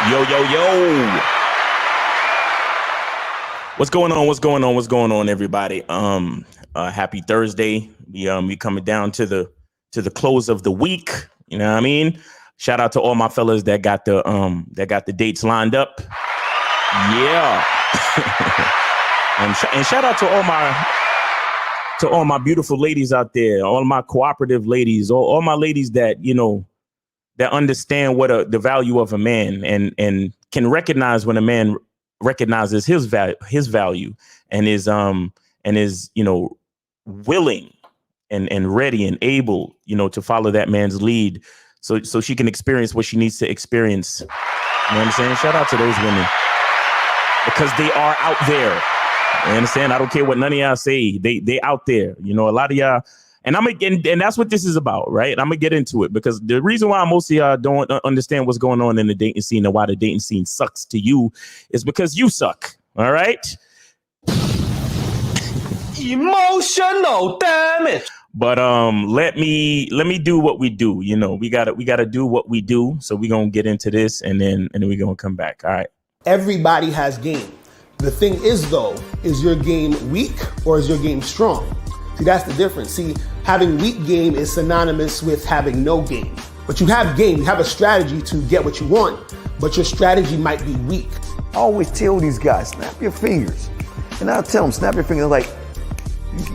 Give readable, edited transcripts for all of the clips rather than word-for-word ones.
Yo, yo, yo. What's going on? What's going on? What's going on, everybody? Happy Thursday. We coming down to the close of the week. You know what I mean? Shout out to all my fellas that got the dates lined up. Yeah. and shout out to all my beautiful ladies out there, all my cooperative ladies, all my ladies that, you know, that understand what the value of a man and can recognize when a man recognizes his value and is you know, willing and ready and able, you know, to follow that man's lead so she can experience what she needs to experience. You know what I'm saying? Shout out to those women because they are out there. You understand? I don't care what none of y'all say. They out there. You know, a lot of y'all. And and that's what this is about, right? I'm gonna get into it because the reason why most of y'all don't understand what's going on in the dating scene and why the dating scene sucks to you is because you suck. All right. Emotional damage. But let me do what we do. You know, we gotta do what we do. So we're gonna get into this and then we're gonna come back. All right. Everybody has game. The thing is, though, is your game weak or is your game strong? See, that's the difference. See, having weak game is synonymous with having no game. But you have game, you have a strategy to get what you want, but your strategy might be weak. I always tell these guys, snap your fingers. And I'll tell them, snap your fingers. Like,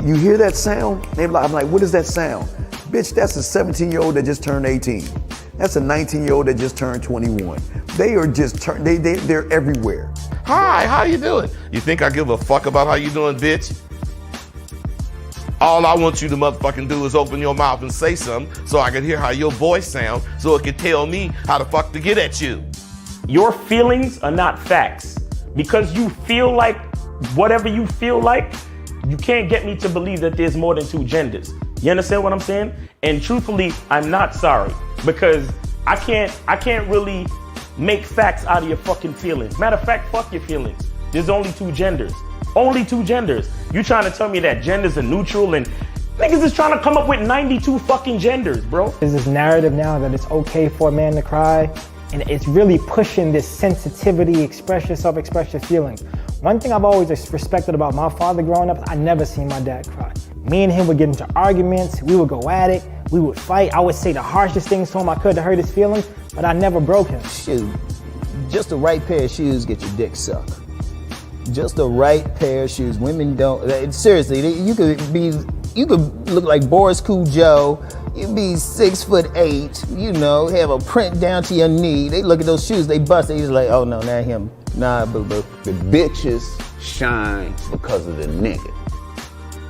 you hear that sound? I'm like, what is that sound? Bitch, that's a 17-year-old that just turned 18. That's a 19-year-old that just turned 21. They are just, they're everywhere. Hi, how you doing? You think I give a fuck about how you doing, bitch? All I want you to motherfucking do is open your mouth and say something so I can hear how your voice sounds so it can tell me how the fuck to get at you. Your feelings are not facts. Because you feel like whatever you feel like, you can't get me to believe that there's more than two genders. You understand what I'm saying? And truthfully, I'm not sorry because I can't really make facts out of your fucking feelings. Matter of fact, fuck your feelings. There's only two genders. Only two genders. You trying to tell me that genders are neutral and niggas is trying to come up with 92 fucking genders, bro. There's this narrative now that it's okay for a man to cry, and it's really pushing this sensitivity, express yourself, express your feelings. One thing I've always respected about my father growing up, I never seen my dad cry. Me and him would get into arguments, we would go at it, we would fight. I would say the harshest things to him I could to hurt his feelings, but I never broke him. Shoot, just the right pair of shoes get your dick sucked. Just the right pair of shoes. Women don't, seriously, you could look like Boris Cujo, you'd be 6'8", you know, have a print down to your knee. They look at those shoes, they bust, they just like, oh no, not him. Nah, boo-boo. The bitches shine because of the nigga.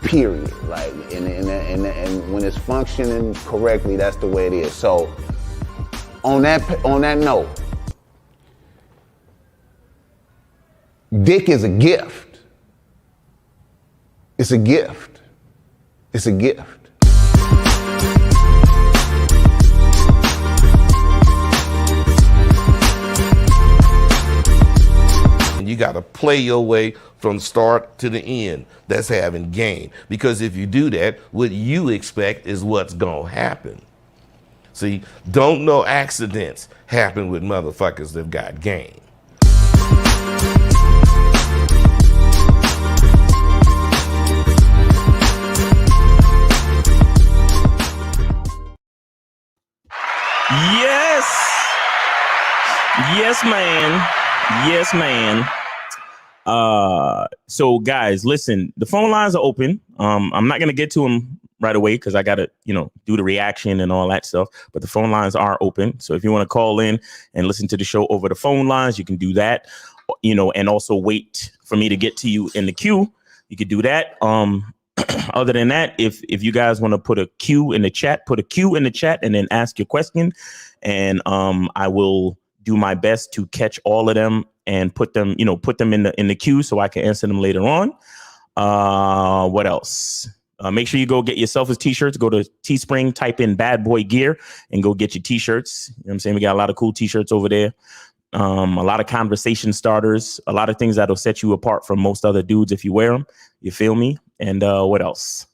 Period. Like, and when it's functioning correctly, that's the way it is. So, on that note, dick is a gift. It's a gift. It's a gift. And you gotta play your way from start to the end. That's having game. Because if you do that, what you expect is what's gonna happen. See, don't no accidents happen with motherfuckers that got game. Yes, man. Yes, man. So guys, listen, the phone lines are open. I'm not going to get to them right away because I got to, you know, do the reaction and all that stuff. But the phone lines are open. So if you want to call in and listen to the show over the phone lines, you can do that, you know, and also wait for me to get to you in the queue. You could do that. Other than that, if you guys want to put a Q in the chat, put a Q in the chat and then ask your question. And I will do my best to catch all of them and put them in the queue so I can answer them later on. What else? Make sure you go get your Selfish t-shirts. Go to Teespring, type in Bad Boy Gear and go get your t-shirts. You know what I'm saying? We got a lot of cool t-shirts over there. A lot of conversation starters, a lot of things that'll set you apart from most other dudes if you wear them. You feel me? And what else?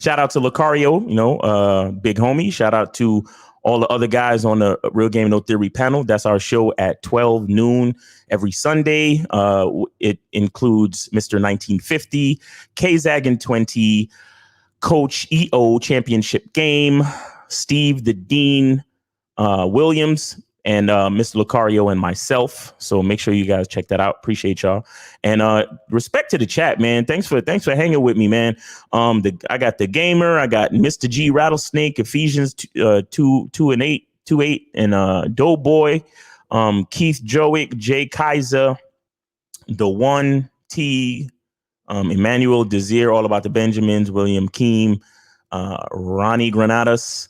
Shout out to Lucario, you know, big homie. Shout out to all the other guys on the Real Game No Theory panel. That's our show at 12 noon every Sunday. It includes Mr. 1950, K-Zag 20, Coach EO Championship Game, Steve the Dean Williams, and Mr. Lucario and myself. So make sure you guys check that out. Appreciate y'all. And respect to the chat, man. Thanks for hanging with me, man. I got the gamer, I got Mr. G Rattlesnake, Ephesians 2:8, and Doughboy, Keith Jowick, Jay Kaiser, the One T, Emmanuel Desir, All About the Benjamins, William Keem, Ronnie Granadas,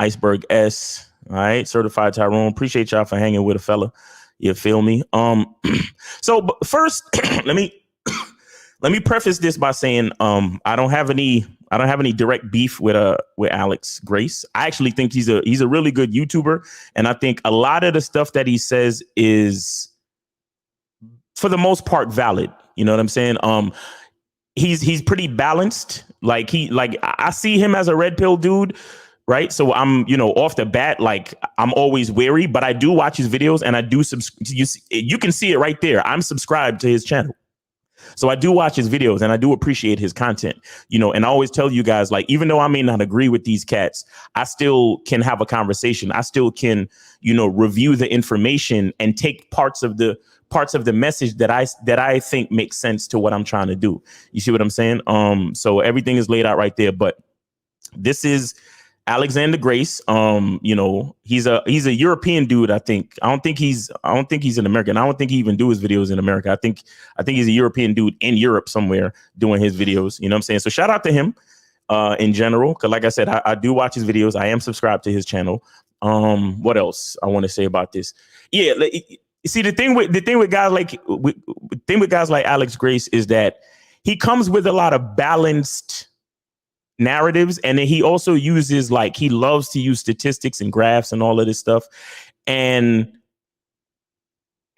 Iceberg S. All right, Certified Tyrone. Appreciate y'all for hanging with a fella. You feel me? So but first, let me preface this by saying I don't have any direct beef with Alex Grace. I actually think he's a really good YouTuber, and I think a lot of the stuff that he says is, for the most part, valid. You know what I'm saying? He's pretty balanced. Like I see him as a red pill dude. Right. So I'm, off the bat, like I'm always wary, but I do watch his videos and I do you can see it right there. I'm subscribed to his channel. So I do watch his videos and I do appreciate his content, and I always tell you guys, like, even though I may not agree with these cats, I still can have a conversation. I still can, review the information and take parts of the message that I think makes sense to what I'm trying to do. You see what I'm saying? So everything is laid out right there. But this is Alexander Grace. He's a European dude. I don't think he's an American. I don't think he even do his videos in America. I think he's a European dude in Europe somewhere doing his videos. You know what I'm saying? So shout out to him in general. Cause like I said, I do watch his videos. I am subscribed to his channel. What else I want to say about this? Yeah. See, the thing with guys like Alex Grace is that he comes with a lot of balanced narratives, and then he also uses, like, he loves to use statistics and graphs and all of this stuff, and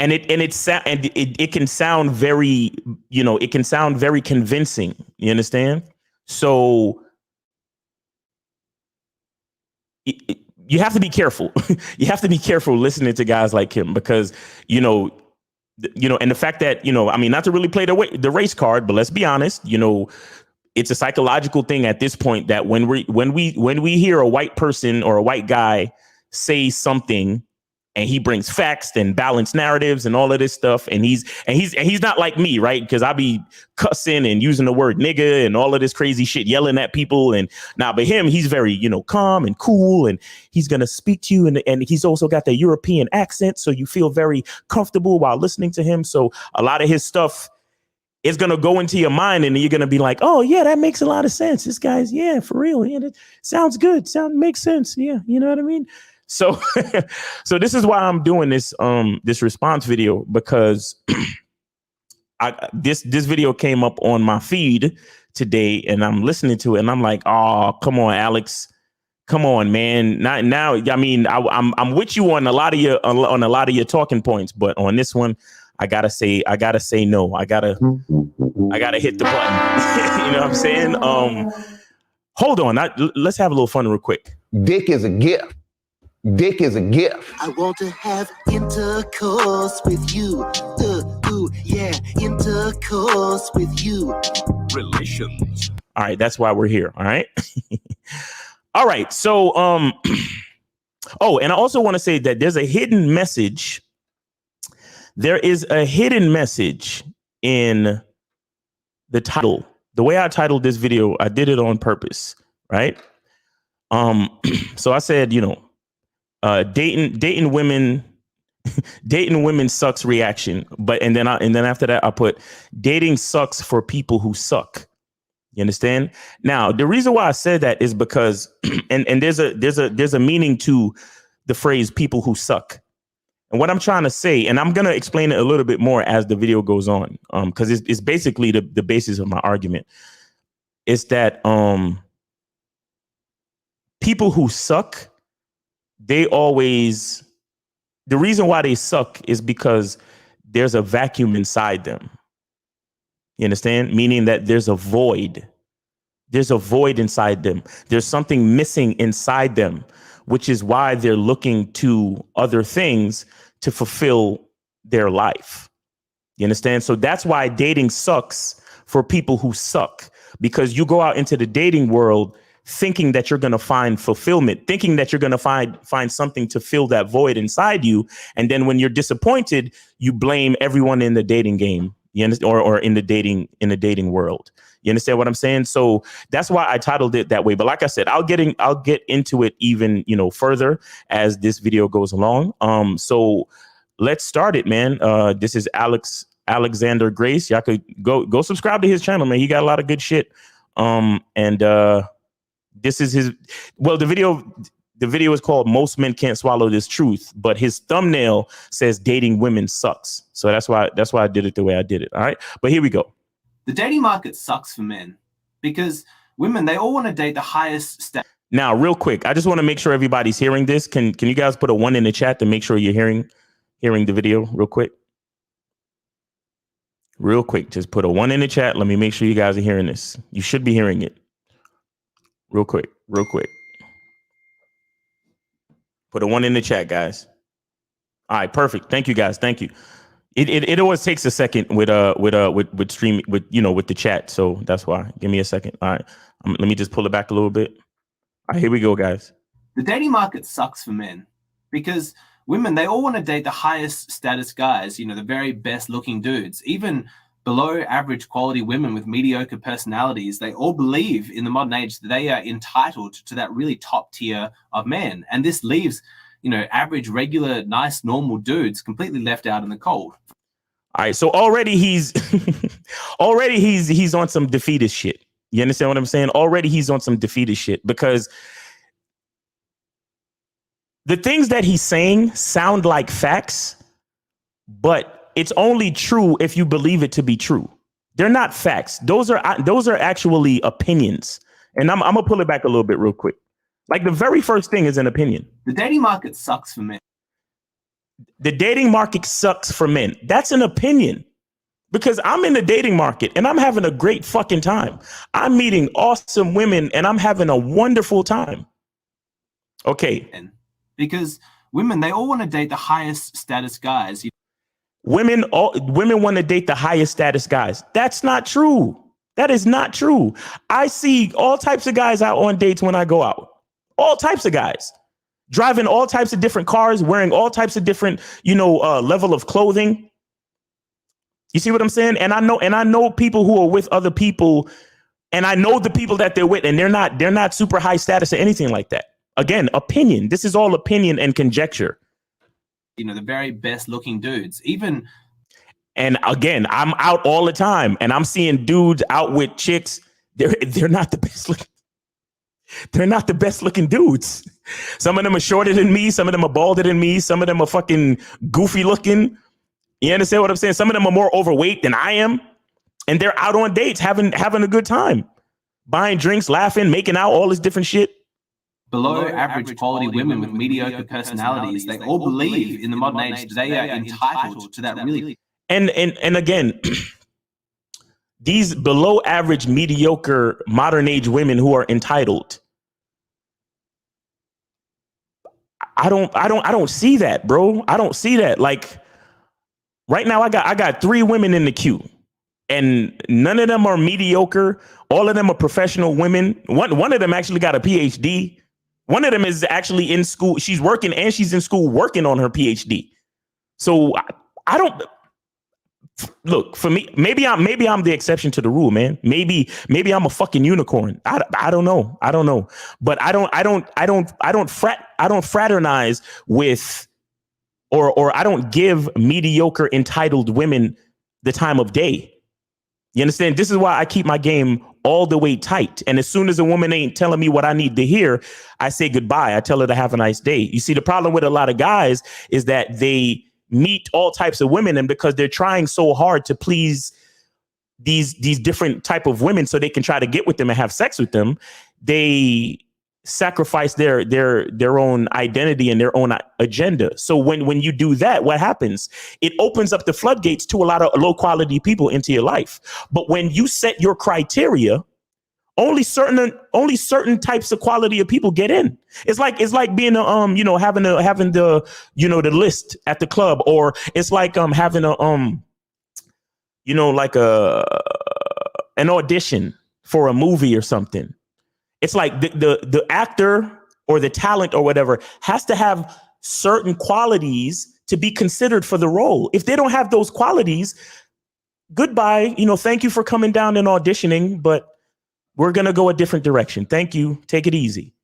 it can sound very, it can sound very convincing. You understand? So you have to be careful. You have to be careful listening to guys like him, because and the fact that, I mean, not to really play the race card, but let's be honest, it's a psychological thing at this point that when we hear a white person or a white guy say something and he brings facts and balanced narratives and all of this stuff, and he's not like me, right? Because I be cussing and using the word nigga and all of this crazy shit, yelling at people. And now, but him, he's very, calm and cool, and he's gonna speak to you, and he's also got the European accent, so you feel very comfortable while listening to him. So a lot of his stuff is going to go into your mind, and you're going to be like, oh yeah, that makes a lot of sense. This guy's, yeah, for real. Yeah, that sounds good. Makes sense. Yeah. You know what I mean? So, so this is why I'm doing this response video, because this video came up on my feed today, and I'm listening to it, and I'm like, oh, come on, Alex. Come on, man. Not now. I mean, I'm with you on a lot of your talking points, but on this one, I gotta say no. I gotta hit the button. You know what I'm saying? Hold on. Let's have a little fun real quick. Dick is a gift. Dick is a gift. I want to have intercourse with you. Yeah, intercourse with you. Relations. All right, that's why we're here. All right. All right. So, oh, and I also want to say that there's a hidden message. There is a hidden message in the title. The way I titled this video, I did it on purpose, right? So I said, dating women sucks reaction. But and then after that, I put dating sucks for people who suck. You understand? Now, the reason why I said that is because and there's a meaning to the phrase people who suck. And what I'm trying to say, and I'm going to explain it a little bit more as the video goes on, because it's basically the basis of my argument. It's that people who suck, the reason why they suck is because there's a vacuum inside them. You understand? Meaning that there's a void. There's a void inside them. There's something missing inside them, which is why they're looking to other things to fulfill their life. You understand? So that's why dating sucks for people who suck, because you go out into the dating world thinking that you're going to find fulfillment, thinking that you're going to find something to fill that void inside you. And then when you're disappointed, you blame everyone in the dating game, you understand, or in the dating world. You understand what I'm saying? So that's why I titled it that way. But like I said, I'll get into it even, further as this video goes along. So let's start it, man. This is Alexander Grace. Y'all could go subscribe to his channel, man. He got a lot of good shit. This is his, well, the video is called Most Men Can't Swallow This Truth, but his thumbnail says dating women sucks. So that's why I did it the way I did it. All right. But here we go. The dating market sucks for men because women, they all want to date the highest Now, real quick, I just want to make sure everybody's hearing this. Can you guys put a 1 in the chat to make sure you're hearing the video real quick? Real quick, just put a 1 in the chat. Let me make sure you guys are hearing this. You should be hearing it. Real quick. Put a 1 in the chat, guys. All right, perfect. Thank you, guys. Thank you. It always takes a second with stream with the chat, so that's why. Give me a second. All right, let me just pull it back a little bit. All right, here we go, guys. The dating market sucks for men because women, they all want to date the highest status guys, the very best looking dudes, even below average quality women with mediocre personalities. They all believe in the modern age that they are entitled to that really top tier of men. And this leaves, average, regular, nice, normal dudes completely left out in the cold. All right. So already he's on some defeatist shit. You understand what I'm saying? Already he's on some defeatist shit because the things that he's saying sound like facts, but it's only true if you believe it to be true. They're not facts. Those are actually opinions. And I'm gonna pull it back a little bit real quick. Like the very first thing is an opinion. The dating market sucks for men. The dating market sucks for men. That's an opinion. Because I'm in the dating market and I'm having a great fucking time. I'm meeting awesome women and I'm having a wonderful time. Okay. Because women, they all want to date the highest status guys. Women want to date the highest status guys. That's not true. That is not true. I see all types of guys out on dates when I go out. All types of guys. Driving all types of different cars, wearing all types of different, level of clothing. You see what I'm saying? And I know people who are with other people, and I know the people that they're with, and they're not super high status or anything like that. Again, opinion. This is all opinion and conjecture. The very best looking dudes, even. And again, I'm out all the time and I'm seeing dudes out with chicks. They're not the best looking. They're not the best looking dudes. Some of them are shorter than me. Some of them are balder than me. Some of them are fucking goofy looking. You understand what I'm saying? Some of them are more overweight than I am. And they're out on dates, having a good time, buying drinks, laughing, making out, all this different shit. Below average quality women with mediocre personalities, they all believe in the modern age they are entitled to that really. And again, these below average, mediocre, modern age women who are entitled. I don't see that, bro. I don't see that. Like right now, I got 3 women in the queue. And none of them are mediocre. All of them are professional women. One of them actually got a PhD. One of them is actually in school. She's working and she's in school working on her PhD. So I don't look, for me. Maybe I'm the exception to the rule, man. Maybe I'm a fucking unicorn. I don't know. But I don't fraternize with or I don't give mediocre entitled women the time of day. You understand? This is why I keep my game all the way tight. And as soon as a woman ain't telling me what I need to hear, I say goodbye. I tell her to have a nice day. You see, the problem with a lot of guys is that they meet all types of women, and because they're trying so hard to please these different type of women so they can try to get with them and have sex with them, they sacrifice their own identity and their own agenda. So when you do that, what happens? It opens up the floodgates to a lot of low quality people into your life. But when you set your criteria only certain types of quality of people get in. It's like being a having the the list at the club, or it's like having a like an audition for a movie or something. It's like the actor or the talent or whatever has to have certain qualities to be considered for the role. If they don't have those qualities, goodbye. Thank you for coming down and auditioning, but we're going to go a different direction. Thank you. Take it easy.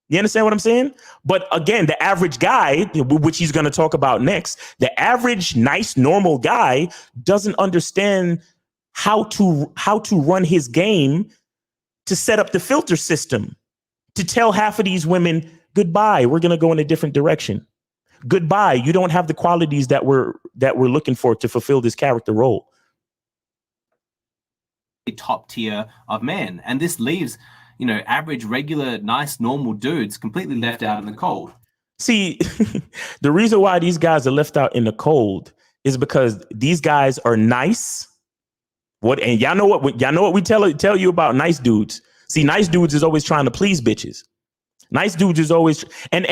You understand what I'm saying? But again, the average guy, which he's going to talk about next, the average, nice, normal guy doesn't understand how to run his game, to set up the filter system, to tell half of these women, goodbye, we're going to go in a different direction. Goodbye, you don't have the qualities that we're looking for to fulfill this character role. Top tier of men, and this leaves average, regular, nice, normal dudes completely left out in the cold. See, the reason why these guys are left out in the cold is because these guys are nice. And y'all know what we tell you about nice dudes. See, nice dudes is always trying to please bitches. Nice dudes is always and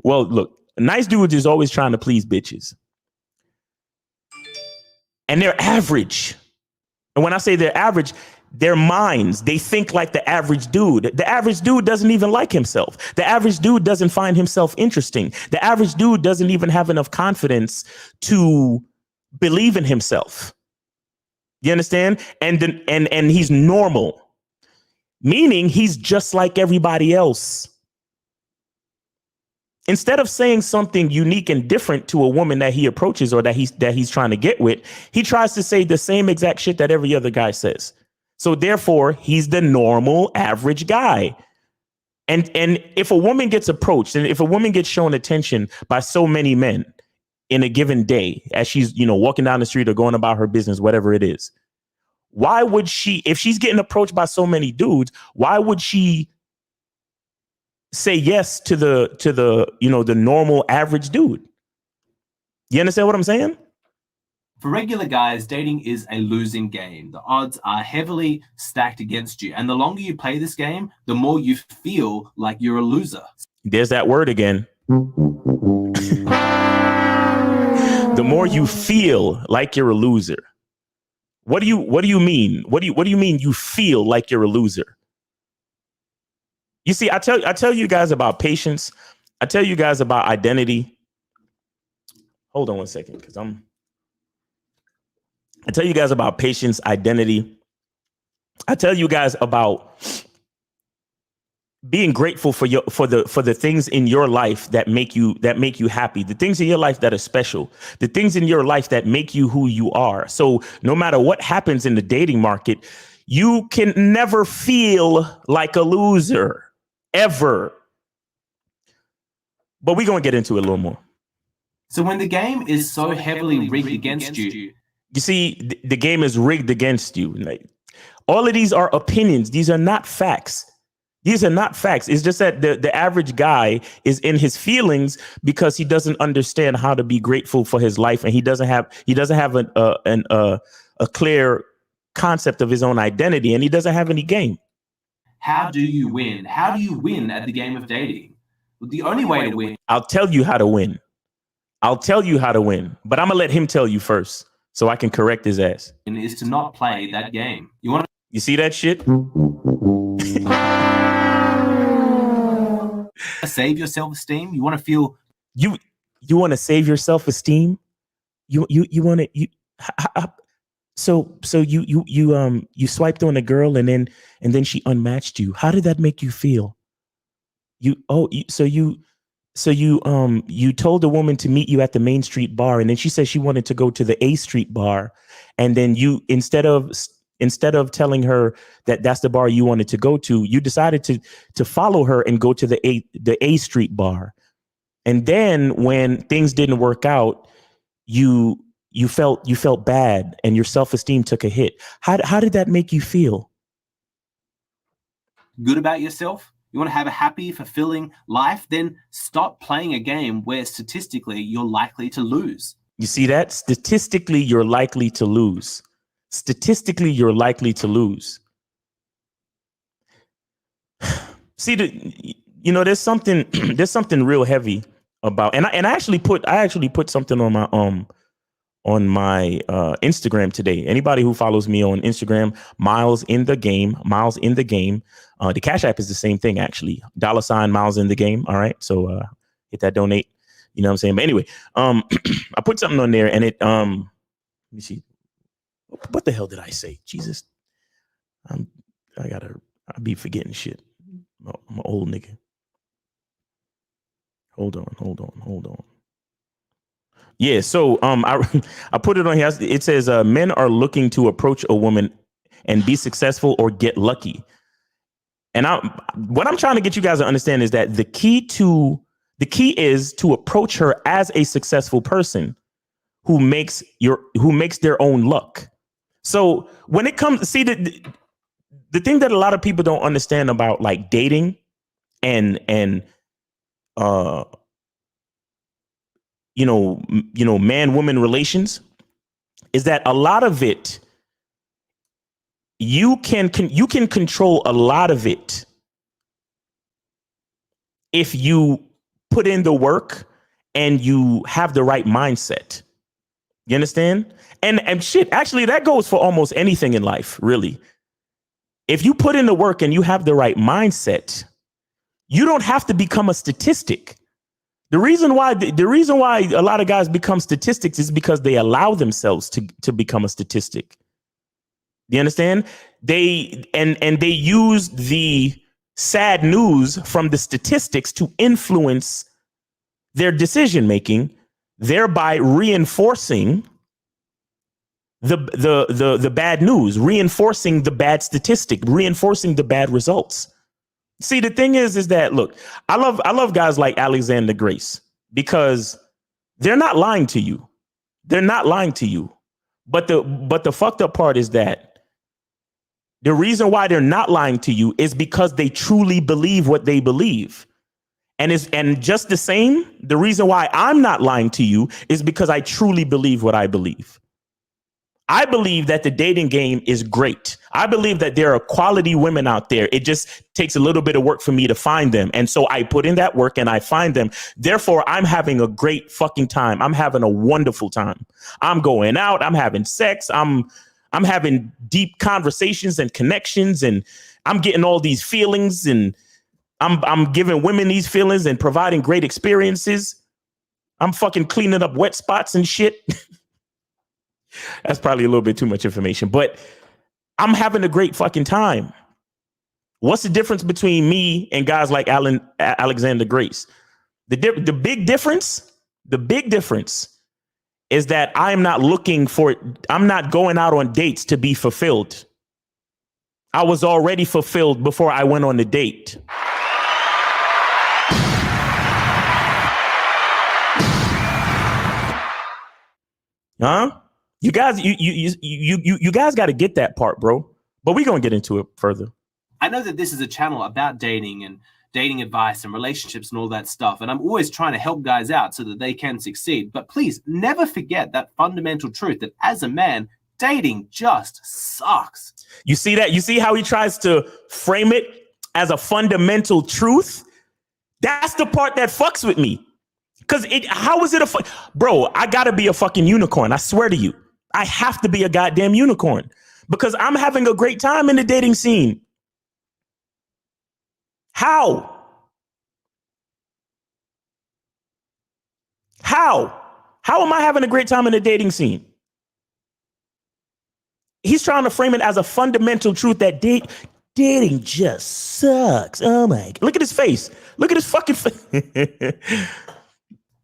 well, look, nice dudes is always trying to please bitches. And they're average. And when I say they're average, their minds, they think like the average dude. The average dude doesn't even like himself. The average dude doesn't find himself interesting. The average dude doesn't even have enough confidence to believe in himself. You understand? And he's normal, meaning he's just like everybody else. Instead of saying something unique and different to a woman that he approaches or that he's trying to get with, he tries to say the same exact shit that every other guy says. So therefore, he's the normal, average guy. And if a woman gets approached and if a woman gets shown attention by so many men in a given day, as she's, walking down the street or going about her business, whatever it is, why would she, if she's getting approached by so many dudes, why would she say yes to the normal average dude? You understand what I'm saying? For regular guys, dating is a losing game. The odds are heavily stacked against you. And the longer you play this game, the more you feel like you're a loser. There's that word again. The more you feel like you're a loser. What do you mean? What do you mean you feel like you're a loser? You see, I tell you guys about patience. I tell you guys about identity. Hold on one second, because I tell you guys about patience, identity. I tell you guys about being grateful for the things in your life that make you happy, the things in your life that are special, the things in your life that make you who you are. So no matter what happens in the dating market, you can never feel like a loser, ever. But we're going to get into it a little more. So when the game is so heavily rigged against you, you see, the game is rigged against you. Like, all of these are opinions. These are not facts. These are not facts. It's just that the average guy is in his feelings because he doesn't understand how to be grateful for his life, and he doesn't have a clear concept of his own identity, and he doesn't have any game. How do you win? How do you win at the game of dating? The only way to win. I'll tell you how to win. I'll tell you how to win, but I'm gonna let him tell you first, so I can correct his ass. And is to not play that game. You see that shit? Save your self-esteem. You want to feel. You want to save your self-esteem. You want to So you swiped on a girl and then she unmatched you. How did that make you feel? You told a woman to meet you at the Main Street bar, and then she said she wanted to go to the A Street bar, and then you instead of telling her that that's the bar you wanted to go to, you decided to follow her and go to the A Street bar. And then when things didn't work out, you felt bad and your self-esteem took a hit. How did that make you feel? Good about yourself? You want to have a happy, fulfilling life? Then stop playing a game where statistically you're likely to lose. You see that? Statistically, you're likely to lose. Statistically, you're likely to lose. See, there's something real heavy about, and I actually put something on my Instagram today. Anybody who follows me on Instagram, Miles in the Game. The Cash App is the same thing, actually. $ Miles in the Game. All right, so hit that donate. You know what I'm saying? But anyway, I put something on there, and it let me see. What the hell did I say? Jesus, I be forgetting shit. I'm an old nigga. Hold on. Yeah, so I put it on here. It says men are looking to approach a woman and be successful or get lucky. And what I'm trying to get you guys to understand is that the key is to approach her as a successful person who makes their own luck. So when it comes, see, the thing that a lot of people don't understand about like dating and man-woman relations is that a lot of it you can control a lot of it if you put in the work and you have the right mindset. You understand? And shit, actually, that goes for almost anything in life, really. If you put in the work and you have the right mindset, you don't have to become a statistic. The reason why a lot of guys become statistics is because they allow themselves to become a statistic. Do you understand? They use the sad news from the statistics to influence their decision making, thereby reinforcing the bad news, reinforcing the bad statistic, reinforcing the bad results. See, the thing is that, look, I love guys like Alexander Grace because they're not lying to you. They're not lying to you. But the fucked up part is that the reason why they're not lying to you is because they truly believe what they believe. And just the same, the reason why I'm not lying to you is because I truly believe what I believe. I believe that the dating game is great. I believe that there are quality women out there. It just takes a little bit of work for me to find them. And so I put in that work and I find them. Therefore, I'm having a great fucking time. I'm having a wonderful time. I'm going out. I'm having sex. I'm having deep conversations and connections, and I'm getting all these feelings, and I'm giving women these feelings and providing great experiences. I'm fucking cleaning up wet spots and shit. That's probably a little bit too much information, but I'm having a great fucking time. What's the difference between me and guys like Alexander Grace? The big difference is that I'm not going out on dates to be fulfilled. I was already fulfilled before I went on the date. Huh? You guys, you guys got to get that part, bro. But we're going to get into it further. I know that this is a channel about dating and dating advice and relationships and all that stuff. And I'm always trying to help guys out so that they can succeed. But please never forget that fundamental truth that as a man, dating just sucks. You see that? You see how he tries to frame it as a fundamental truth? That's the part that fucks with me. Because how is it bro, I got to be a fucking unicorn. I swear to you. I have to be a goddamn unicorn because I'm having a great time in the dating scene. How am I having a great time in the dating scene? He's trying to frame it as a fundamental truth that dating just sucks. Oh my God. Look at his face. Look at his fucking face.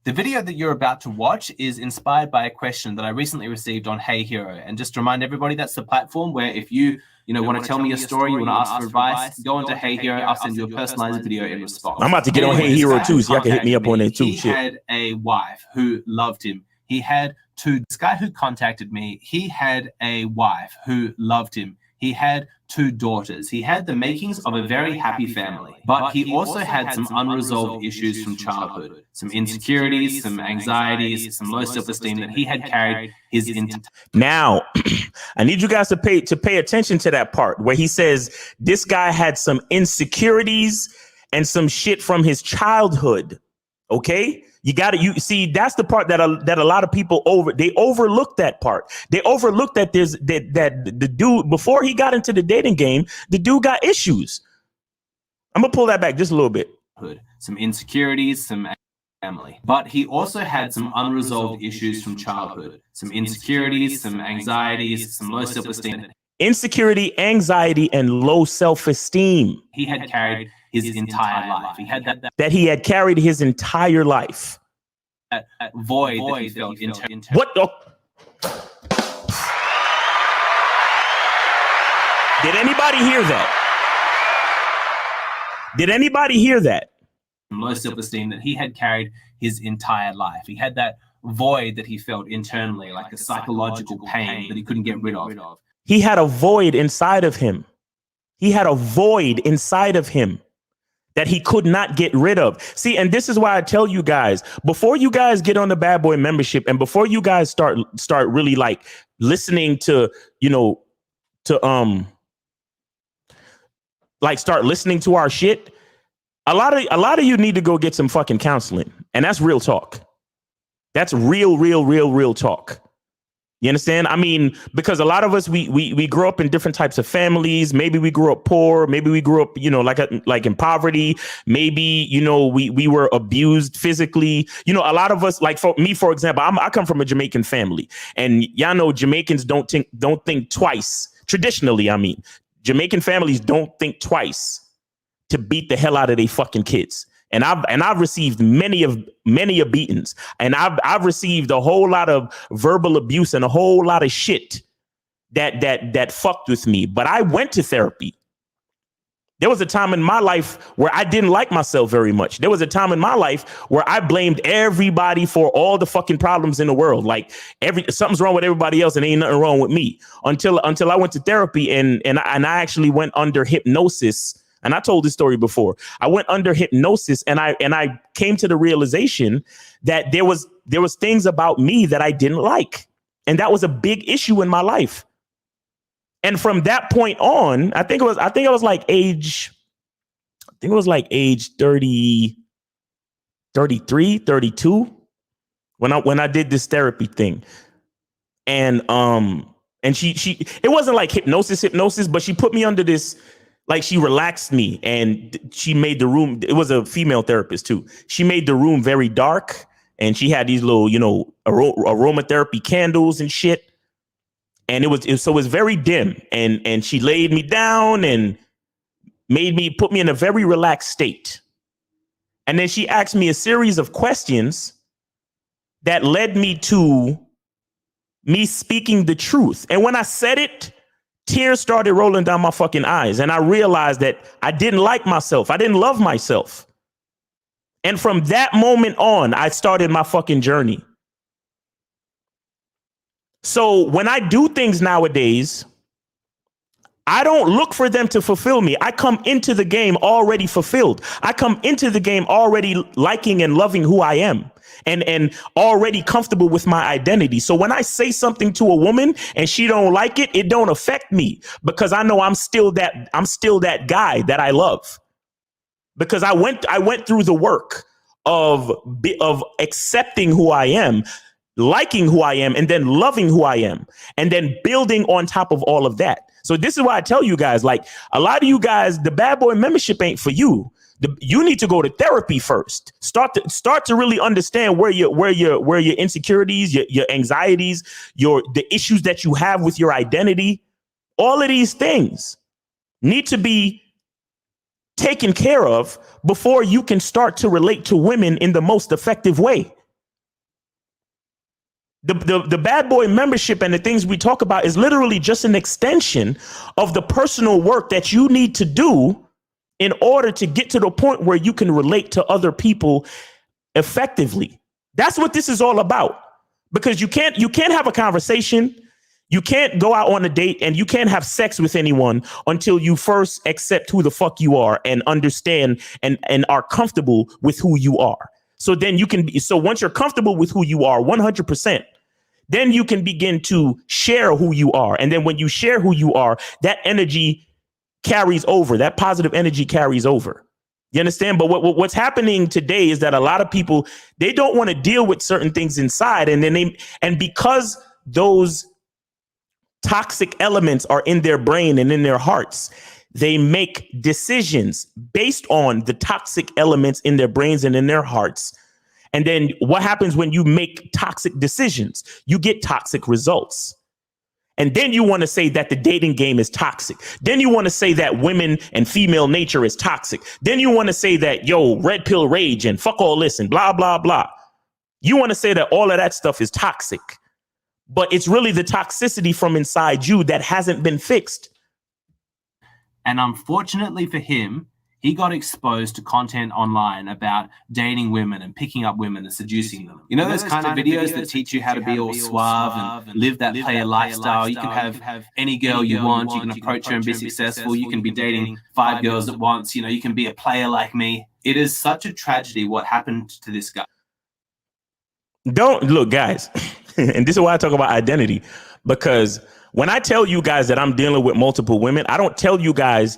The video that you're about to watch is inspired by a question that I recently received on Hey Hero. And just to remind everybody, that's the platform where if you want to tell me a story, you want to ask for advice, go onto Hey Hero. I'll send you a personalized video in response. I'm about to get on Hey Hero too, so y'all can hit me up on there too. He had a wife who loved him. This guy who contacted me, he had a wife who loved him. He had 2 daughters. He had the makings of a very happy family. But he also had some unresolved issues from childhood, some insecurities, some anxieties, some low self-esteem that he had carried his entire. Now, I need you guys to pay attention to that part where he says this guy had some insecurities and some shit from his childhood. Okay? You see, that's the part that a lot of people overlook that part. They overlook that that the dude, before he got into the dating game, the dude got issues. I'm gonna pull that back just a little bit. Some insecurities, some family. But he also had some unresolved issues from childhood, some insecurities, some anxieties, some low self-esteem. Insecurity, anxiety, and low self-esteem. He had carried his entire life. He had that he had carried his entire life. That void that he felt internally. What the? Did anybody hear that? Did anybody hear that? Low self-esteem that he had carried his entire life. He had that void that he felt internally, like a psychological pain that he couldn't get rid of. He had a void inside of him. He had a void inside of him that he could not get rid of. See, and this is why I tell you guys, before you guys get on the Bad Boy membership and before you guys start really like listening to, like start listening to our shit, a lot of you need to go get some fucking counseling. And that's real talk. That's real talk. You understand? I mean, because a lot of us, we grew up in different types of families. Maybe we grew up poor. Maybe we grew up, like in poverty. Maybe, we were abused physically. A lot of us, like for me, for example, I come from a Jamaican family, and y'all know Jamaicans don't think twice. Traditionally, I mean, Jamaican families don't think twice to beat the hell out of their fucking kids. And I've received many beatings, and I've received a whole lot of verbal abuse and a whole lot of shit that fucked with me. But I went to therapy. There was a time in my life where I didn't like myself very much. There was a time in my life where I blamed everybody for all the fucking problems in the world. Like something's wrong with everybody else and ain't nothing wrong with me. Until I went to therapy and I actually went under hypnosis. And I told this story before. I went under hypnosis and I came to the realization that there was things about me that I didn't like. And that was a big issue in my life. And from that point on, I think it was like age 30, 33, 32 when I did this therapy thing. And she it wasn't like hypnosis, but she put me under this. Like, she relaxed me and she made the room. It was a female therapist, too. She made the room very dark and she had these little, aromatherapy candles and shit. And it was very dim. And she laid me down and put me in a very relaxed state. And then she asked me a series of questions that led me to me speaking the truth. And when I said it, tears started rolling down my fucking eyes. And I realized that I didn't like myself. I didn't love myself. And from that moment on, I started my fucking journey. So when I do things nowadays, I don't look for them to fulfill me. I come into the game already fulfilled. I come into the game already liking and loving who I am. And already comfortable with my identity. So when I say something to a woman and she don't like it, it don't affect me because I know I'm still that guy that I love. Because I went through the work of accepting who I am, liking who I am, and then loving who I am, and then building on top of all of that. So this is why I tell you guys, like, a lot of you guys, the Bad Boy membership ain't for you. You need to go to therapy first. Start to really understand where your insecurities, your anxieties, the issues that you have with your identity. All of these things need to be taken care of before you can start to relate to women in the most effective way. The Bad Boy membership and the things we talk about is literally just an extension of the personal work that you need to do in order to get to the point where you can relate to other people effectively. That's what this is all about. Because you can't have a conversation. You can't go out on a date and you can't have sex with anyone until you first accept who the fuck you are and understand and are comfortable with who you are. So then you can be, so once you're comfortable with who you are 100%, then you can begin to share who you are. And then when you share who you are, that energy carries over. That positive energy carries over. You understand? But what's happening today is that a lot of people, they don't want to deal with certain things inside. And because those toxic elements are in their brain and in their hearts, they make decisions based on the toxic elements in their brains and in their hearts. And then what happens when you make toxic decisions? You get toxic results. And then you want to say that the dating game is toxic. Then you want to say that women and female nature is toxic. Then you want to say that, red pill rage and fuck all this and blah, blah, blah. You want to say that all of that stuff is toxic. But it's really the toxicity from inside you that hasn't been fixed. And unfortunately for him, he got exposed to content online about dating women and picking up women and seducing them. You know those kind of videos that teach you how to be all suave and live that player lifestyle? You can have any girl you want. You can approach her and be successful. You can be dating 5 girls at once. You can be a player like me. It is such a tragedy what happened to this guy. Don't look, guys. And this is why I talk about identity, because when I tell you guys that I'm dealing with multiple women, I don't tell you guys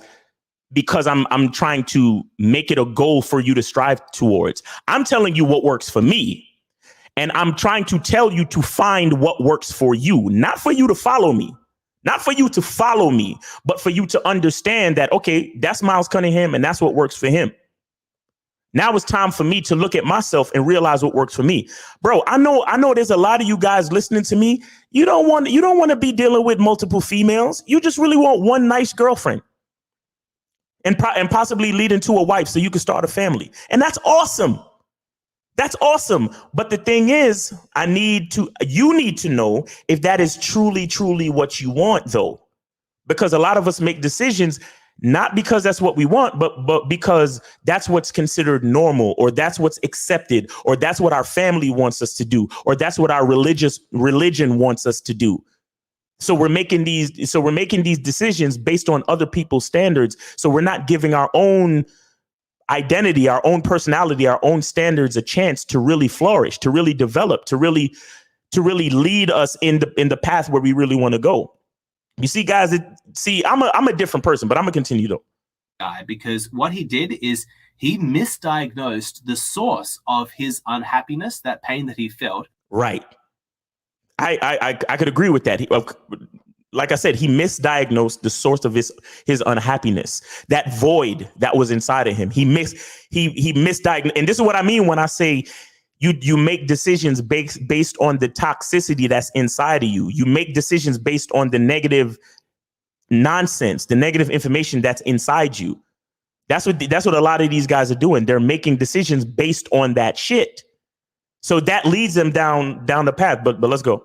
because I'm trying to make it a goal for you to strive towards. I'm telling you what works for me. And I'm trying to tell you to find what works for you, not for you to follow me, but for you to understand that, okay, that's Miles Cunningham and that's what works for him. Now it's time for me to look at myself and realize what works for me. Bro, I know there's a lot of you guys listening to me. You don't want to be dealing with multiple females. You just really want one nice girlfriend and possibly lead into a wife so you can start a family. And that's awesome. That's awesome. But the thing is, you need to know if that is truly, truly what you want, though, because a lot of us make decisions not because that's what we want, but because that's what's considered normal, or that's what's accepted, or that's what our family wants us to do, or that's what our religion wants us to do. So we're making these decisions based on other people's standards. So we're not giving our own identity, our own personality, our own standards a chance to really flourish, to really develop, to really lead us in the path where we really want to go. You see, guys, I'm a different person, but I'm gonna continue though. Because what he did is he misdiagnosed the source of his unhappiness, that pain that he felt. Right. I could agree with that. Like I said, he misdiagnosed the source of his unhappiness, that void that was inside of him. He misdiagnosed, and this is what I mean when I say you make decisions based on the toxicity that's inside of you. You make decisions based on the negative nonsense, the negative information that's inside you. That's what a lot of these guys are doing. They're making decisions based on that shit. So that leads them down the path. But let's go.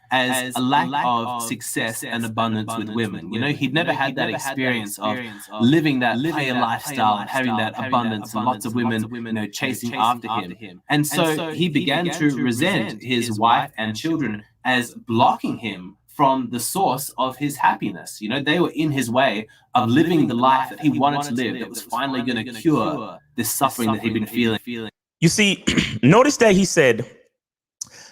As a lack of success and abundance with women. He'd never had that experience of living that player lifestyle and having that abundance and lots of women, chasing after him. And so he began to resent his wife and children as blocking him from the source of his happiness. They were in his way of living the life that he wanted to live, that was finally going to cure this suffering that he'd been feeling. You see, notice that he said,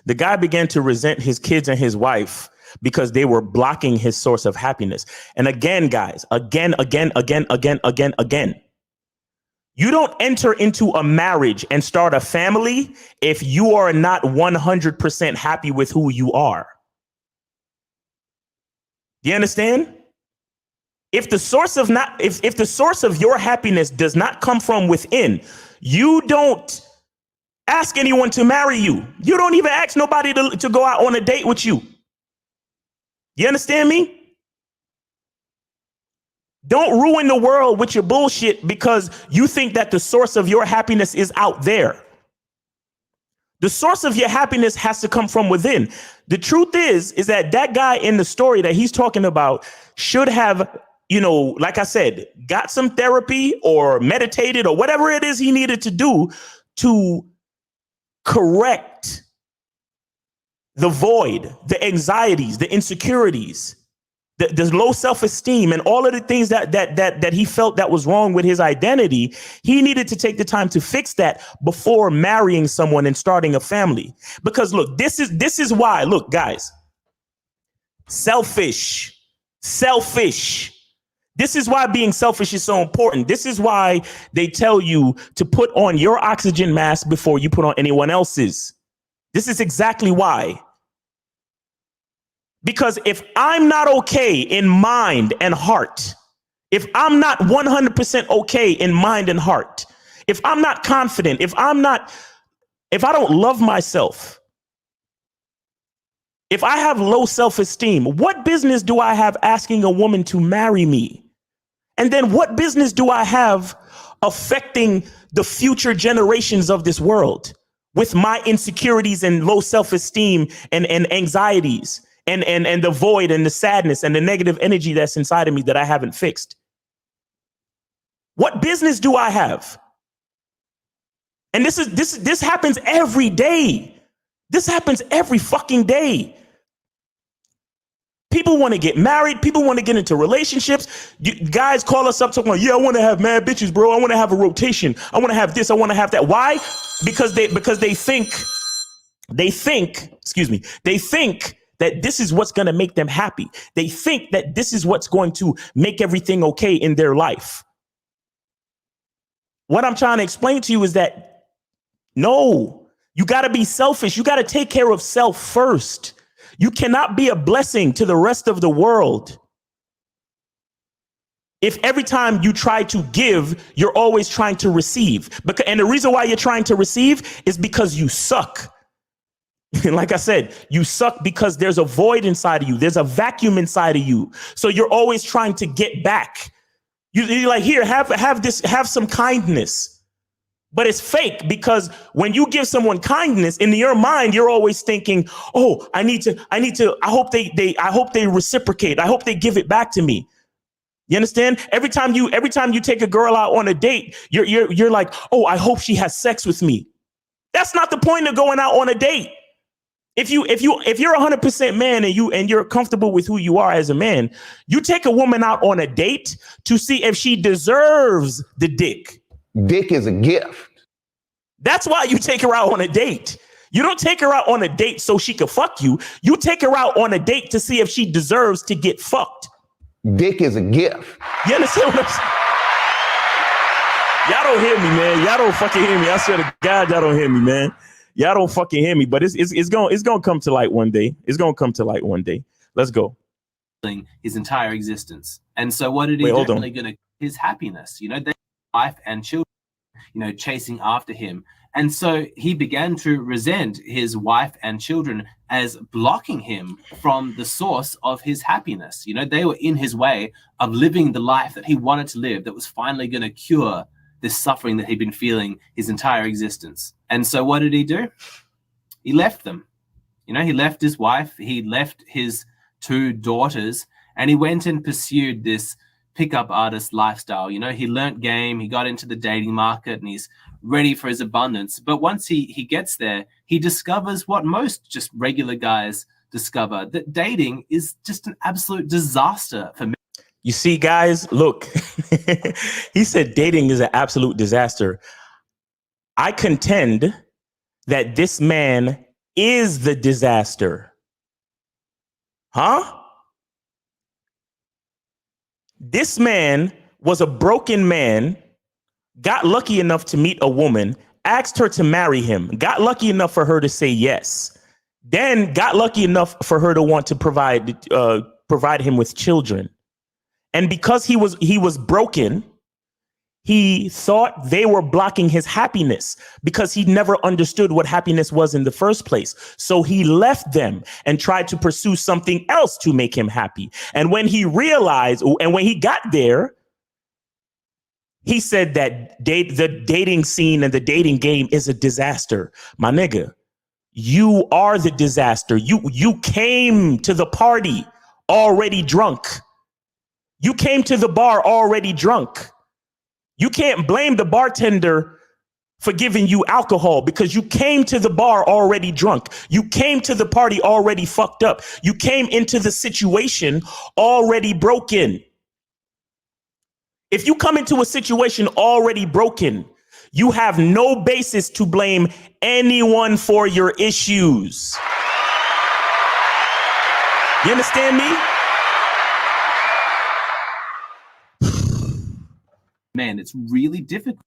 the guy began to resent his kids and his wife because they were blocking his source of happiness. And again, guys, again. You don't enter into a marriage and start a family if you are not 100% happy with who you are. Do you understand? If the source of your happiness does not come from within, you don't ask anyone to marry you. You don't even ask nobody to go out on a date with you. You understand me? Don't ruin the world with your bullshit because you think that the source of your happiness is out there. The source of your happiness has to come from within. The truth is that guy in the story that he's talking about should have, like I said, got some therapy or meditated or whatever it is he needed to do to correct the void, the anxieties, the insecurities, the low self-esteem, and all of the things that he felt that was wrong with his identity, he needed to take the time to fix that before marrying someone and starting a family. Because look, this is why, look, guys, selfish. This is why being selfish is so important. This is why they tell you to put on your oxygen mask before you put on anyone else's. This is exactly why. Because if I'm not okay in mind and heart, if I'm not 100% okay in mind and heart, if I'm not confident, if I don't love myself, if I have low self-esteem, what business do I have asking a woman to marry me? And then what business do I have affecting the future generations of this world with my insecurities and low self-esteem and anxieties? And the void and the sadness and the negative energy that's inside of me that I haven't fixed. What business do I have? And this happens every day. This happens every fucking day. People want to get married. People want to get into relationships. Guys call us up talking, yeah, I want to have mad bitches, bro. I want to have a rotation. I want to have this. I want to have that. Why? Because they think that this is what's going to make them happy. They think that this is what's going to make everything okay in their life. What I'm trying to explain to you is that, no, you got to be selfish. You got to take care of self first. You cannot be a blessing to the rest of the world if every time you try to give, you're always trying to receive. And the reason why you're trying to receive is because you suck. And like I said, you suck because there's a void inside of you. There's a vacuum inside of you. So you're always trying to get back. You're like, here, have this, have some kindness. But it's fake, because when you give someone kindness, in your mind, you're always thinking, oh, I hope they reciprocate. I hope they give it back to me. You understand? Every time you take a girl out on a date, you're like, oh, I hope she has sex with me. That's not the point of going out on a date. If you're 100% man and you're comfortable with who you are as a man, you take a woman out on a date to see if she deserves the dick. Dick is a gift. That's why you take her out on a date. You don't take her out on a date so she can fuck you. You take her out on a date to see if she deserves to get fucked. Dick is a gift. You understand what I'm saying? Y'all don't hear me, man. Y'all don't fucking hear me. I swear to God, y'all don't hear me, man. Y'all don't fucking hear me, but it's gonna come to light one day. It's gonna come to light one day. Let's go. His entire existence. And so what did he do? Really gonna his happiness, their wife and children, chasing after him. And so he began to resent his wife and children as blocking him from the source of his happiness. They were in his way of living the life that he wanted to live, that was finally going to cure this suffering that he'd been feeling his entire existence. And so what did he do? He left them. He left his wife, he left his 2 daughters, and he went and pursued this pickup artist lifestyle. He learnt game, he got into the dating market, and he's ready for his abundance. But once he gets there, he discovers what most just regular guys discover, that dating is just an absolute disaster for men. You see, guys, look, he said dating is an absolute disaster. I contend that this man is the disaster. Huh? This man was a broken man, got lucky enough to meet a woman, asked her to marry him, got lucky enough for her to say yes, then got lucky enough for her to want to provide him with children. And because he was broken, he thought they were blocking his happiness because he never understood what happiness was in the first place. So he left them and tried to pursue something else to make him happy. And when he realized, and when he got there, he said that the dating scene and the dating game is a disaster. My nigga, you are the disaster. You came to the party already drunk. You came to the bar already drunk. You can't blame the bartender for giving you alcohol because you came to the bar already drunk. You came to the party already fucked up. You came into the situation already broken. If you come into a situation already broken, you have no basis to blame anyone for your issues. You understand me? Man, it's really difficult.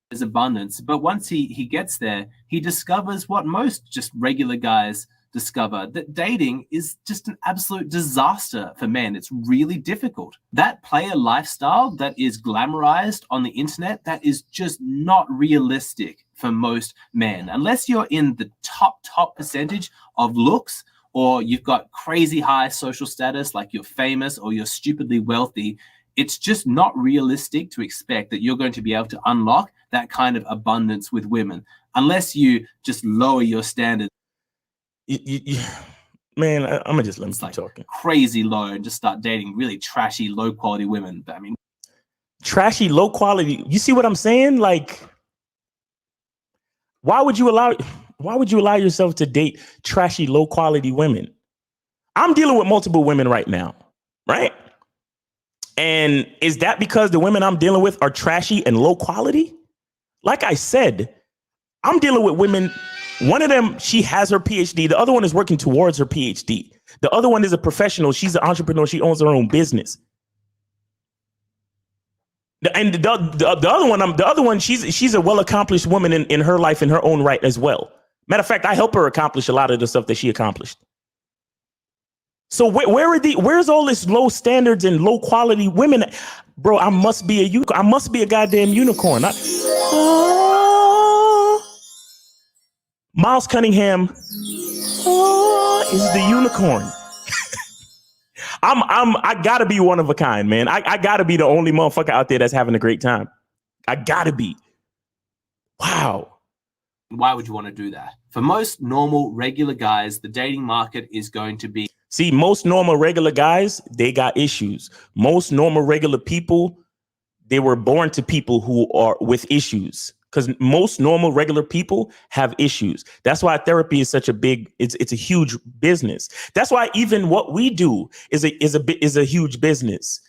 There's abundance, but once he gets there, he discovers what most just regular guys discover, that dating is just an absolute disaster for men. It's really difficult. That player lifestyle that is glamorized on the internet, that is just not realistic for most men. Unless you're in the top percentage of looks, or you've got crazy high social status, like you're famous or you're stupidly wealthy, it's just not realistic to expect that you're going to be able to unlock that kind of abundance with women, unless you just lower your standards. Man, I'm gonna just let me keep talking. Crazy low and just start dating really trashy, low quality women. I mean, trashy, low quality. You see what I'm saying? Like, why would you allow yourself to date trashy, low quality women? I'm dealing with multiple women right now, right? And is that because the women I'm dealing with are trashy and low quality? Like I said, I'm dealing with women. One of them, she has her PhD. The other one is working towards her PhD. The other one is a professional. She's an entrepreneur. She owns her own business. And the other one, she's a well-accomplished woman in her life in her own right as well. Matter of fact, I help her accomplish a lot of the stuff that she accomplished. So where's all this low standards and low quality women? Bro, I must be a goddamn unicorn. Miles Cunningham is the unicorn. I gotta be one of a kind, man. I gotta be the only motherfucker out there that's having a great time. I gotta be. Wow. Why would you want to do that? For most normal, regular guys, the dating market is going to be. See, most normal, regular guys, they got issues. Most normal, regular people, they were born to people who are with issues. Because most normal, regular people have issues. That's why therapy is such a big, it's a huge business. That's why even what we do is a huge business.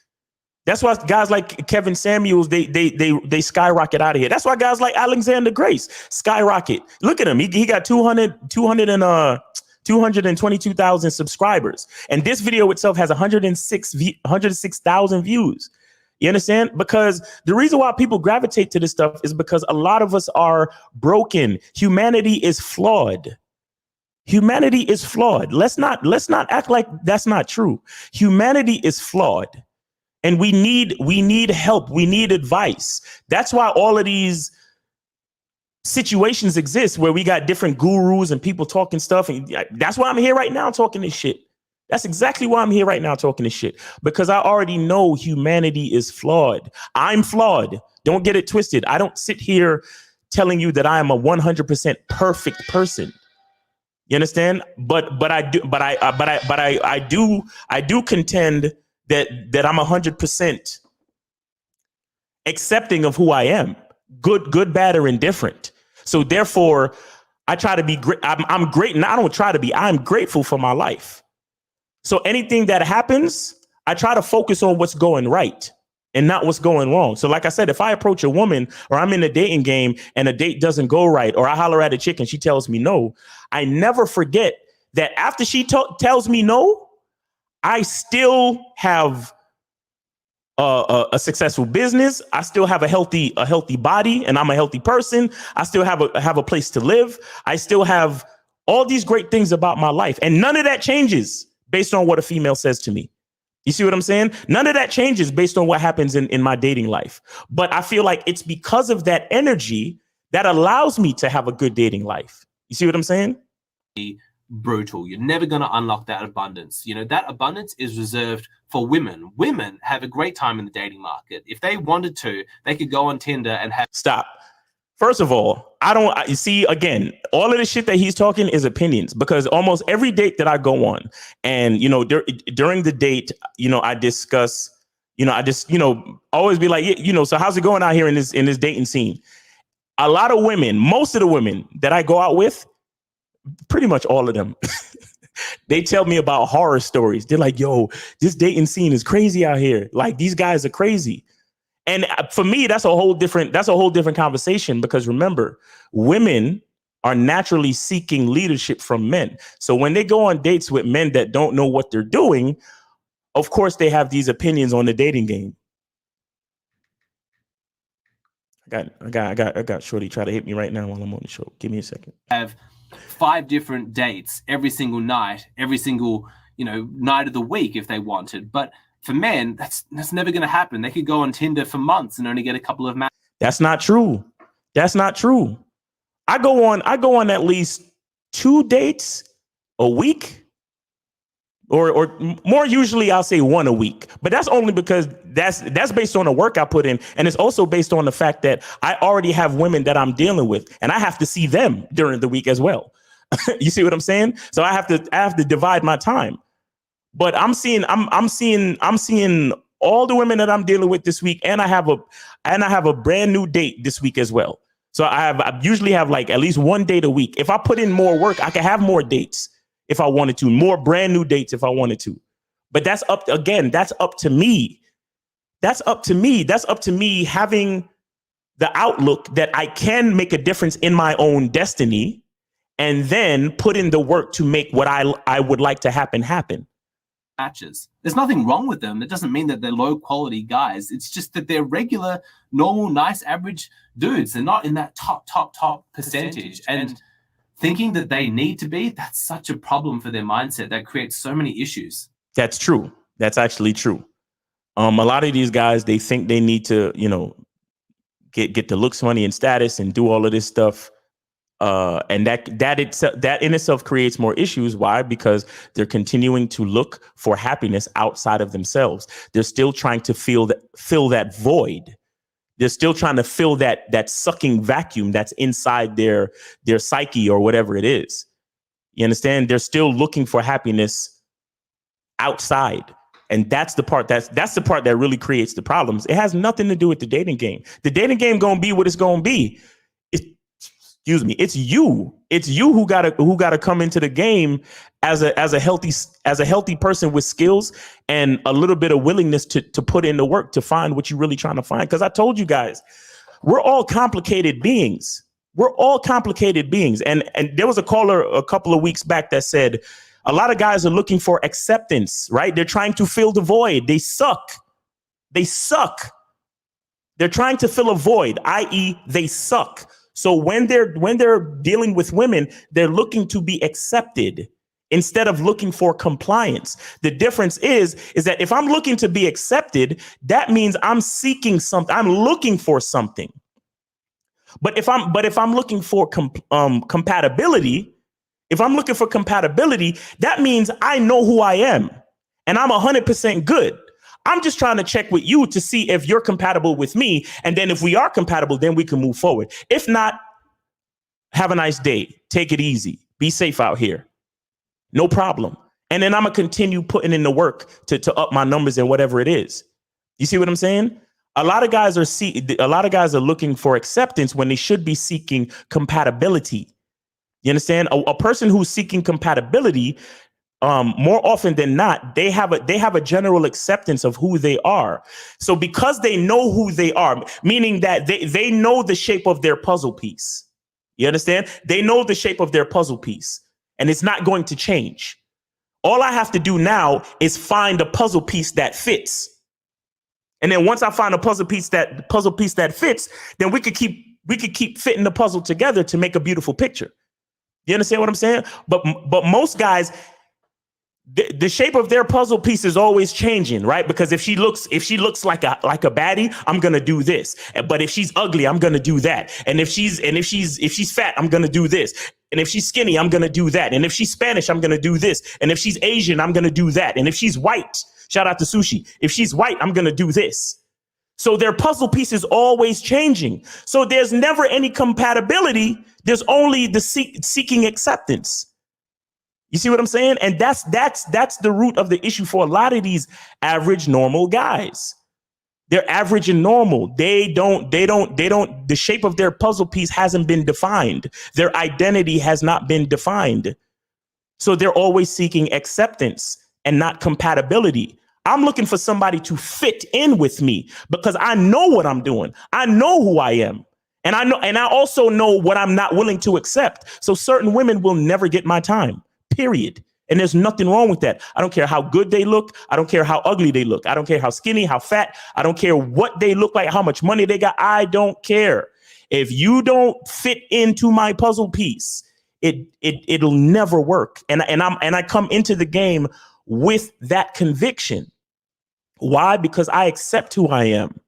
That's why guys like Kevin Samuels, they skyrocket out of here. That's why guys like Alexander Grace skyrocket. Look at him. He got 222,000 subscribers. And this video itself has 106,000 views. You understand? Because the reason why people gravitate to this stuff is because a lot of us are broken. Humanity is flawed. Humanity is flawed. Let's not act like that's not true. Humanity is flawed. And we need help. We need advice. That's why all of these situations exist where we got different gurus and people talking stuff. And that's why I'm here right now talking this shit. That's exactly why I'm here right now talking this shit, because I already know humanity is flawed. I'm flawed. Don't get it twisted. I don't sit here telling you that I am a 100% perfect person. You understand? But I do contend that I'm 100% accepting of who I am, good, bad, or indifferent. So therefore, I try to be great. I'm great, and I don't try to be. I'm grateful for my life. So anything that happens, I try to focus on what's going right and not what's going wrong. So like I said, if I approach a woman or I'm in a dating game and a date doesn't go right, or I holler at a chick and she tells me no, I never forget that after she tells me no, I still have a successful business. I still have a healthy body, and I'm a healthy person. I still have a place to live. I still have all these great things about my life, and none of that changes based on what a female says to me. You see what I'm saying? None of that changes based on what happens in my dating life. But I feel like it's because of that energy that allows me to have a good dating life. You see what I'm saying? Brutal. You're never going to unlock that abundance. You know, that abundance is reserved for women. Women have a great time in the dating market. If they wanted to, they could go on Tinder and have. Stop. First of all, you see, again, all of the shit that he's talking is opinions, because almost every date that I go on, and, you know, during the date, you know, I discuss, you know, I just, you know, always be like, you know, so how's it going out here in this dating scene? a lot of women, most of the women that I go out with, pretty much all of them, they tell me about horror stories. They're like, yo, this dating scene is crazy out here. Like, these guys are crazy. And for me, that's a whole different conversation, because remember, women are naturally seeking leadership from men. So when they go on dates with men that don't know what they're doing, of course they have these opinions on the dating game. I got Shorty try to hit me right now while I'm on the show. Give me a second. Have 5 different dates every single night, every single, night of the week if they wanted. But for men, that's never going to happen. They could go on Tinder for months and only get a couple of matches. That's not true. That's not true. I go on at least 2 dates a week, or more usually I'll say 1 a week. But that's only because that's based on the work I put in, and it's also based on the fact that I already have women that I'm dealing with, and I have to see them during the week as well. You see what I'm saying? So I have to divide my time. But I'm seeing all the women that I'm dealing with this week, and I have a brand new date this week as well. So I usually have like at least 1 date a week. If I put in more work, I can have more dates if I wanted to, more brand new dates if I wanted to. But that's up to me. That's up to me having the outlook that I can make a difference in my own destiny, and then put in the work to make what I would like to happen. Matches. There's nothing wrong with them. It doesn't mean that they're low quality guys. It's just that they're regular, normal, nice, average dudes. They're not in that top percentage. And thinking that they need to be, that's such a problem for their mindset. That creates so many issues. That's true. That's actually true. A lot of these guys, they think they need to, get the looks, money, and status and do all of this stuff. And that in itself creates more issues. Why? Because they're continuing to look for happiness outside of themselves. They're still trying to fill that void. They're still trying to fill that sucking vacuum that's inside their psyche or whatever it is. You understand? They're still looking for happiness outside. And that's the part that's the part that really creates the problems. It has nothing to do with the dating game. The dating game gonna be what it's gonna be. It's you. It's you who gotta come into the game as a healthy person with skills and a little bit of willingness to put in the work to find what you're really trying to find. Because I told you guys, we're all complicated beings. And there was a caller a couple of weeks back that said a lot of guys are looking for acceptance, right? They're trying to fill the void. They suck. They're trying to fill a void, i.e., they suck. So when they're dealing with women, they're looking to be accepted instead of looking for compliance. The difference is that if I'm looking to be accepted, that means I'm seeking something. I'm looking for something. But if I'm looking for compatibility, that means I know who I am and I'm 100% good. I'm just trying to check with you to see if you're compatible with me. And then if we are compatible, then we can move forward. If not, have a nice day. Take it easy. Be safe out here. No problem. And then I'm going to continue putting in the work to up my numbers and whatever it is. You see what I'm saying? A lot of guys are looking for acceptance when they should be seeking compatibility. You understand? A person who's seeking compatibility, more often than not, they have a general acceptance of who they are. So because they know who they are, meaning that they know the shape of their puzzle piece. You understand? They know the shape of their puzzle piece, and it's not going to change. All I have to do now is find a puzzle piece that fits. And then once I find a puzzle piece that fits, then we could keep fitting the puzzle together to make a beautiful picture. You understand what I'm saying? But most guys, the shape of their puzzle piece is always changing, right? Because if she looks like a baddie, I'm gonna do this. But if she's ugly, I'm gonna do that. And if she's fat, I'm gonna do this. And if she's skinny, I'm gonna do that. And if she's Spanish, I'm gonna do this. And if she's Asian, I'm gonna do that. And if she's white, shout out to Sushi. If she's white, I'm gonna do this. So their puzzle piece is always changing. So there's never any compatibility. There's only the seeking acceptance. You see what I'm saying? And that's the root of the issue for a lot of these average, normal guys. They're average and normal. The shape of their puzzle piece hasn't been defined. Their identity has not been defined. So they're always seeking acceptance and not compatibility. I'm looking for somebody to fit in with me because I know what I'm doing. I know who I am. And I also know what I'm not willing to accept. So certain women will never get my time, period. And there's nothing wrong with that. I don't care how good they look. I don't care how ugly they look. I don't care how skinny, how fat. I don't care what they look like, how much money they got. I don't care. If you don't fit into my puzzle piece, it'll never work. And I come into the game with that conviction. Why? Because I accept who I am.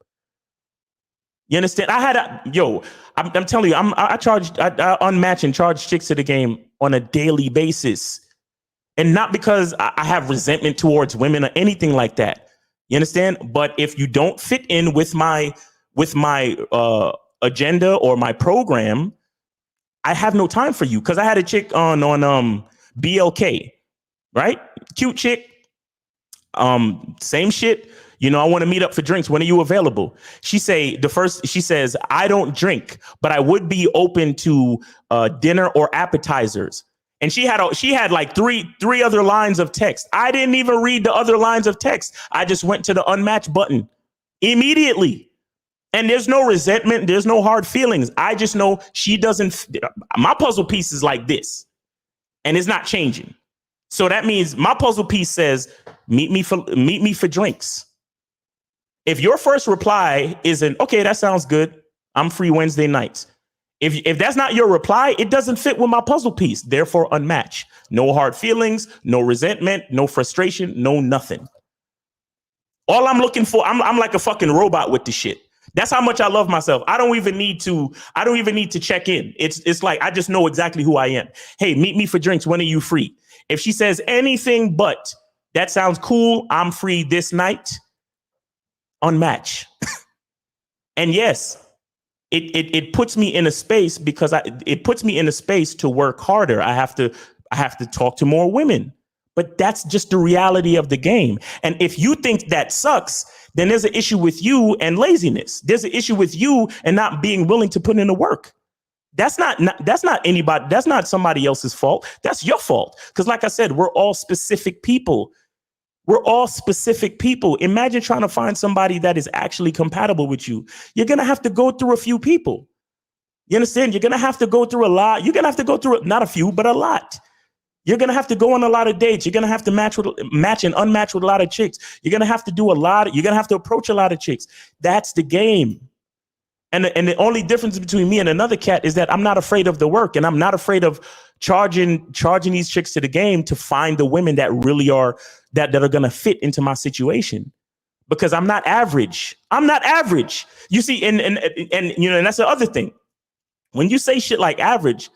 You understand? I'm telling you, I unmatch and charge chicks to the game on a daily basis. And not because I have resentment towards women or anything like that. You understand? But if you don't fit in with my agenda or my program, I have no time for you. Because I had a chick on BLK, right? Cute chick. Same shit. I want to meet up for drinks. When are you available? She says, I don't drink, but I would be open to dinner or appetizers. And she had like three other lines of text. I didn't even read the other lines of text. I just went to the unmatch button immediately. And there's no resentment. There's no hard feelings. I just know she doesn't. My puzzle piece is like this, and it's not changing. So that means my puzzle piece says, meet me for drinks. If your first reply isn't, okay, that sounds good, I'm free Wednesday nights. If that's not your reply, it doesn't fit with my puzzle piece. Therefore, unmatch. No hard feelings, no resentment, no frustration, no nothing. All I'm looking for, I'm like a fucking robot with this shit. That's how much I love myself. I don't even need to check in. It's like I just know exactly who I am. Hey, meet me for drinks. When are you free? If she says anything but that sounds cool, I'm free this night, unmatch. And yes, it puts me in a space because it puts me in a space to work harder. I have to talk to more women, but that's just the reality of the game. And if you think that sucks, then there's an issue with you and laziness. There's an issue with you and not being willing to put in the work. That's not anybody. That's not somebody else's fault. That's your fault. Because like I said, we're all specific people. We're all specific people. Imagine trying to find somebody that is actually compatible with you. You're going to have to go through a few people. You understand? You're going to have to go through a lot. You're going to have to go through not a few, but a lot. You're going to have to go on a lot of dates. You're going to have to match and unmatch with a lot of chicks. You're going to have to do a lot. You're going to have to approach a lot of chicks. That's the game. And the only difference between me and another cat is that I'm not afraid of the work, and I'm not afraid of charging these chicks to the game to find the women that really are that are going to fit into my situation, because I'm not average. I'm not average. You see, and that's the other thing. When you say shit like average,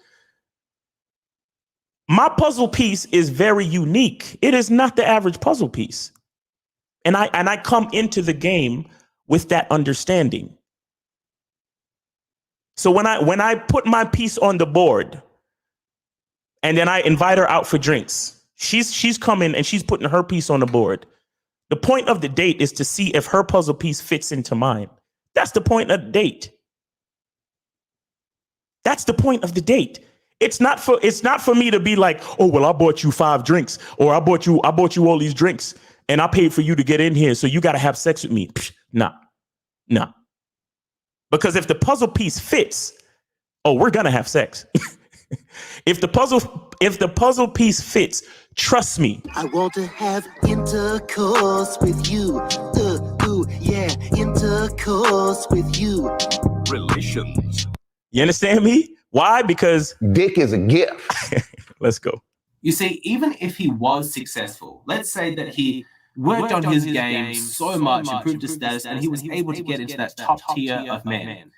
my puzzle piece is very unique. It is not the average puzzle piece. And I come into the game with that understanding. So when I put my piece on the board and then I invite her out for drinks, she's coming and she's putting her piece on the board. The point of the date is to see if her puzzle piece fits into mine. That's the point of the date. That's the point of the date. It's not for me to be like, oh, well, I bought you 5 drinks, or I bought you all these drinks and I paid for you to get in here, so you got to have sex with me. Nah. Because if the puzzle piece fits, we're going to have sex. If the puzzle piece fits, trust me. I want to have intercourse with you. Intercourse with you. Relations. You understand me? Why? Because dick is a gift. Let's go. You see, even if he was successful, let's say that he worked on his game so much, improved his status, and he was able to get into that top tier of men,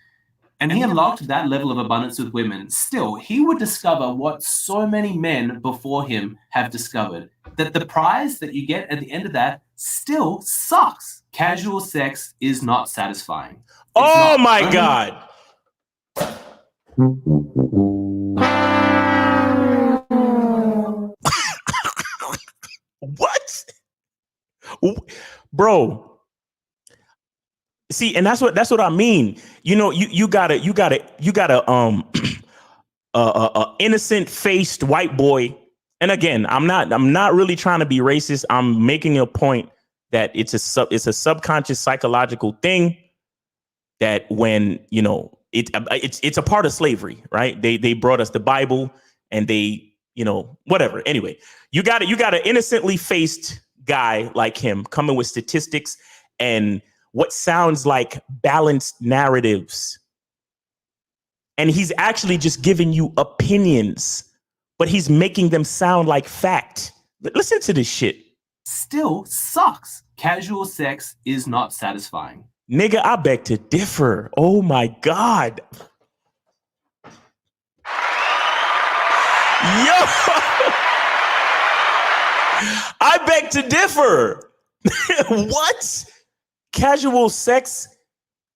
and he unlocked that level of abundance with women, still, he would discover what so many men before him have discovered, that the prize that you get at the end of that still sucks. Casual sex is not satisfying. Oh my God. What? Bro, See, and that's what I mean. You know, you gotta innocent faced white boy. And again, I'm not really trying to be racist. I'm making a point that it's a subconscious psychological thing that when, you know, it's a part of slavery, right? They brought us the Bible and they, you know, whatever. Anyway, you got an innocently faced guy like him coming with statistics and what sounds like balanced narratives. And he's actually just giving you opinions, but he's making them sound like fact. Listen to this shit. Still sucks. Casual sex is not satisfying. Nigga, I beg to differ. Oh my God. Yo, I beg to differ. What? Casual sex?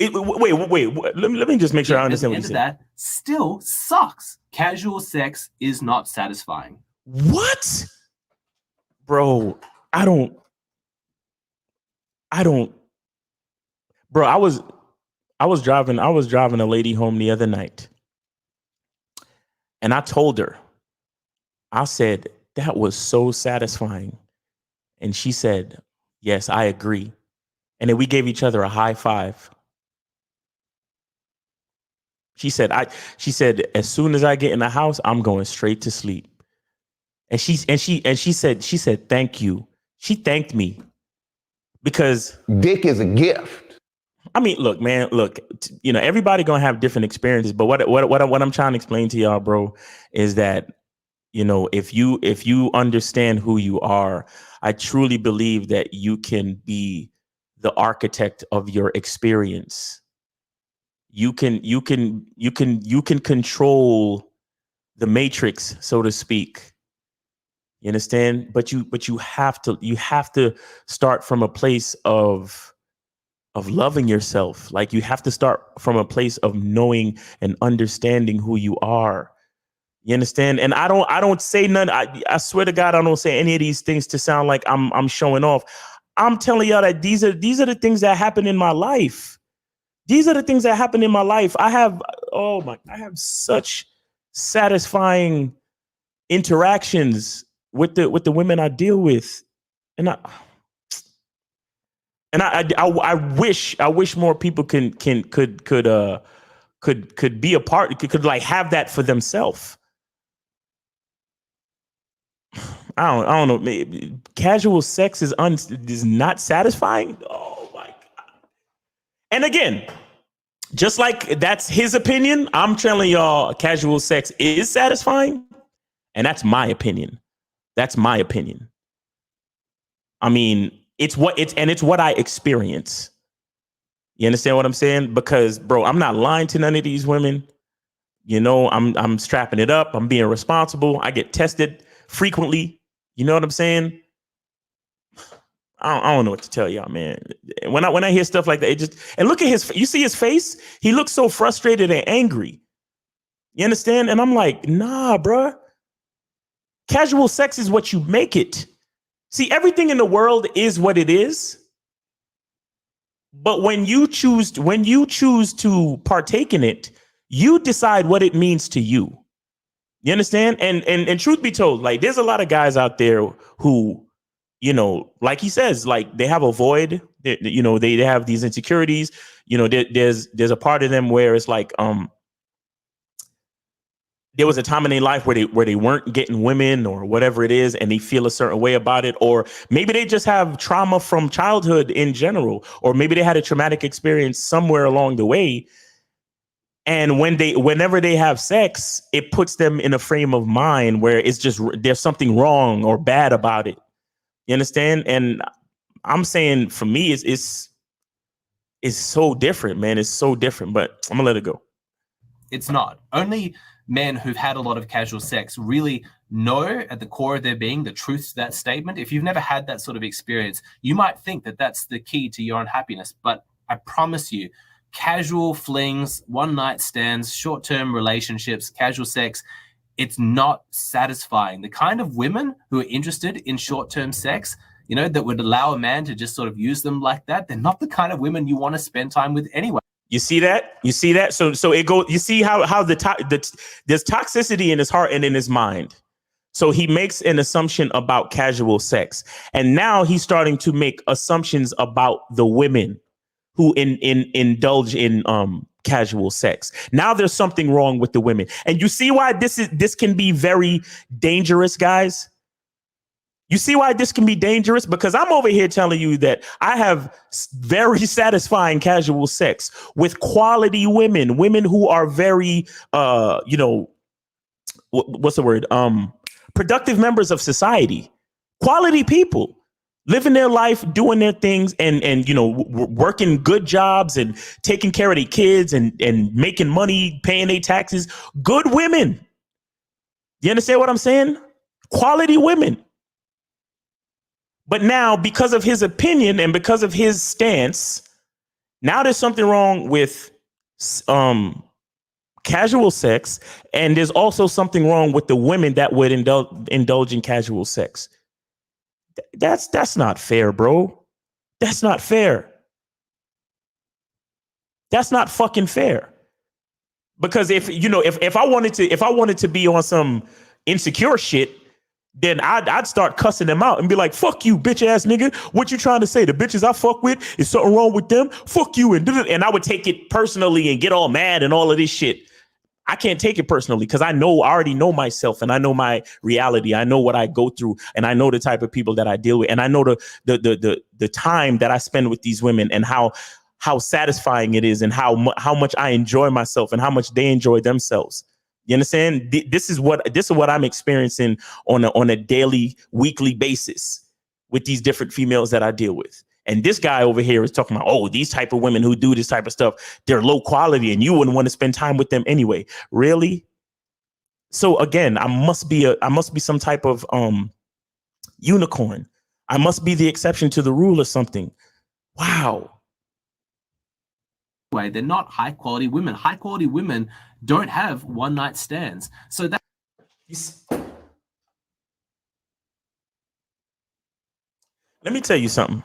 Wait. Let me just make sure I understand what you said. That still sucks. Casual sex is not satisfying. What? Bro, I don't. Bro, I was driving a lady home the other night. And I told her, I said, that was so satisfying. And she said, yes, I agree. And then we gave each other a high five. She said, as soon as I get in the house, I'm going straight to sleep. And she said, thank you. She thanked me because dick is a gift. I mean, look, man, you know, everybody gonna have different experiences, but what I'm trying to explain to y'all, bro, is that, you know, if you understand who you are, I truly believe that you can be the architect of your experience. You can control the matrix, so to speak. You understand? But you have to start from a place of loving yourself. Like, you have to start from a place of knowing and understanding who you are. You understand? And I don't say none. I swear to God, I don't say any of these things to sound like I'm showing off. I'm telling y'all that these are the things that happen in my life. These are the things that happen in my life. I have such satisfying interactions with the women I deal with. And I wish more people could be a part, could like have that for themselves. I don't know. Maybe casual sex is not satisfying. Oh my God. And again, just like that's his opinion, I'm telling y'all casual sex is satisfying. And that's my opinion. That's my opinion. I mean, it's what I experience. You understand what I'm saying? Because, bro, I'm not lying to none of these women. You know, I'm strapping it up. I'm being responsible. I get tested frequently. You know what I'm saying? I don't know what to tell y'all, man. When I hear stuff like that, and look at you see his face? He looks so frustrated and angry. You understand? And I'm like, nah, bruh. Casual sex is what you make it. See, everything in the world is what it is. But when you choose to partake in it, you decide what it means to you. You understand? And truth be told, like, there's a lot of guys out there who, you know, like he says, like, they have a void. You know, they have these insecurities. You know, there's a part of them where it's like, there was a time in their life where they weren't getting women or whatever it is, and they feel a certain way about it. Or maybe they just have trauma from childhood in general, or maybe they had a traumatic experience somewhere along the way. And whenever they have sex, it puts them in a frame of mind where it's just, there's something wrong or bad about it. You understand? And I'm saying, for me, it's so different, man. It's so different, but I'm gonna let it go. It's not. Only men who've had a lot of casual sex really know at the core of their being the truth to that statement. If you've never had that sort of experience, you might think that that's the key to your unhappiness. But I promise you, casual flings, one night stands, short-term relationships, casual sex, it's not satisfying. The kind of women who are interested in short-term sex, you know, that would allow a man to just sort of use them like that, they're not the kind of women you want to spend time with anyway. You see that? You see that? So it goes. You see how there's toxicity in his heart and in his mind. So he makes an assumption about casual sex, and now he's starting to make assumptions about the women who indulge in casual sex. Now there's something wrong with the women, and you see why this can be very dangerous, guys. You see why this can be dangerous? Because I'm over here telling you that I have very satisfying casual sex with quality women who are very, what's the word? Productive members of society, quality people living their life, doing their things and working good jobs and taking care of their kids and making money, paying their taxes. Good women. You understand what I'm saying? Quality women. But now, because of his opinion and because of his stance, now there's something wrong with casual sex, and there's also something wrong with the women that would indulge in casual sex. That's not fair, bro. That's not fair. That's not fucking fair. Because if I wanted to be on some insecure shit, then I'd start cussing them out and be like, fuck you, bitch ass nigga. What you trying to say? The bitches I fuck with, is something wrong with them? Fuck you. And I would take it personally and get all mad and all of this shit. I can't take it personally because I already know myself and I know my reality. I know what I go through and I know the type of people that I deal with. And I know the time that I spend with these women and how satisfying it is and how much I enjoy myself and how much they enjoy themselves. You understand? This is what I'm experiencing on a daily, weekly basis with these different females that I deal with. And this guy over here is talking about, oh, these type of women who do this type of stuff, they're low quality and you wouldn't want to spend time with them anyway. Really? So again, I must be some type of unicorn. I must be the exception to the rule or something. Wow. They're not high quality women. High quality women don't have one night stands. So that. Let me tell you something.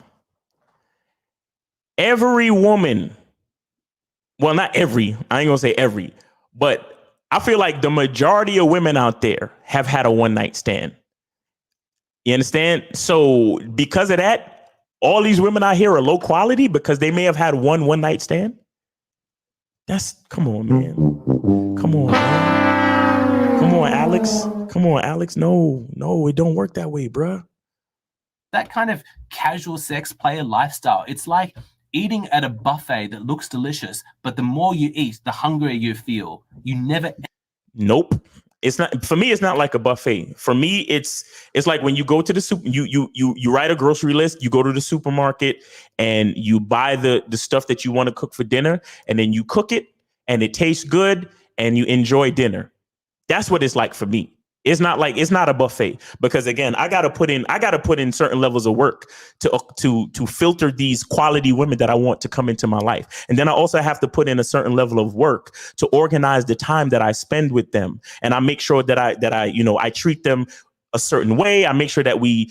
Every woman, well, not every, I ain't gonna say every, but I feel like the majority of women out there have had a one night stand. You understand? So because of that, all these women out here are low quality because they may have had one night stand. Come on, man. Come on, man. Come on, Alex. Come on, Alex. No, it don't work that way, bruh. That kind of casual sex player lifestyle, it's like eating at a buffet that looks delicious, but the more you eat, the hungrier you feel. You never. Nope. It's not, for me, it's not like a buffet. For me, it's like when you go to the super, you write a grocery list, you go to the supermarket and you buy the stuff that you want to cook for dinner, and then you cook it and it tastes good and you enjoy dinner. That's what it's like for me. It's not a buffet because again, I gotta put in certain levels of work to filter these quality women that I want to come into my life. And then I also have to put in a certain level of work to organize the time that I spend with them. And I make sure that I treat them a certain way. I make sure that we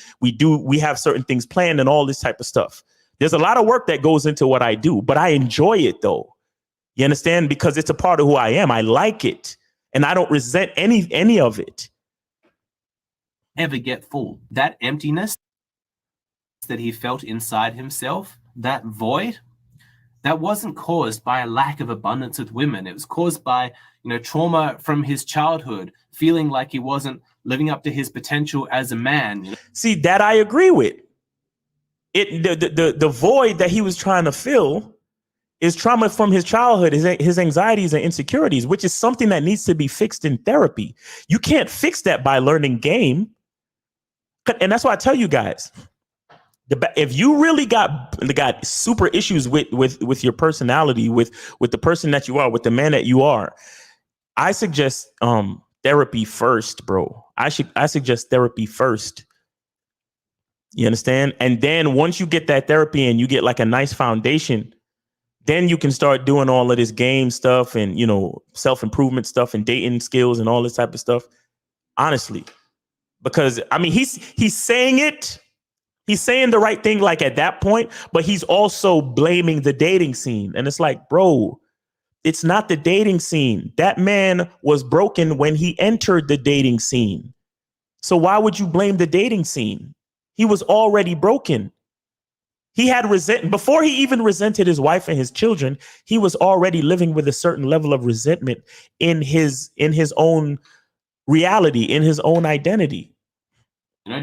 have certain things planned and all this type of stuff. There's a lot of work that goes into what I do, but I enjoy it though. You understand? Because it's a part of who I am. I like it and I don't resent any of it. Ever get full. That emptiness that he felt inside himself, that void, that wasn't caused by a lack of abundance with women. It was caused by, trauma from his childhood, feeling like he wasn't living up to his potential as a man. See, that I agree with. The void that he was trying to fill is trauma from his childhood, his anxieties and insecurities, which is something that needs to be fixed in therapy. You can't fix that by learning game. And that's why I tell you guys, if you really got super issues with your personality, with the person that you are, with the man that you are, I suggest therapy first, bro. I suggest therapy first. You understand? And then once you get that therapy and you get like a nice foundation, then you can start doing all of this game stuff and, self-improvement stuff and dating skills and all this type of stuff. Honestly. Because I mean, he's saying it, He's saying the right thing like at that point, but he's also blaming the dating scene. And it's like, bro, it's not the dating scene. That man was broken when he entered the dating scene. So why would you blame the dating scene? He was already broken. He had resentment before he even resented his wife and his children. He was already living with a certain level of resentment in his own reality, in his own identity.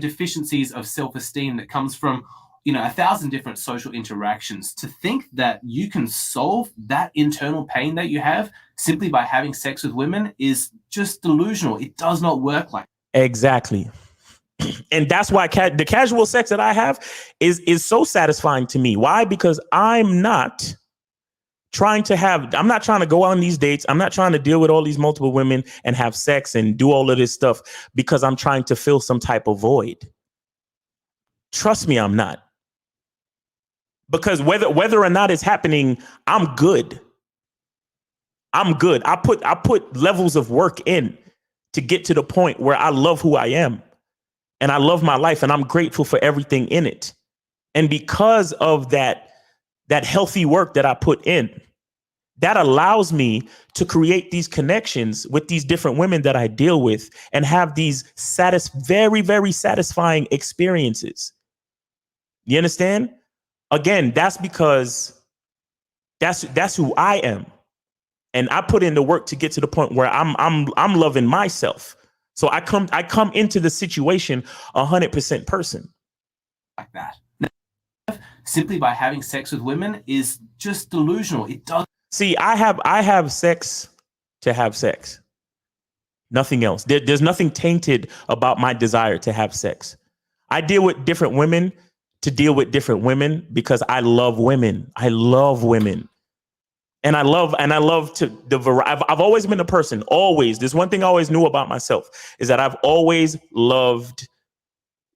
Deficiencies of self-esteem that comes from, 1,000 different social interactions. To think that you can solve that internal pain that you have simply by having sex with women is just delusional. It does not work like that. Exactly. And that's why the casual sex that I have is so satisfying to me. Why? Because I'm not trying to go on these dates. I'm not trying to deal with all these multiple women and have sex and do all of this stuff because I'm trying to fill some type of void. Trust me, I'm not. Because whether or not it's happening, I'm good. I'm good. I put levels of work in to get to the point where I love who I am and I love my life and I'm grateful for everything in it. And because of that healthy work that I put in, that allows me to create these connections with these different women that I deal with and have these very, very satisfying experiences. You understand? Again, that's because that's who I am. And I put in the work to get to the point where I'm loving myself. So I come into the situation 100% person. Like that. Simply by having sex with women is just delusional. It does. See, I have sex to have sex. Nothing else. There's nothing tainted about my desire to have sex. I deal with different women to deal with different women because I love women. I love women. And I love I've always been a person, always. There's one thing I always knew about myself is that I've always loved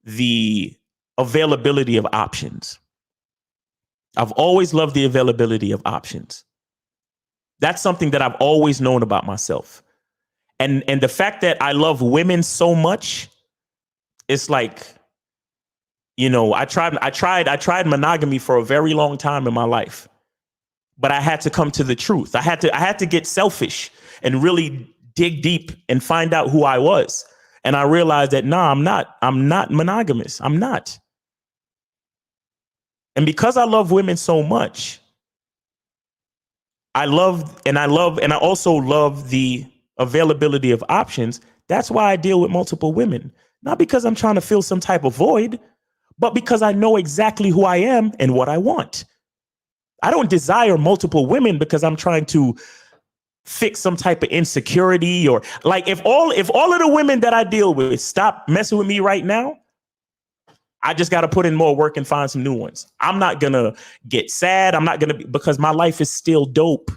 the availability of options. I've always loved the availability of options. That's something that I've always known about myself. And the fact that I love women so much, it's like, I tried monogamy for a very long time in my life. But I had to come to the truth. I had to get selfish and really dig deep and find out who I was. And I realized that, I'm not monogamous. I'm not. And because I love women so much, I also love the availability of options. That's why I deal with multiple women. Not because I'm trying to fill some type of void, but because I know exactly who I am and what I want. I don't desire multiple women because I'm trying to fix some type of insecurity or like if all of the women that I deal with stop messing with me right now, I just got to put in more work and find some new ones. I'm not going to get sad. I'm not going to because my life is still dope.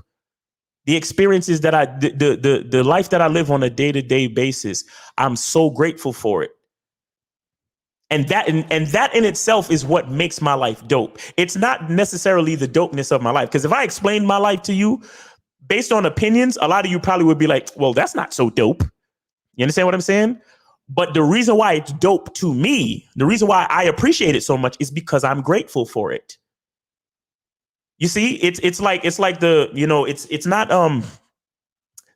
The experiences that the life that I live on a day-to-day basis, I'm so grateful for it. And that in itself is what makes my life dope. It's not necessarily the dopeness of my life. Because if I explained my life to you based on opinions, a lot of you probably would be like, well, that's not so dope. You understand what I'm saying? But the reason why it's dope to me, the reason why I appreciate it so much is because I'm grateful for it. You see, it's like the, it's not,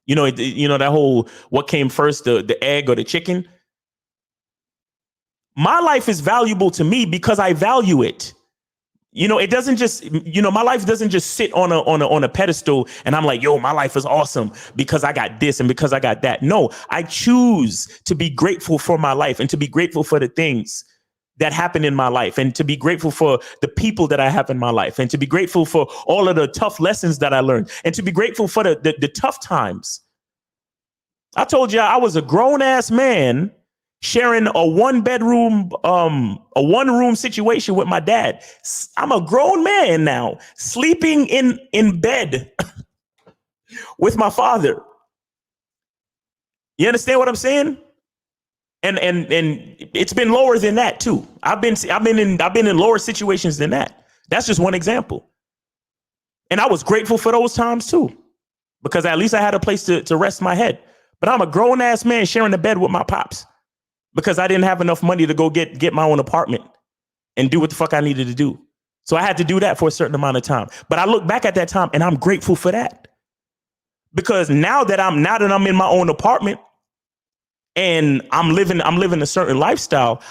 that whole, what came first, the egg or the chicken? My life is valuable to me because I value it. It doesn't just, my life doesn't just sit on a pedestal and I'm like, yo, my life is awesome because I got this and because I got that. No, I choose to be grateful for my life and to be grateful for the things that happen in my life and to be grateful for the people that I have in my life and to be grateful for all of the tough lessons that I learned and to be grateful for the tough times. I told you I was a grown ass man sharing a one-room situation with my dad. I'm a grown man now, sleeping in bed with my father. You understand what I'm saying? And it's been lower than that too. I've been in lower situations than that. That's just one example. And I was grateful for those times too, because at least I had a place to rest my head. But I'm a grown ass man sharing the bed with my pops, because I didn't have enough money to go get my own apartment. and do what the fuck I needed to do. So I had to do that for a certain amount of time. But I look back at that time and I'm grateful for that. Because now that I'm in my own apartment and I'm living a certain lifestyle,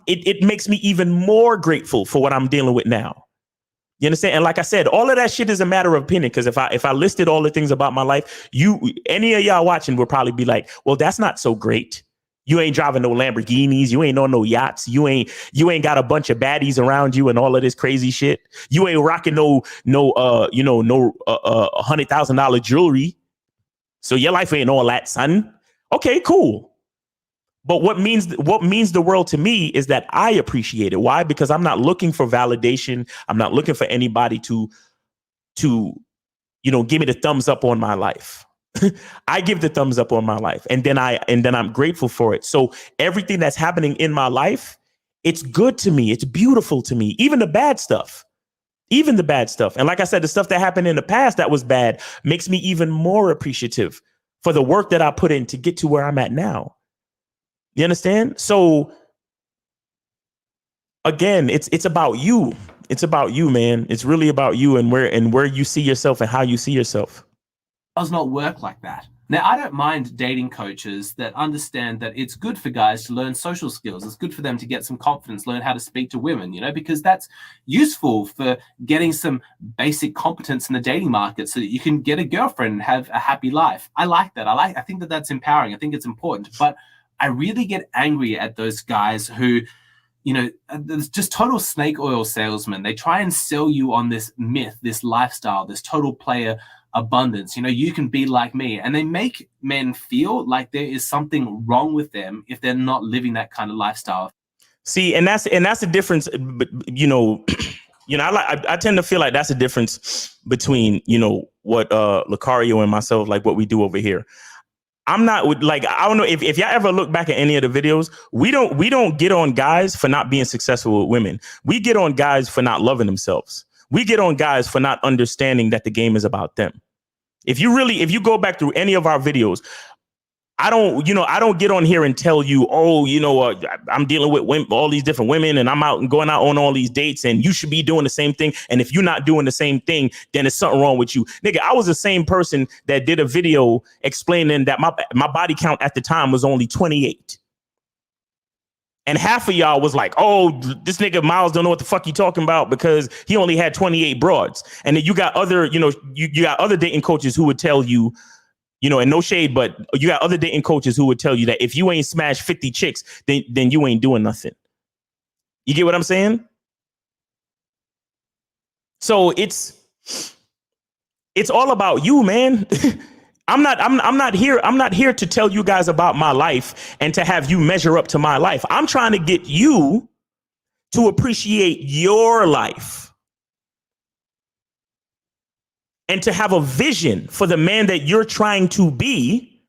it makes me even more grateful for what I'm dealing with now. You understand? And like I said, all of that shit is a matter of opinion. Because if I listed all the things about my life, any of y'all watching would probably be like, well, that's not so great. You ain't driving no Lamborghinis. You ain't on no yachts. You ain't got a bunch of baddies around you and all of this crazy shit. You ain't rocking no $100,000 jewelry. So your life ain't all that, son. Okay, cool. But what means the world to me is that I appreciate it. Why? Because I'm not looking for validation. I'm not looking for anybody to give me the thumbs up on my life. I give the thumbs up on my life, and then I'm grateful for it. So everything that's happening in my life, it's good to me. It's beautiful to me. Even the bad stuff. And like I said, the stuff that happened in the past that was bad makes me even more appreciative for the work that I put in to get to where I'm at now. You understand? So again, it's about you. It's about you, man. It's really about you and where you see yourself and how you see yourself. Does not work like that. Now, I don't mind dating coaches that understand that it's good for guys to learn social skills. It's good for them to get some confidence, learn how to speak to women, because that's useful for getting some basic competence in the dating market so that you can get a girlfriend and have a happy life. I like that. I think that that's empowering. I think it's important. But I really get angry at those guys who, there's just total snake oil salesmen. They try and sell you on this myth, this lifestyle, this total player abundance. You can be like me, and they make men feel like there is something wrong with them if they're not living that kind of lifestyle. See, and that's the difference. I tend to feel like that's the difference between what Lucario and myself, like what we do over here. I'm not like, I don't know if y'all ever look back at any of the videos, we don't get on guys for not being successful with women. We get on guys for not loving themselves. We get on guys for not understanding that the game is about them. If you go back through any of our videos, I don't get on here and tell you, I'm dealing with women, all these different women, and I'm out and going out on all these dates, and you should be doing the same thing. And if you're not doing the same thing, then there's something wrong with you. Nigga, I was the same person that did a video explaining that my body count at the time was only 28. And half of y'all was like, oh, this nigga Miles don't know what the fuck he talking about because he only had 28 broads. And then you got other, you got other dating coaches who would tell you, and no shade, but you got other dating coaches who would tell you that if you ain't smashed 50 chicks, then you ain't doing nothing. You get what I'm saying? So it's all about you, man. I'm not here to tell you guys about my life and to have you measure up to my life. I'm trying to get you to appreciate your life. And to have a vision for the man that you're trying to be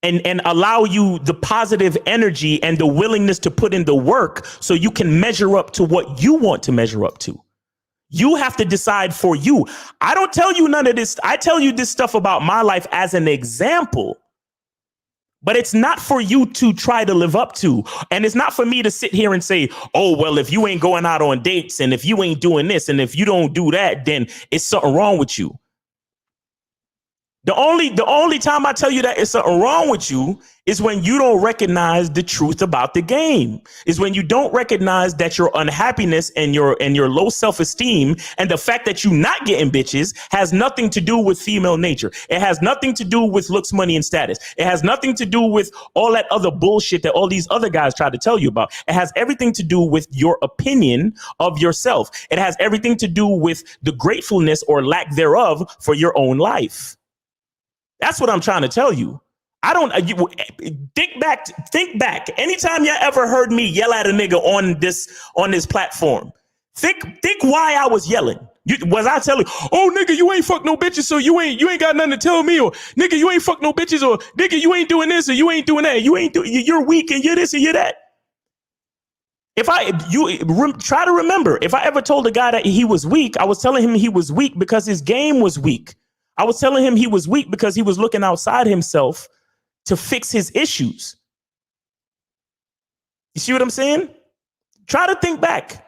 and allow you the positive energy and the willingness to put in the work so you can measure up to what you want to measure up to. You have to decide for you. I don't tell you none of this. I tell you this stuff about my life as an example, but it's not for you to try to live up to. And it's not for me to sit here and say, oh, well, if you ain't going out on dates and if you ain't doing this and if you don't do that, then it's something wrong with you. The only time I tell you that it's something wrong with you is when you don't recognize the truth about the game. Is when you don't recognize that your unhappiness and your low self-esteem and the fact that you not getting bitches has nothing to do with female nature. It has nothing to do with looks, money, and status. It has nothing to do with all that other bullshit that all these other guys try to tell you about. It has everything to do with your opinion of yourself. It has everything to do with the gratefulness or lack thereof for your own life. That's what I'm trying to tell you. Think back. Anytime you ever heard me yell at a nigga on this platform, think why I was yelling. Was I telling, oh nigga, you ain't fuck no bitches, so you ain't got nothing to tell me, or nigga, you ain't fuck no bitches, or nigga, you ain't doing this, or you ain't doing that, you're weak and you're this and you're that. Try to remember, if I ever told a guy that he was weak, I was telling him he was weak because his game was weak. I was telling him he was weak because he was looking outside himself to fix his issues. You see what I'm saying? Try to think back.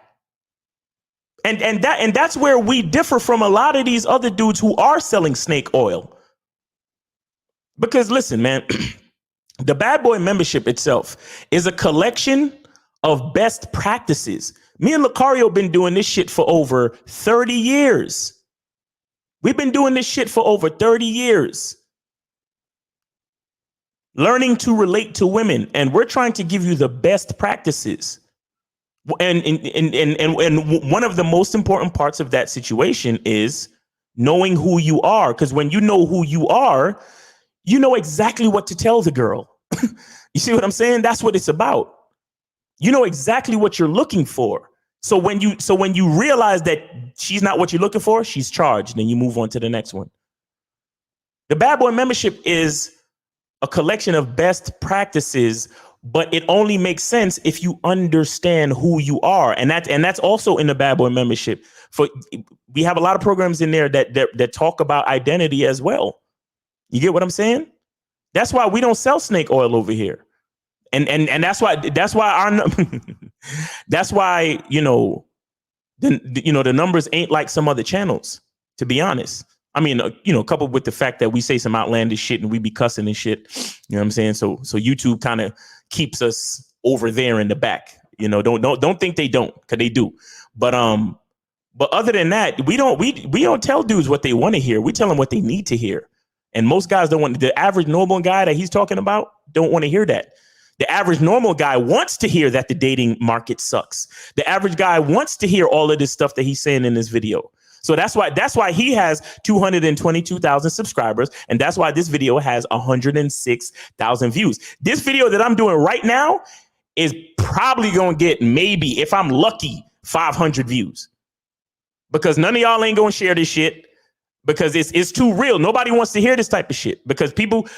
And that's where we differ from a lot of these other dudes who are selling snake oil. Because listen, man, the Bad Boy membership itself is a collection of best practices. Me and Lucario been doing this shit for over 30 years. We've been doing this shit for over 30 years. Learning to relate to women, and we're trying to give you the best practices. And one of the most important parts of that situation is knowing who you are. Because when you know who you are, you know exactly what to tell the girl. You see what I'm saying? That's what it's about. You know exactly what you're looking for. So when you realize that she's not what you're looking for, she's charged. Then you move on to the next one. The Bad Boy membership is a collection of best practices, but it only makes sense if you understand who you are. And that's also in the Bad Boy membership. We have a lot of programs in there that talk about identity as well. You get what I'm saying? That's why we don't sell snake oil over here. And that's why that's why, the numbers ain't like some other channels, to be honest. I mean, coupled with the fact that we say some outlandish shit and we be cussing and shit, you know what I'm saying? So YouTube kind of keeps us over there in the back. Don't think they don't, because they do. But other than that, we don't tell dudes what they want to hear. We tell them what they need to hear. And most guys don't want, the average normal guy that he's talking about don't want to hear that. The average normal guy wants to hear that the dating market sucks. The average guy wants to hear all of this stuff that he's saying in this video. So that's why he has 222,000 subscribers. And that's why this video has 106,000 views. This video that I'm doing right now is probably going to get, maybe, if I'm lucky, 500 views. Because none of y'all ain't going to share this shit. Because it's too real. Nobody wants to hear this type of shit, because people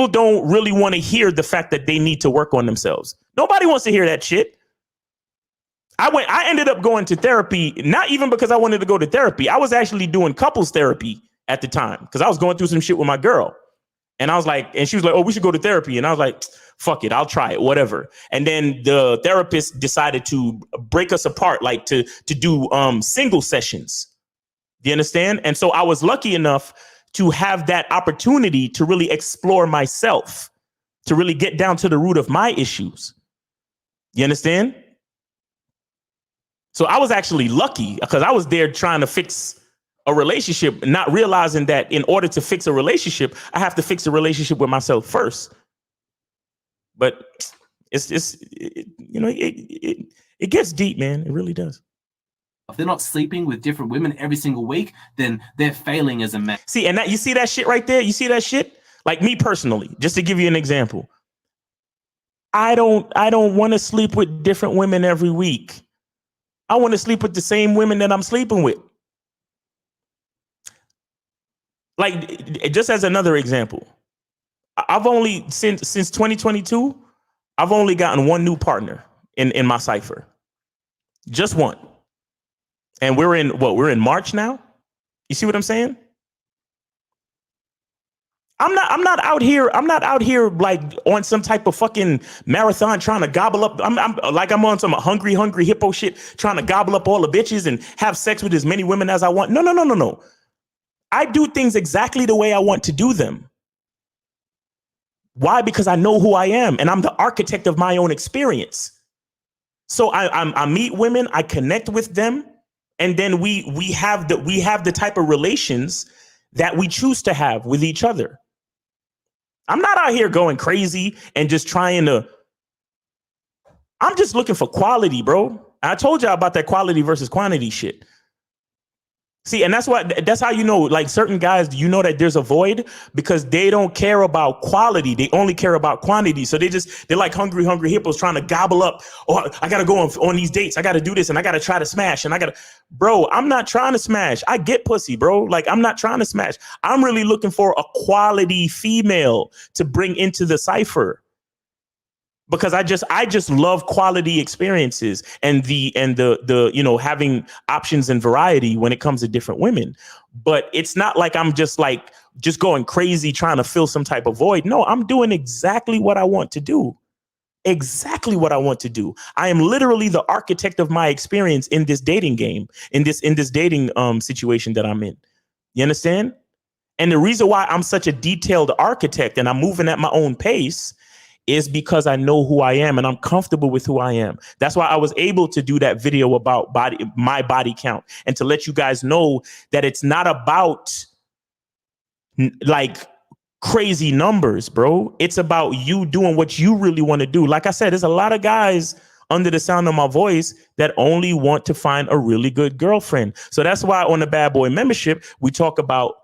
don't really want to hear the fact that they need to work on themselves. Nobody wants to hear that shit. I ended up going to therapy, not even because I wanted to go to therapy. I was actually doing couples therapy at the time, because I was going through some shit with my girl. And I was like, and she was like, oh, we should go to therapy. And I was like, fuck it, I'll try it, whatever. And then the therapist decided to break us apart, like to do single sessions. You understand? And so I was lucky enough to have that opportunity to really explore myself, to really get down to the root of my issues. You understand? So I was actually lucky, because I was there trying to fix a relationship, not realizing that in order to fix a relationship, I have to fix a relationship with myself first. But it gets deep, man. It really does. If they're not sleeping with different women every single week, then they're failing as a man. See, and that, you see that shit right there? You see that shit? Like me personally, just to give you an example. I don't want to sleep with different women every week. I want to sleep with the same women that I'm sleeping with. Like, just as another example, I've only, since 2022, I've only gotten one new partner in my cipher. Just one. And we're in March now. You see what I'm saying? I'm not out here like on some type of fucking marathon trying to gobble up. I'm on some hungry hippo shit, trying to gobble up all the bitches and have sex with as many women as I want. No. I do things exactly the way I want to do them. Why? Because I know who I am, and I'm the architect of my own experience. So I meet women, I connect with them. And then we have the type of relations that we choose to have with each other. I'm not out here going crazy and just trying to. I'm just looking for quality, bro. I told y'all about that quality versus quantity shit. See, and that's how you know, like certain guys, you know that there's a void because they don't care about quality. They only care about quantity. So they're like hungry hippos trying to gobble up. Oh, I got to go on these dates. I got to do this and I got to try to smash and bro, I'm not trying to smash. I get pussy, bro. Like, I'm not trying to smash. I'm really looking for a quality female to bring into the cipher. Because I just love quality experiences and the having options and variety when it comes to different women. But it's not like I'm just going crazy trying to fill some type of void. No, I'm doing exactly what I want to do. exactly what I want to do. I am literally the architect of my experience in this dating game, in this dating situation that I'm in. You understand? And the reason why I'm such a detailed architect and I'm moving at my own pace is because I know who I am and I'm comfortable with who I am. That's why I was able to do that video about my body count, and to let you guys know that it's not about like crazy numbers, bro. It's about you doing what you really want to do. Like I said, there's a lot of guys under the sound of my voice that only want to find a really good girlfriend. So that's why on the Bad Boy membership, we talk about,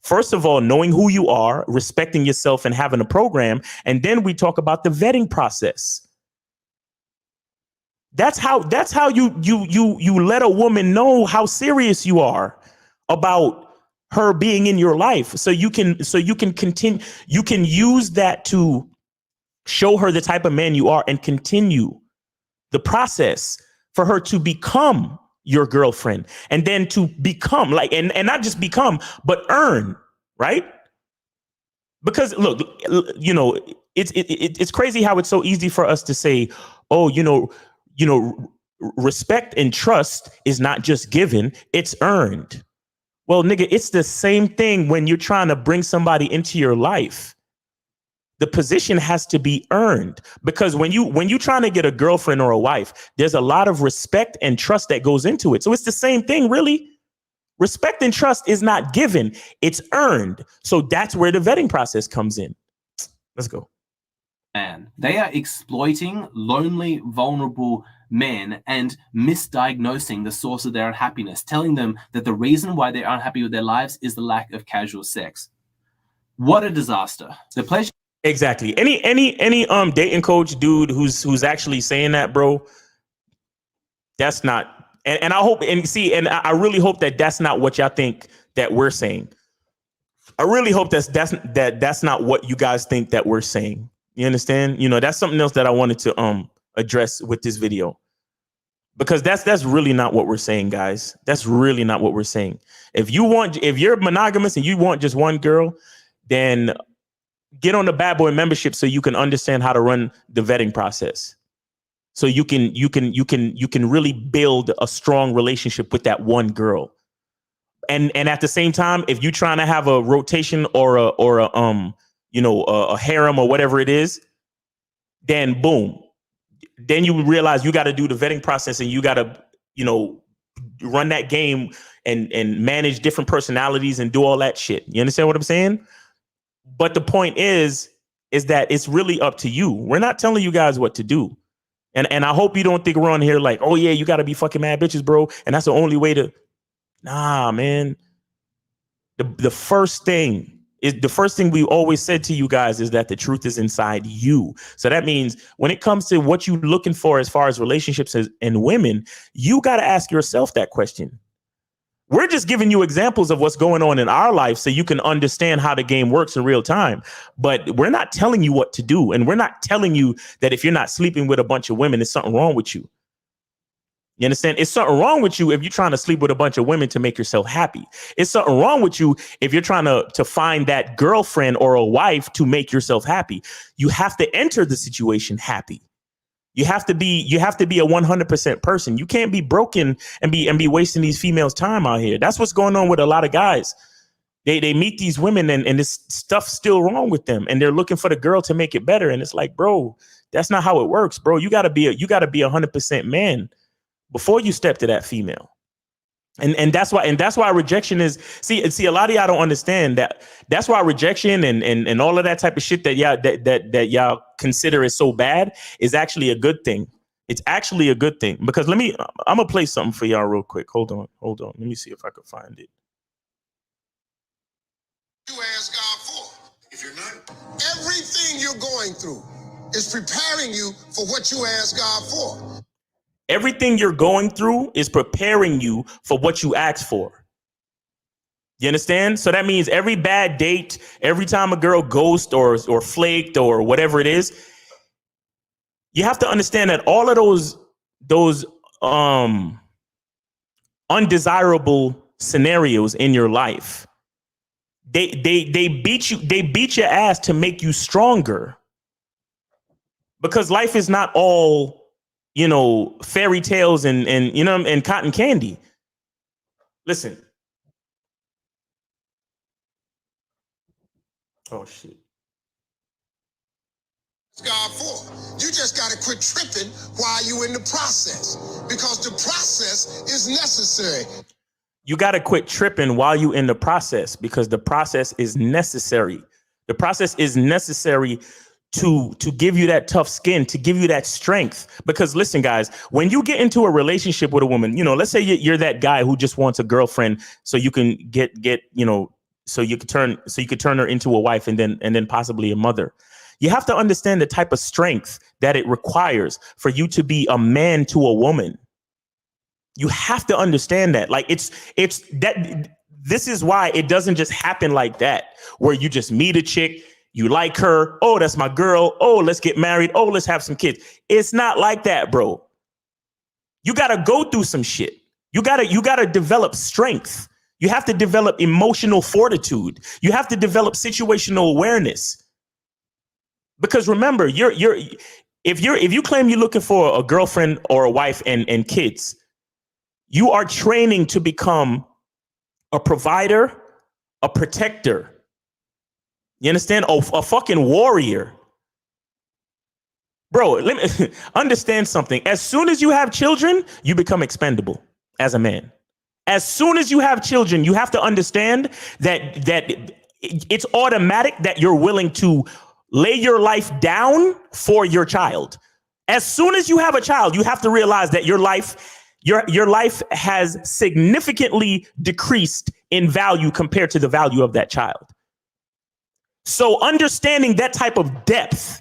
first of all, knowing who you are, respecting yourself, and having a program. And then we talk about the vetting process. That's how you let a woman know how serious you are about her being in your life. So you can continue, you can use that to show her the type of man you are and continue the process for her to become your girlfriend, and then to become like, and not just become, but earn, right? Because look, you know, it's crazy how it's so easy for us to say, oh, you know, respect and trust is not just given, it's earned. Well, nigga, it's the same thing when you're trying to bring somebody into your life. The position has to be earned, because when you're trying to get a girlfriend or a wife, there's a lot of respect and trust that goes into it. So it's the same thing, really. Respect and trust is not given, it's earned. So that's where the vetting process comes in. Let's go. Man, they are exploiting lonely, vulnerable men and misdiagnosing the source of their unhappiness, telling them that the reason why they're unhappy with their lives is the lack of casual sex. What a disaster. The pleasure. Exactly. Any dating coach dude who's actually saying that, bro, that's not, and I hope, and see, and I really hope that that's not what y'all think that we're saying. I really hope that's not what you guys think that we're saying. You understand? You know, that's something else that I wanted to address with this video, because that's really not what we're saying, guys. That's really not what we're saying. If you're monogamous and you want just one girl, then get on the Bad Boy membership so you can understand how to run the vetting process. So you can really build a strong relationship with that one girl. And at the same time, if you're trying to have a rotation or a harem or whatever it is, then boom. Then you realize you got to do the vetting process, and you got to, you know, run that game and manage different personalities and do all that shit. You understand what I'm saying? But the point is that it's really up to you. We're not telling you guys what to do. And I hope you don't think we're on here like, oh yeah, you got to be fucking mad bitches, bro. And that's the only way to, nah, man. The first thing we always said to you guys is that the truth is inside you. So that means when it comes to what you're looking for as far as relationships and women, you got to ask yourself that question. We're just giving you examples of what's going on in our life so you can understand how the game works in real time. But we're not telling you what to do. And we're not telling you that if you're not sleeping with a bunch of women, there's something wrong with you. You understand? It's something wrong with you if you're trying to sleep with a bunch of women to make yourself happy. It's something wrong with you if you're trying to find that girlfriend or a wife to make yourself happy. You have to enter the situation happy. You have to be a 100% person. You can't be broken and be wasting these females' time out here. That's what's going on with a lot of guys. They meet these women and this stuff's still wrong with them, and they're looking for the girl to make it better. And it's like, bro, that's not how it works, bro. You gotta be 100% man before you step to that female. And that's why rejection is, see, a lot of y'all don't understand that. That's why rejection and all of that type of shit that y'all consider is so bad is actually a good thing. It's actually a good thing, because I'm gonna play something for y'all real quick. Hold on. Let me see if I can find it. You ask God for. If you're not, everything you're going through is preparing you for what you ask God for. Everything you're going through is preparing you for what you asked for. You understand? So that means every bad date, every time a girl ghosted or flaked or whatever it is, you have to understand that all of those undesirable scenarios in your life, they beat your ass to make you stronger. because life is not all, fairy tales and and cotton candy. Listen. Oh shit. God for. You just got to quit tripping while you in the process, because the process is necessary. You got to quit tripping while you in the process, because the process is necessary. The process is necessary to give you that tough skin, to give you that strength. Because listen, guys, when you get into a relationship with a woman, let's say you're that guy who just wants a girlfriend so you can so you could turn her into a wife and then possibly a mother. You have to understand the type of strength that it requires for you to be a man to a woman. You have to understand that. Like it's that. This is why it doesn't just happen like that, where you just meet a chick, you like her. Oh, that's my girl. Oh, let's get married. Oh, let's have some kids. It's not like that, bro. You got to go through some shit. You got to develop strength. You have to develop emotional fortitude. You have to develop situational awareness. Because remember, if you claim you're looking for a girlfriend or a wife and kids, you are training to become a provider, a protector. You understand? A fucking warrior. Bro, let me understand something. As soon as you have children, you become expendable as a man. As soon as you have children, you have to understand that it's automatic that you're willing to lay your life down for your child. As soon as you have a child, you have to realize that your life has significantly decreased in value compared to the value of that child. So understanding that type of depth,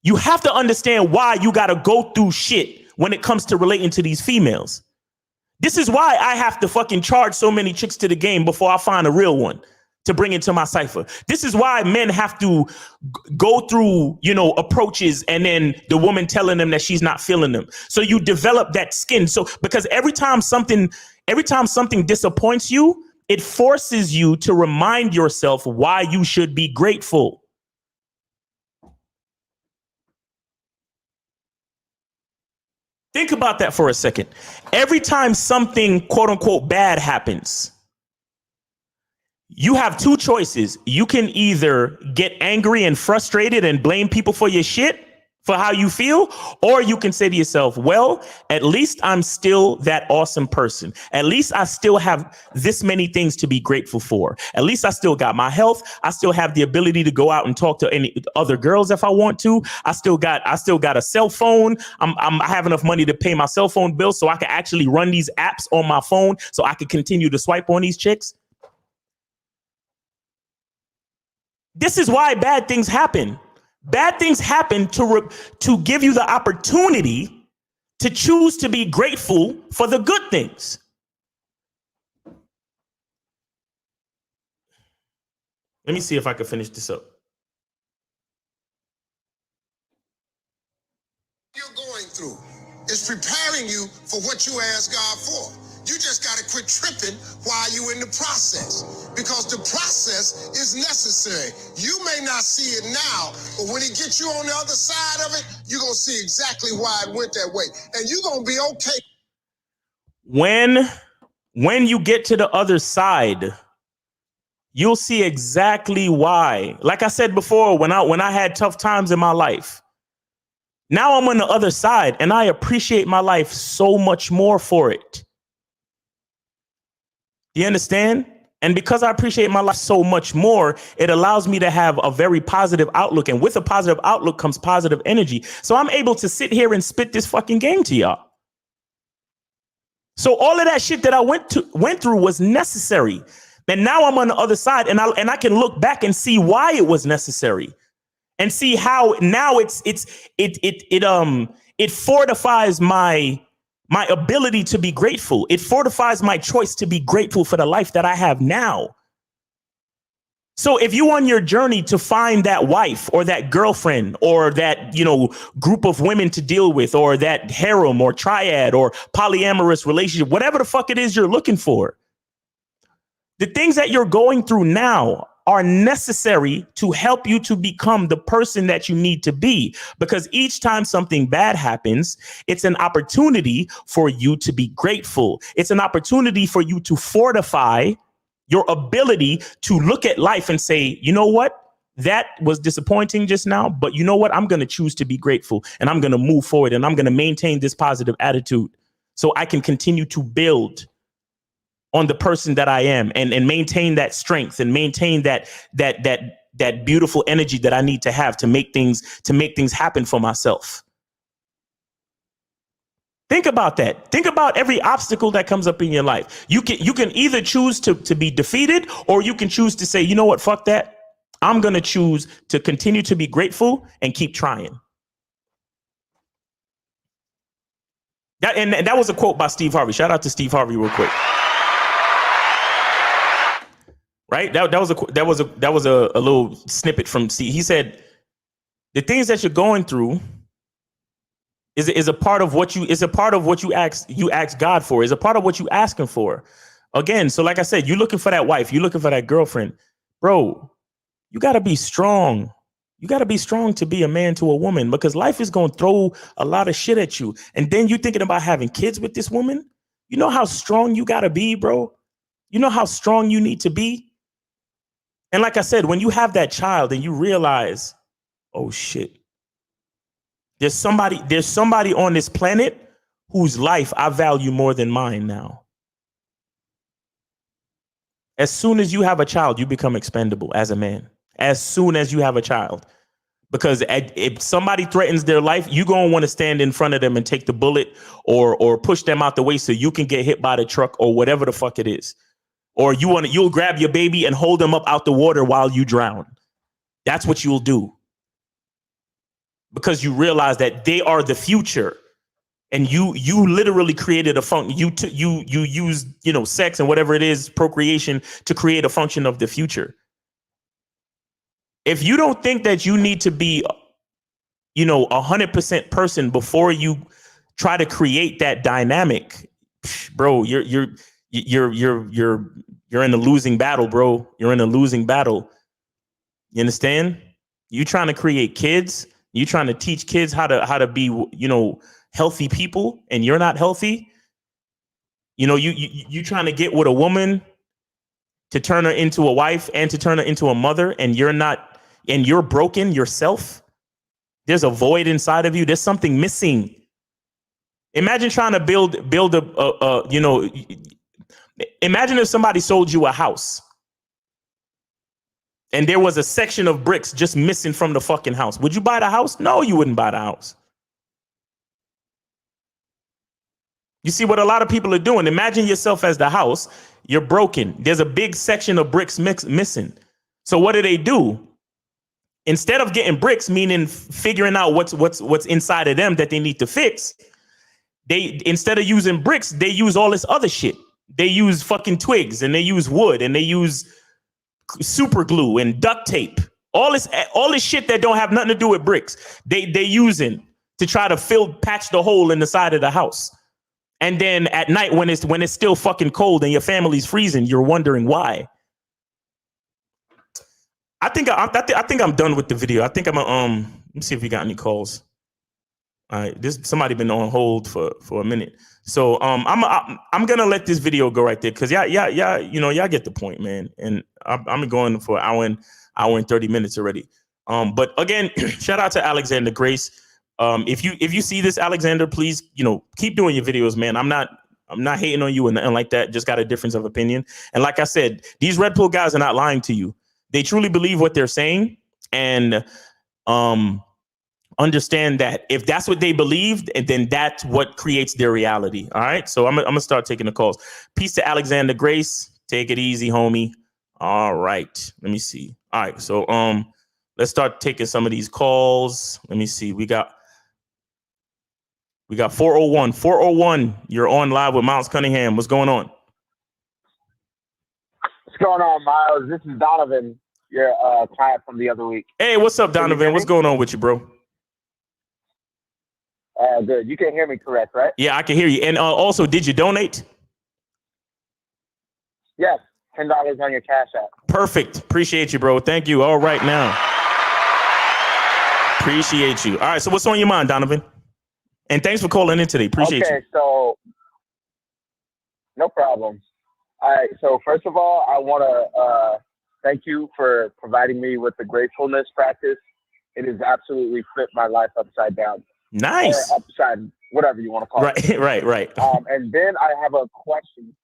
you have to understand why you got to go through shit when it comes to relating to these females. This is why I have to fucking charge so many chicks to the game before I find a real one to bring into my cipher. This is why men have to go through, approaches and then the woman telling them that she's not feeling them. So you develop that skin. So because every time something disappoints you, it forces you to remind yourself why you should be grateful. Think about that for a second. Every time something quote unquote bad happens, you have two choices. You can either get angry and frustrated and blame people for your shit, for how you feel, or you can say to yourself, well, at least I'm still that awesome person. At least I still have this many things to be grateful for. At least I still got my health. I still have the ability to go out and talk to any other girls if I want to. I still got a cell phone. I have enough money to pay my cell phone bill so I can actually run these apps on my phone so I can continue to swipe on these chicks. This is why bad things happen. Bad things happen to give you the opportunity to choose to be grateful for the good things. Let me see if I can finish this up. You're going through is preparing you for what you ask God for. You just got to quit tripping while you're in the process, because the process is necessary. You may not see it now, but when it gets you on the other side of it, you're going to see exactly why it went that way. And you're going to be okay. When you get to the other side, you'll see exactly why. Like I said before, when I had tough times in my life, now I'm on the other side and I appreciate my life so much more for it. You understand? And because I appreciate my life so much more, it allows me to have a very positive outlook. And with a positive outlook comes positive energy. So I'm able to sit here and spit this fucking game to y'all. So all of that shit that I went through was necessary. And now I'm on the other side and I can look back and see why it was necessary. And see how now it fortifies my ability to be grateful. It fortifies my choice to be grateful for the life that I have now. So if you're on your journey to find that wife or that girlfriend or that, group of women to deal with, or that harem or triad or polyamorous relationship, whatever the fuck it is you're looking for, the things that you're going through now are necessary to help you to become the person that you need to be. Because each time something bad happens, it's an opportunity for you to be grateful. It's an opportunity for you to fortify your ability to look at life and say, you know what? That was disappointing just now, but you know what? I'm going to choose to be grateful, and I'm going to move forward, and I'm going to maintain this positive attitude so I can continue to build on the person that I am, and maintain that strength, and maintain that beautiful energy that I need to have to make things happen for myself. Think about that. Think about every obstacle that comes up in your life. You can either choose to be defeated, or you can choose to say, you know what, fuck that. I'm going to choose to continue to be grateful and keep trying. That was a quote by Steve Harvey. Shout out to Steve Harvey real quick. Right? That was a little snippet from Steve. He said, the things that you're going through is a part of what you ask God for, is a part of what you asking for. Again, so like I said, you're looking for that wife, you're looking for that girlfriend. Bro, you got to be strong. You got to be strong to be a man to a woman, because life is going to throw a lot of shit at you. And then you're thinking about having kids with this woman. You know how strong you got to be, bro? You know how strong you need to be? And like I said, when you have that child and you realize, oh shit, there's somebody on this planet whose life I value more than mine now. As soon as you have a child, you become expendable as a man. As soon as you have a child. Because if somebody threatens their life, you're going to want to stand in front of them and take the bullet, or push them out the way so you can get hit by the truck or whatever the fuck it is. Or you'll grab your baby and hold them up out the water while you drown. That's what you'll do. Because you realize that they are the future. And you literally created a function. You used, sex and whatever it is, procreation, to create a function of the future. If you don't think that you need to be, 100% person before you try to create that dynamic, bro, you're in a losing battle, bro. You're in a losing battle. You understand? You trying to create kids. You trying to teach kids how to be, healthy people, and you're not healthy. You trying to get with a woman to turn her into a wife and to turn her into a mother, and you're not. And you're broken yourself. There's a void inside of you. There's something missing. Imagine trying to build imagine if somebody sold you a house and there was a section of bricks just missing from the fucking house. Would you buy the house? No, you wouldn't buy the house. You see what a lot of people are doing. Imagine yourself as the house. You're broken. There's a big section of bricks missing. So what do? Instead of getting bricks, meaning figuring out what's inside of them that they need to fix, instead of using bricks, they use all this other shit. They use fucking twigs, and they use wood, and they use super glue and duct tape. All this shit that don't have nothing to do with bricks. They using to try to patch the hole in the side of the house. And then at night when it's still fucking cold and your family's freezing, you're wondering why. I think I'm done with the video. I think I'm let me see if we got any calls. All right, somebody been on hold for a minute. So I'm gonna let this video go right there, because y'all get the point, man. And I'm going for an hour and 30 minutes already. But again, shout out to Alexander Grace. If you see this, Alexander, please, keep doing your videos, man. I'm not hating on you and nothing like that. Just got a difference of opinion. And like I said, these Red Pill guys are not lying to you. They truly believe what they're saying, and understand that if that's what they believed, then that's what creates their reality. All right. So I'm gonna start taking the calls. Peace to Alexander Grace. Take it easy, homie. All right. Let me see. All right. So let's start taking some of these calls. Let me see. We got 401. 401. You're on live with Miles Cunningham. What's going on? What's going on, Miles? This is Donovan, your client from the other week. Hey, what's up, Donovan? What's going on with you, bro? Good. You can hear me correct, right? Yeah, I can hear you. And also, did you donate? Yes. $10 on your Cash App. Perfect. Appreciate you, bro. Thank you. All right now. Appreciate you. All right. So what's on your mind, Donovan? And thanks for calling in today. Appreciate you. Okay, so no problem. All right. So first of all, I want to thank you for providing me with the gratefulness practice. It has absolutely flipped my life upside down. Nice. Or upside, whatever you want to call it. Right. And then I have a question.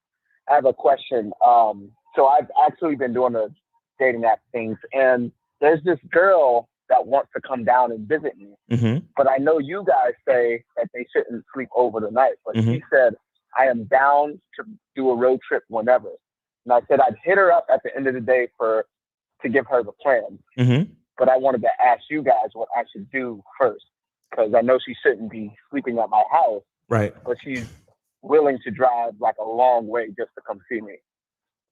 So I've actually been doing the dating app things, and there's this girl that wants to come down and visit me. Mm-hmm. But I know you guys say that they shouldn't sleep over the night. But Mm-hmm. she said, I am down to do a road trip whenever. And I said I'd hit her up at the end of the day to give her the plan. Mm-hmm. But I wanted to ask you guys what I should do first, because I know she shouldn't be sleeping at my house. Right. But she's willing to drive like a long way just to come see me.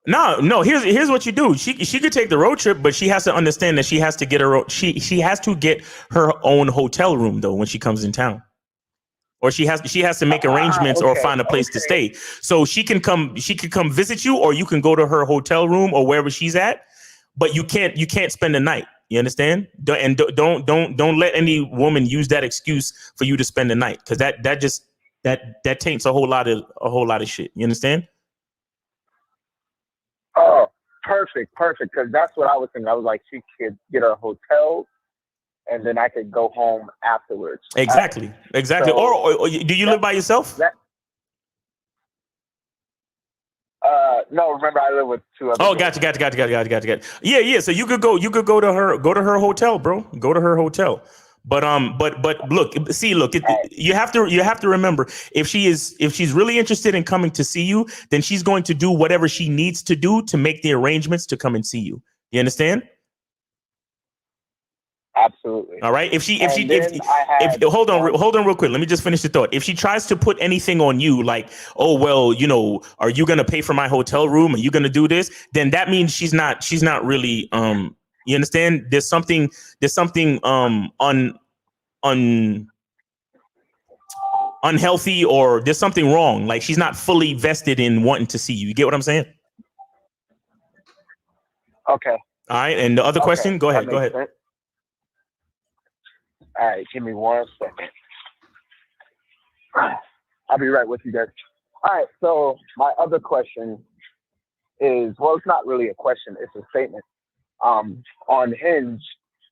No. Here's what you do. She could take the road trip, but she has to understand that she has to get she has to get her own hotel room though when she comes in town, or she has to make arrangements or find a place to stay. So she can come visit you, or you can go to her hotel room or wherever she's at. But you can't spend the night. You understand? Don't let any woman use that excuse for you to spend the night, because that taints a whole lot of shit. You understand? Oh, perfect. Because that's what I was thinking. I was like, she could get a hotel, and then I could go home afterwards. Exactly. So, or do you live by yourself? No, remember I live with two other. Oh, gotcha. Yeah. So you could go to her hotel, bro. Go to her hotel. But look, you have to remember, if she's really interested in coming to see you, then she's going to do whatever she needs to do to make the arrangements to come and see you. You understand? Absolutely. All right. Hold on real quick. Let me just finish the thought. If she tries to put anything on you, like, oh, well, are you going to pay for my hotel room? Are you going to do this? Then that means she's not really, you understand? There's something unhealthy, or there's something wrong. Like, she's not fully vested in wanting to see you. You get what I'm saying? Okay. All right. And the other question, go ahead. Sense. All right, give me 1 second. I'll be right with you guys. All right, so my other question is, well, it's not really a question, it's a statement. On Hinge,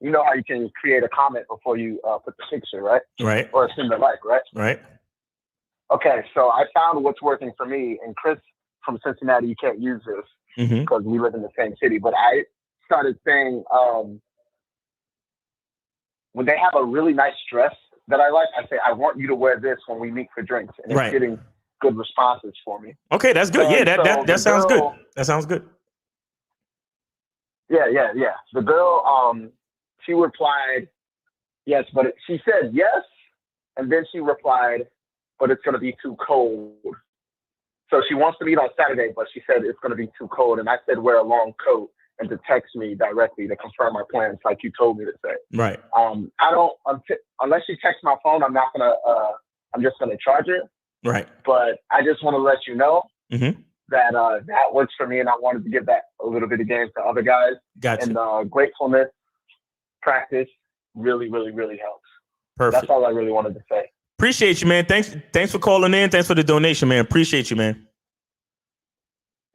you know how you can create a comment before you put the picture, right? Right. Or send the like, right? Right. Okay, so I found what's working for me. And Chris from Cincinnati, you can't use this because we live in the same city. But I started saying, when they have a really nice dress that I like, I say, I want you to wear this when we meet for drinks. And it's getting good responses for me. Okay, that's good. And that sounds good. That sounds good. Yeah. The girl, she replied, yes, but she said yes. And then she replied, but it's going to be too cold. So she wants to meet on Saturday, but she said it's going to be too cold. And I said, wear a long coat, and to text me directly to confirm our plans, like you told me to say. Right. I don't, unless she texts my phone, I'm just going to charge it. Right. But I just want to let you know that that works for me, and I wanted to give that a little bit of game to other guys. Gotcha. And gratefulness practice really, really, really helps. Perfect. That's all I really wanted to say. Appreciate you, man. Thanks for calling in. Thanks for the donation, man. Appreciate you, man.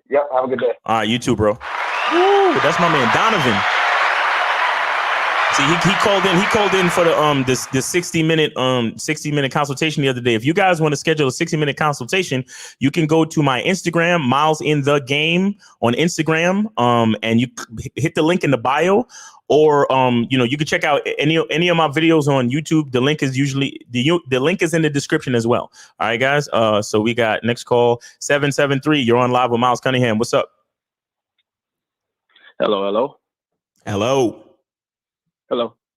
Yep. Have a good day. All right, you too, bro. Woo, that's my man Donovan. See, he called in for the 60-minute consultation the other day. If you guys want to schedule a 60-minute consultation, you can go to my Instagram, Miles in the Game on Instagram, and you hit the link in the bio, or you can check out any of my videos on YouTube. The link is usually the link is in the description as well. All right, guys. So we got next call 773. You're on live with Miles Cunningham. What's up? Hello.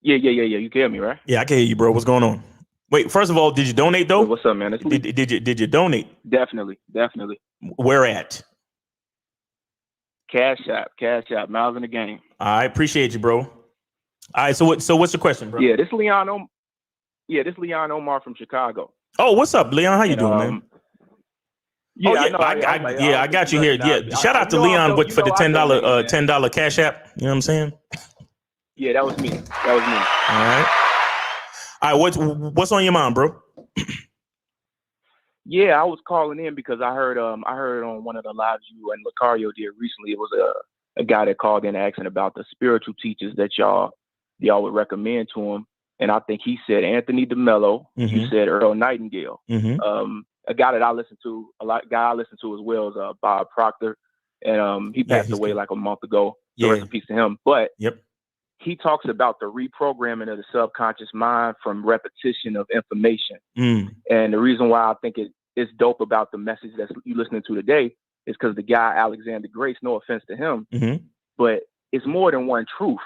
Yeah. You can hear me, right? Yeah, I can hear you, bro. What's going on? Wait, first of all, did you donate though? What's up, man? Did you donate? Definitely. Where at? Cash App, Miles in the Game. I appreciate you, bro. All right, so what's the question, bro? Yeah, this Leon Omar from Chicago. Oh, what's up, Leon? How you doing, man? Oh yeah, I know. I got you here. Yeah, shout out to Leon for the $10 Cash App. You know what I'm saying? Yeah, that was me. All right. What's on your mind, bro? Yeah, I was calling in because I heard on one of the lives you and Lucario did recently. It was a guy that called in asking about the spiritual teachers that y'all would recommend to him. And I think he said Anthony DeMello. You said Earl Nightingale. A guy that I listen to, as well is Bob Proctor. And he passed away like a month ago. So rest in peace to him. But he talks about the reprogramming of the subconscious mind from repetition of information. And the reason why I think it's dope about the message that you listening to today is because the guy, Alexander Grace, no offense to him, but it's more than one truth.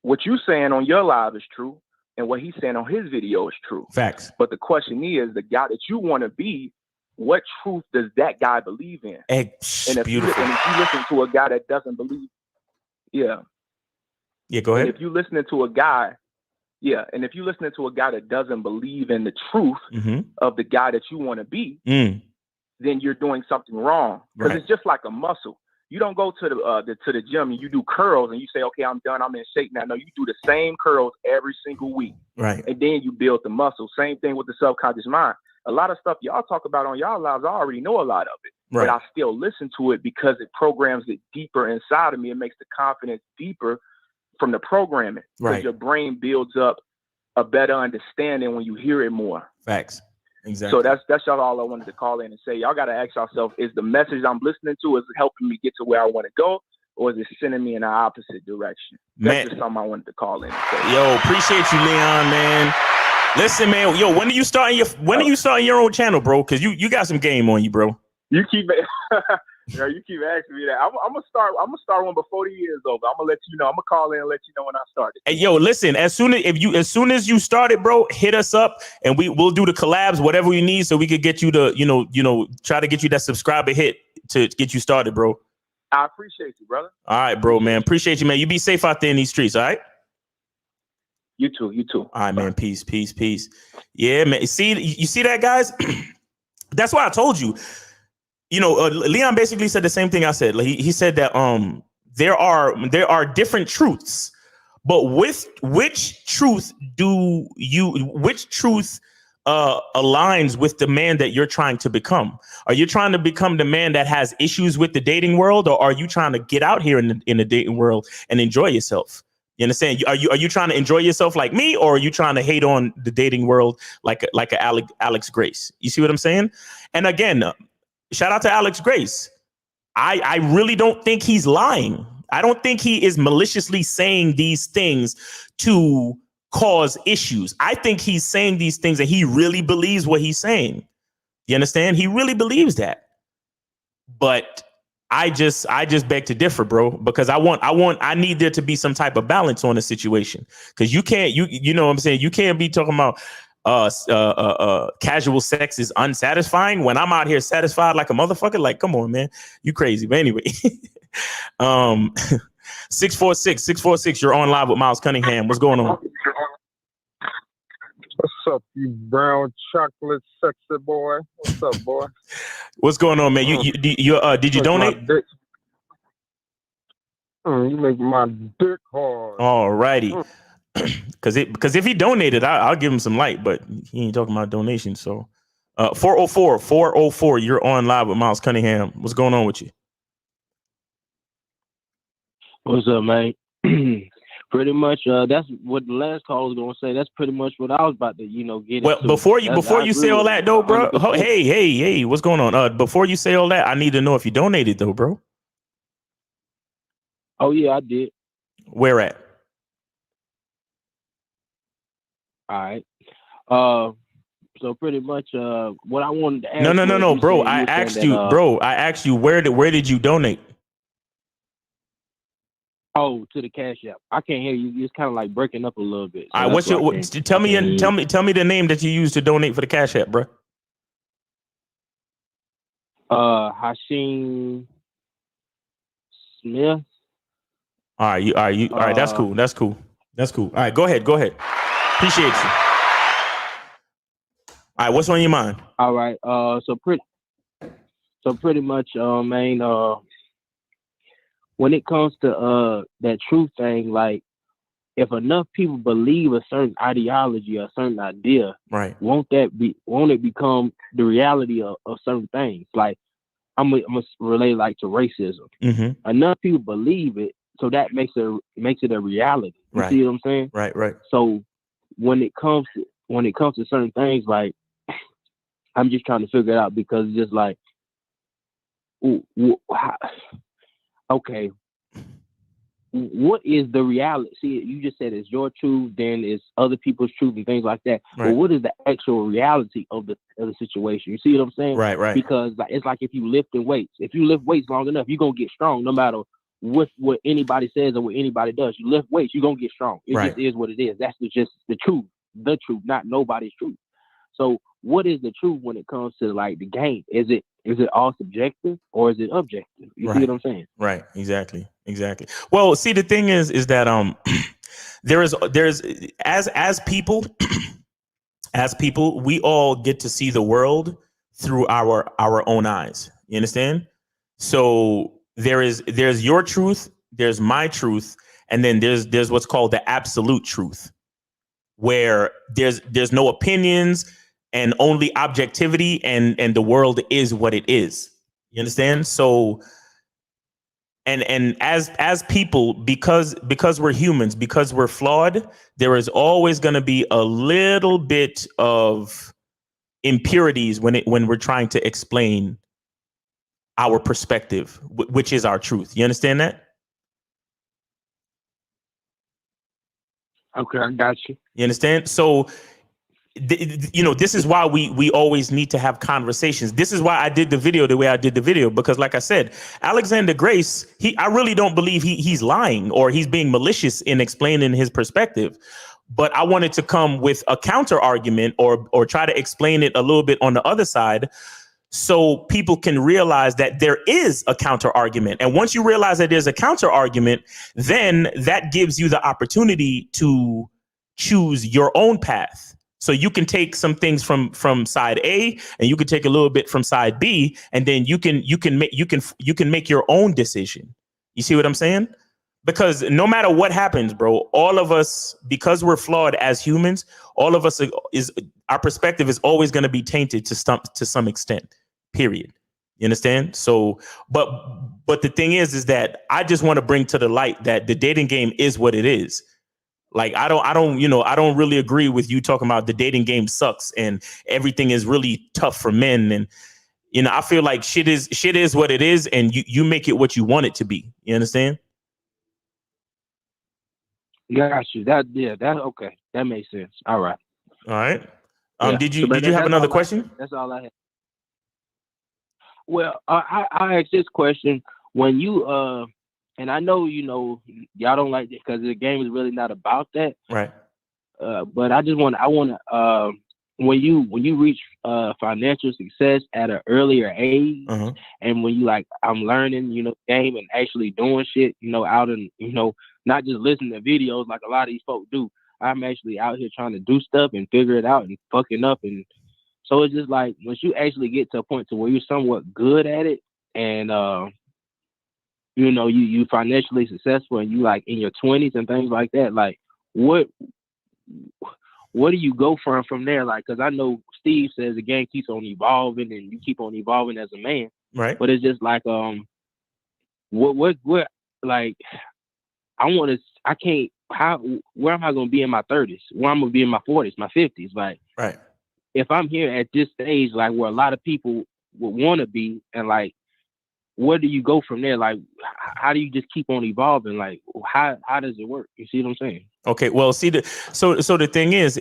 What you saying on your live is true, and what he's saying on his video is true. Facts. But the question is, the guy that you want to be, what truth does that guy believe in? And if you listen to a guy that doesn't believe, go ahead. And if you listening to a guy, that doesn't believe in the truth of the guy that you want to be, then you're doing something wrong. Because it's just like a muscle. You don't go to the gym and you do curls and you say, okay, I'm done, I'm in shape now. No, you do the same curls every single week. Right. And then you build the muscle. Same thing with the subconscious mind. A lot of stuff y'all talk about on y'all lives, I already know a lot of it. Right. But I still listen to it because it programs it deeper inside of me. It makes the confidence deeper from the programming. Because your brain builds up a better understanding when you hear it more. Facts. Exactly. So that's all I wanted to call in and say. Y'all got to ask yourself, is the message I'm listening to, is it helping me get to where I want to go, or is it sending me in the opposite direction? That's just something I wanted to call in and say. Yo, appreciate you, Leon, man. Listen, man. Yo, when are you starting your own channel, bro? Because you got some game on you, bro. You keep asking me that. I'm gonna start one before the year is over. I'm gonna let you know. I'm gonna call in and let you know when I started. Hey, yo, listen. As soon as you started, bro, hit us up and we'll do the collabs, whatever we need, so we could get you to try to get you that subscriber hit to get you started, bro. I appreciate you, brother. All right, bro, man. Appreciate you, man. You be safe out there in these streets. All right. You too. All right, man. Peace. Yeah, man. You see that, guys? That's why I told you. Leon basically said the same thing I said. Like, he said that there are different truths, but which truth aligns with the man that you're trying to become? Are you trying to become the man that has issues with the dating world, or are you trying to get out here in the dating world and enjoy yourself? You understand? Are you trying to enjoy yourself like me, or are you trying to hate on the dating world like a Alex Grace? You see what I'm saying? And again, shout out to Alex Grace. I really don't think he's lying. I don't think he is maliciously saying these things to cause issues. I think he's saying these things and he really believes what he's saying. You understand? He really believes that. But I just beg to differ, bro, because I need there to be some type of balance on the situation. Because you know what I'm saying? You can't be talking about casual sex is unsatisfying when I'm out here satisfied like a motherfucker. Like, come on, man, you crazy. But anyway, 646, you're on live with Miles Cunningham. What's going on? What's up, you brown chocolate sexy boy? What's up, boy? What's going on, man? Did you donate? You make my dick hard. All righty. Because if he donated, I'll give him some light, but he ain't talking about donations. So 404, you're on live with Miles Cunningham. What's going on with you? What's up, man? Pretty much, that's what the last call was gonna say. That's pretty much what I was about to, get. Well, into. before you say all that, though, bro. Hey, what's going on? Before you say all that, I need to know if you donated, though, bro. Oh yeah, I did. Where at? All right. So pretty much, what I wanted to ask. No, bro. I asked you, where did you donate? Oh, to the Cash App. I can't hear you. It's kind of like breaking up a little bit. So all right, tell me the name that you used to donate for the Cash App, bro. Hashim Smith. All right, that's cool. All right, go ahead. Appreciate you. All right, what's on your mind? All right. So So pretty much, man, when it comes to that truth thing, like if enough people believe a certain ideology or a certain idea, right, won't it become the reality of certain things? Like I'm gonna relate like to racism. Mm-hmm. Enough people believe it, so that makes it a reality. You Right. see what I'm saying? Right. So when it comes to certain things, like I'm just trying to figure it out because it's just like, okay, what is the reality? See, you just said it's your truth, then it's other people's truth and things like that. Right. But what is the actual reality of the situation? You see what I'm saying? Right. Because like it's like if you lifting weights. If you lift weights long enough, you're gonna get strong no matter what anybody says or what anybody does. You lift weights, you're gonna get strong. It Right. just is what it is. That's just the truth. The truth, not nobody's truth. So what is the truth when it comes to like the game? Is it all subjective or is it objective? You see what I'm saying? Right. Exactly. Well, see, the thing is that there's as people we all get to see the world through our own eyes. You understand? So there's your truth, there's my truth, and then there's what's called the absolute truth, where there's no opinions and only objectivity, and the world is what it is. You understand? So and as people, because we're humans, because we're flawed, there is always going to be a little bit of impurities when we're trying to explain our perspective, which is our truth. You understand that? Okay, I got you. You understand? So this is why we always need to have conversations. This is why I did the video the way I did the video, because like I said, Alexander Grace, I really don't believe he's lying or he's being malicious in explaining his perspective. But I wanted to come with a counter argument or try to explain it a little bit on the other side, so people can realize that there is a counter argument. And once you realize that there's a counter argument, then that gives you the opportunity to choose your own path. So you can take some things from side A and you can take a little bit from side B, and then you can make your own decision. You see what I'm saying? Because no matter what happens, bro, all of us, because we're flawed as humans, all of us our perspective is always going to be tainted to some extent. Period. You understand? So, but the thing is that I just want to bring to the light that the dating game is what it is. Like I don't really agree with you talking about the dating game sucks and everything is really tough for men. And I feel like shit is what it is, and you make it what you want it to be. You understand? Got you. That okay. That makes sense. All right. Yeah. Did you have another question? That's all I had. Well, I asked this question when you and I know y'all don't like it because the game is really not about that. Right. But I want to when you reach financial success at an earlier age, and when you like I'm learning game and actually doing shit out in not just listening to videos like a lot of these folks do. I'm actually out here trying to do stuff and figure it out and fucking up. And so it's just like once you actually get to a point to where you're somewhat good at it and you financially successful and you like in your 20s and things like that, like what do you go from there? Like, because I know Steve says the game keeps on evolving and you keep on evolving as a man. Right. But it's just like what like where am I going to be in my 30s? Where I'm going to be in my 40s, my 50s? Like, right. If I'm here at this stage, like where a lot of people would want to be, and like, where do you go from there? Like, how do you just keep on evolving? Like, how does it work? You see what I'm saying? Okay. Well, see, so the thing is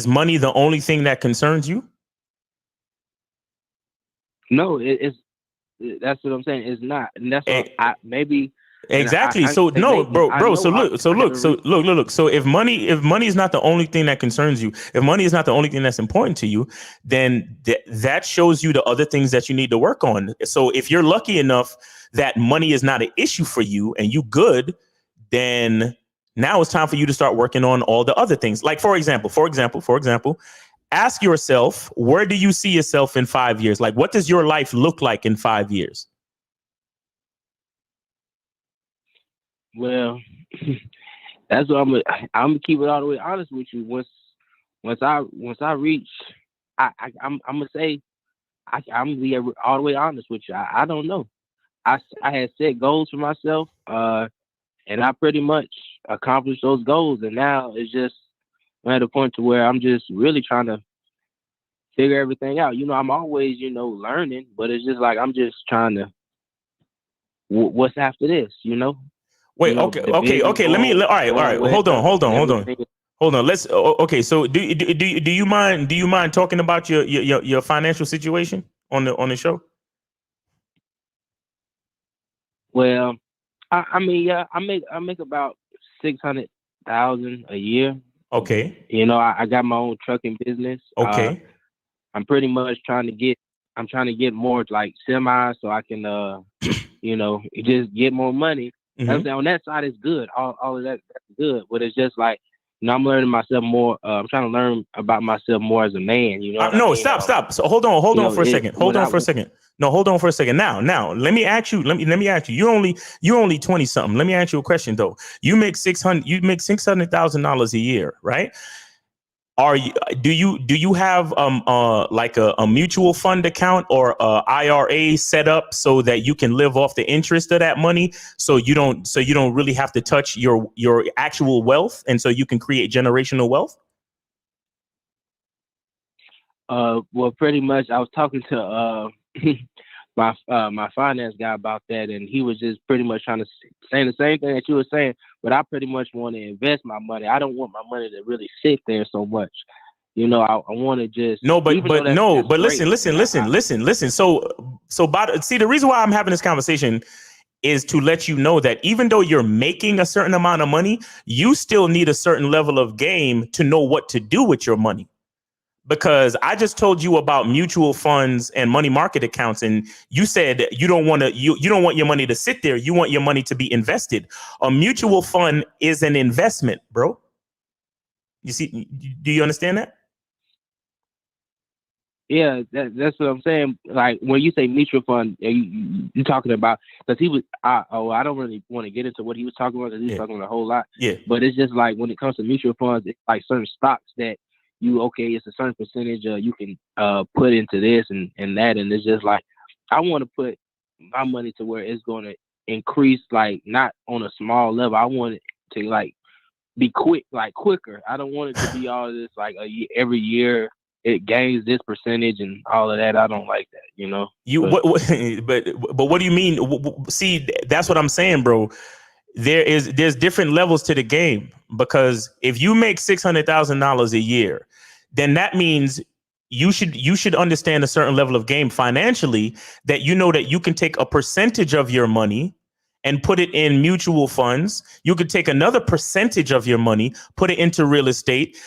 money the only thing that concerns you? No, that's what I'm saying. It's not, and that's what maybe. Exactly. So look. So if money is not the only thing that concerns you, if money is not the only thing that's important to you, then that shows you the other things that you need to work on. So if you're lucky enough that money is not an issue for you and you good, then now it's time for you to start working on all the other things. Like for example, ask yourself, where do you see yourself in 5 years? Like, what does your life look like in 5 years? Well, that's what I'm gonna keep it all the way honest with you. Once I reach, I'm gonna say I'm gonna be all the way honest with you. I don't know. I had set goals for myself, and I pretty much accomplished those goals. And now it's just I'm at a point to where I'm just really trying to figure everything out. I'm always learning, but it's just like I'm just trying to what's after this, Wait, okay. All right. Hold on. Let's. Okay. So, do you mind talking about your financial situation on the show? Well, I mean, yeah, I make about 600,000 a year. Okay. I got my own trucking business. Okay. I'm pretty much trying to get more like semis so I can just get more money. Mm-hmm. On that side, it's good. All of that's good, but it's just like I'm learning myself more. I'm trying to learn about myself more as a man. No, stop. So hold on for a second. Hold on for a second. No, hold on for a second. Now, let me ask you. Let me ask you. You're only 20 something. Let me ask you a question though. You make $600,000 a year, right? Do you have like a mutual fund account or a IRA set up so that you can live off the interest of that money, so you don't really have to touch your actual wealth, and so you can create generational wealth? Well, pretty much I was talking to my finance guy about that, and he was just pretty much trying to say the same thing that you were saying, but I pretty much want to invest my money. I don't want my money to really sit there so much. I want to just listen. See, the reason why I'm having this conversation is to let you know that even though you're making a certain amount of money, you still need a certain level of game to know what to do with your money. Because I just told you about mutual funds and money market accounts, and you said you don't want your money to sit there. You want your money to be invested. A mutual fund is an investment, bro. You see? Do you understand that? Yeah, that's what I'm saying. Like when you say mutual fund, you're talking about, because he was. I don't really want to get into what he was talking about because he was talking about a whole lot. Yeah. But it's just like when it comes to mutual funds, it's like certain stocks that it's a certain percentage you can put into this and that, and it's just like I want to put my money to where it's going to increase, like not on a small level. I want it to like be quicker. I don't want it to be all this like every year it gains this percentage and all of that. I don't like that, But what do you mean? See, that's what I'm saying, bro. There's different levels to the game, because if you make $600,000 a year, then that means you should understand a certain level of game financially, that that you can take a percentage of your money and put it in mutual funds. You could take another percentage of your money, put it into real estate,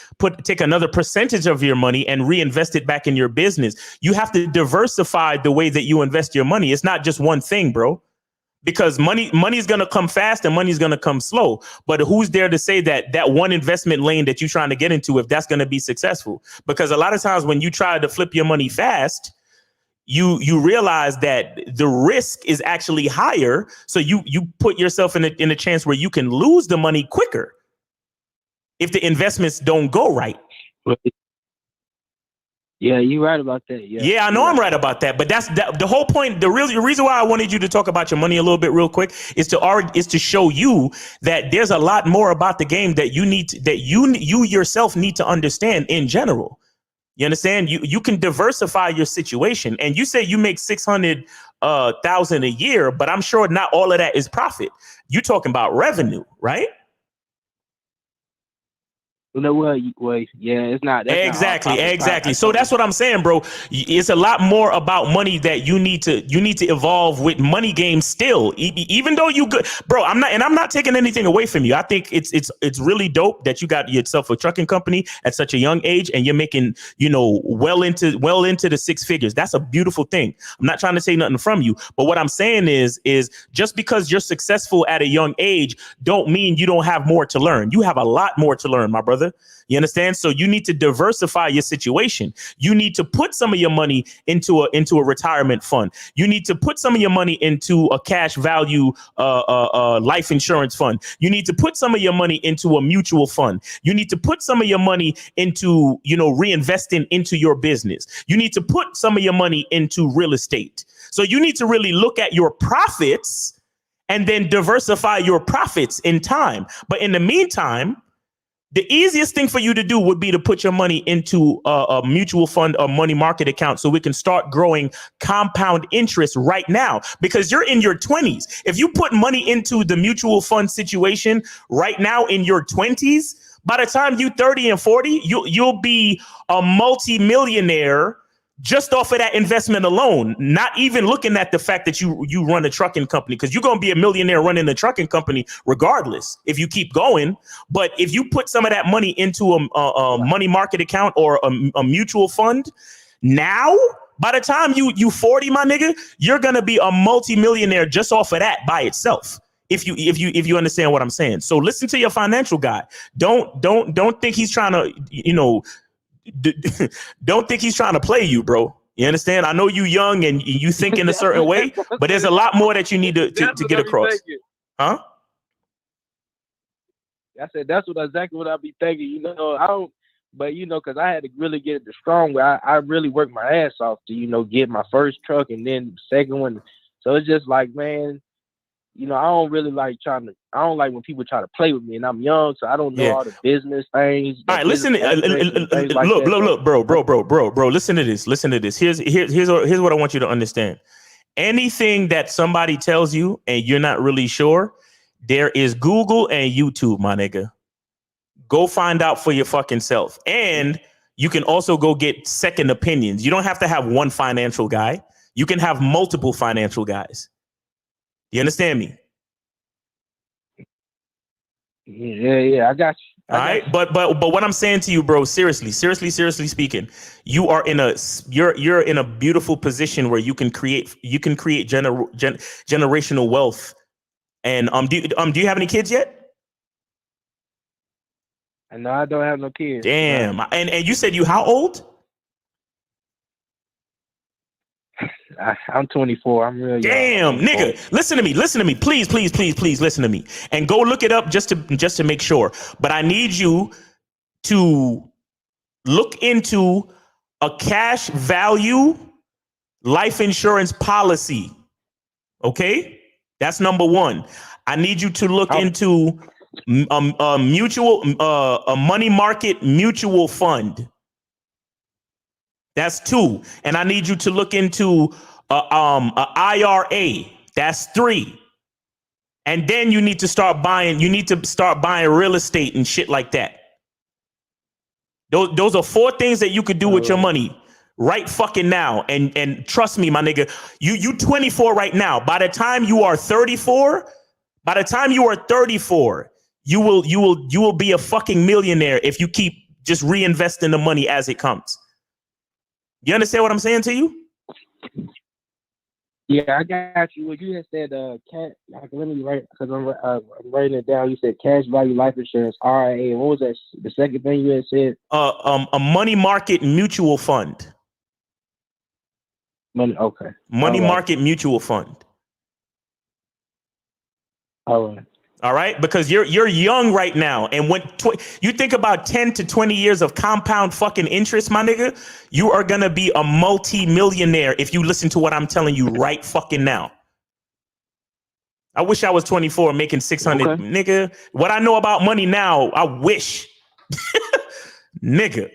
take another percentage of your money and reinvest it back in your business. You have to diversify the way that you invest your money. It's not just one thing, bro. Because money's going to come fast and money's going to come slow. But who's there to say that one investment lane that you're trying to get into, if that's going to be successful? Because a lot of times when you try to flip your money fast, you realize that the risk is actually higher. So you put yourself in a chance where you can lose the money quicker if the investments don't go right. Yeah, you're right about that. Yeah, I know I'm right about that. But that's the whole point. The reason why I wanted you to talk about your money a little bit real quick is to show you that there's a lot more about the game that you yourself need to understand in general. You understand? You can diversify your situation. And you say you make $600,000 a year, but I'm sure not all of that is profit. You're talking about revenue, right? Well, yeah, it's not. Exactly. So that's what I'm saying, bro. It's a lot more about money that you need to evolve with money games still. Even though you good, bro. I'm not taking anything away from you. I think it's really dope that you got yourself a trucking company at such a young age and you're making, well into the six figures. That's a beautiful thing. I'm not trying to say nothing from you, but what I'm saying is just because you're successful at a young age don't mean you don't have more to learn. You have a lot more to learn, my brother. brother. You understand? So you need to diversify your situation. You need to put some of your money into a retirement fund. You need to put some of your money into a cash value life insurance fund. You need to put some of your money into a mutual fund. You need to put some of your money into, reinvesting into your business. You need to put some of your money into real estate. So you need to really look at your profits and then diversify your profits in time. But in the meantime, the easiest thing for you to do would be to put your money into a mutual fund or money market account so we can start growing compound interest right now, because you're in your 20s. If you put money into the mutual fund situation right now in your 20s, by the time you're 30 and 40, you'll be a multi-millionaire just off of that investment alone, not even looking at the fact that you run a trucking company, because you're going to be a millionaire running a trucking company regardless if you keep going. But if you put some of that money into a money market account or a mutual fund now, by the time you 40, my nigga, you're going to be a multimillionaire just off of that by itself. If you understand what I'm saying. So listen to your financial guy. Don't think he's trying to, don't think he's trying to play you, bro. You understand? I know you young and you think in a certain way, but there's a lot more that you need to get across. Huh? I said that's exactly what I be thinking. I don't, but because I had to really get it the strong way. I really worked my ass off to get my first truck and then the second one. So it's just like, man, I don't really like I don't like when people try to play with me, and I'm young, so I don't know all the business things. All right, listen. Look, bro. Listen to this. Here's what I want you to understand. Anything that somebody tells you and you're not really sure, there is Google and YouTube, my nigga. Go find out for your fucking self, and you can also go get second opinions. You don't have to have one financial guy. You can have multiple financial guys. You understand me? Yeah, I got you. All right, but what I'm saying to you, bro, seriously speaking, you're in a beautiful position where you can create generational wealth. And do you have any kids yet? No, I don't have no kids. Damn. No. And you said you how old? I'm 24. I'm really damn, nigga. Listen to me. Please listen to me. And go look it up just to make sure. But I need you to look into a cash value life insurance policy. Okay? That's number one. I need you to look into a money market mutual fund. That's 2. And I need you to look into a IRA. That's 3. And then you need to start buying real estate and shit like that. Those are 4 things that you could do with your money right fucking now. And trust me, my nigga, you 24 right now. By the time you are 34, you will be a fucking millionaire if you keep just reinvesting the money as it comes. You understand what I'm saying to you? Yeah, I got you. What you just said, let me write, because I'm writing it down. You said cash value life insurance, RIA. What was that? The second thing you had said? A money market mutual fund. Okay. Money market mutual fund. All right. All right, because you're young right now, and when you think about 10 to 20 years of compound fucking interest, my nigga, you are gonna be a multi-millionaire if you listen to what I'm telling you right fucking now. I wish I was 24 making 600, okay. Nigga. What I know about money now, I wish, nigga.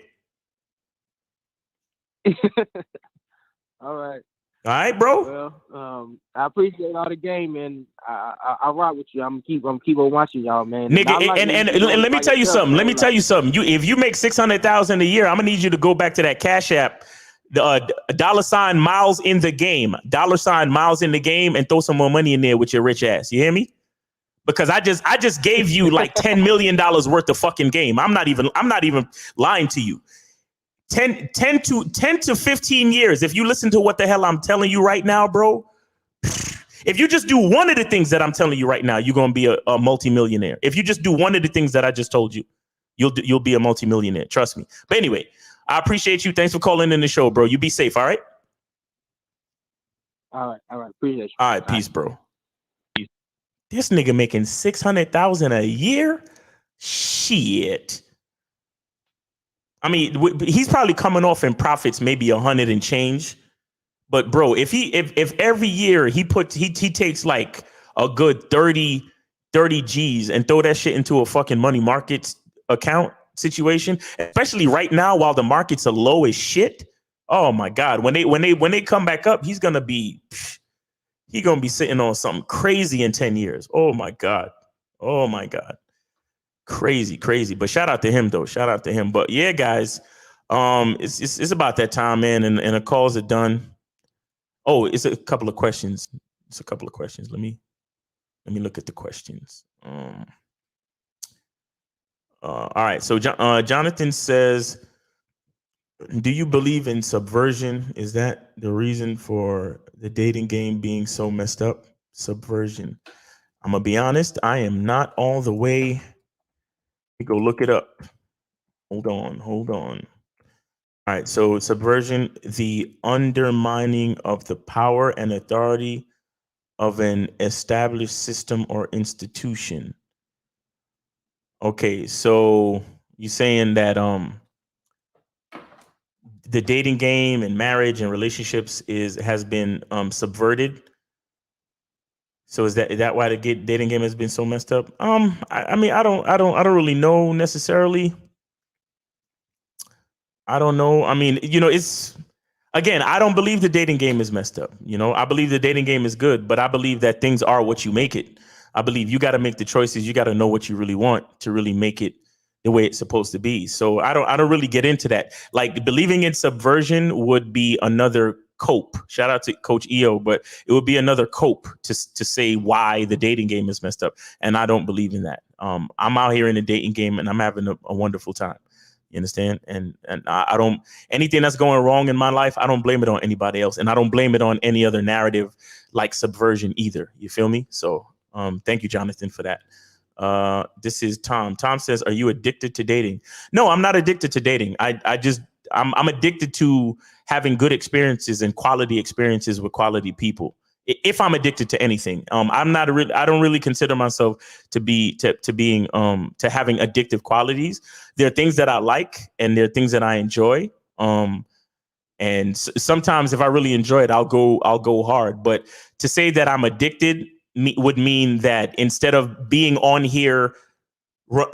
All right. All right, bro. Well, I appreciate all the game, man. I rock with you. I'm keep on watching y'all, man. Nigga, and let me tell you something. Let me tell you something. If you make 600,000 a year, I'm gonna need you to go back to that Cash App, the $ miles in the game, $ miles in the game, and throw some more money in there with your rich ass. You hear me? Because I just gave you like $10 million worth of fucking game. I'm not even lying to you. 10 to 15 years. If you listen to what the hell I'm telling you right now, bro, if you just do one of the things that I'm telling you right now, you're going to be a multimillionaire. If you just do one of the things that I just told you, you'll be a multimillionaire. Trust me. But anyway, I appreciate you. Thanks for calling in the show, bro. You be safe. All right. All right. Appreciate you. All right. Peace, bro. This nigga making $600,000 a year. Shit. I mean, he's probably coming off in profits, maybe 100 and change. But bro, if every year he takes like a good 30 G's and throw that shit into a fucking money market account situation, especially right now while the markets are low as shit. Oh my God. When they come back up, he's gonna be sitting on something crazy in 10 years. Oh my God. Crazy. But shout out to him though. But yeah, guys, it's about that time, man, and the calls are done. Oh, it's a couple of questions. Let me look at the questions. All right. So Jonathan says, do you believe in subversion? Is that the reason for the dating game being so messed up? Subversion. I'm gonna be honest, I am not all the way. Let me go look it up. Hold on. All right, so subversion, the undermining of the power and authority of an established system or institution. Okay, so you're saying that the dating game and marriage and relationships has been subverted. So is that why the dating game has been so messed up? I mean, I don't really know necessarily. I don't know. I mean, again, I don't believe the dating game is messed up. I believe the dating game is good, but I believe that things are what you make it. I believe you got to make the choices. You got to know what you really want to really make it the way it's supposed to be. So I don't really get into that. Like, believing in subversion would be another cope. Shout out to Coach EO, but it would be another cope to say why the dating game is messed up. And I don't believe in that. I'm out here in the dating game and I'm having a wonderful time. You understand? And I don't, anything that's going wrong in my life, I don't blame it on anybody else. And I don't blame it on any other narrative like subversion either. You feel me? So thank you, Jonathan, for that. This is Tom. Tom says, are you addicted to dating? No, I'm not addicted to dating. I'm addicted to having good experiences and quality experiences with quality people. If I'm addicted to anything, I don't really consider myself to having addictive qualities. There are things that I like and there are things that I enjoy. And sometimes if I really enjoy it, I'll go hard. But to say that I'm addicted would mean that instead of being on here,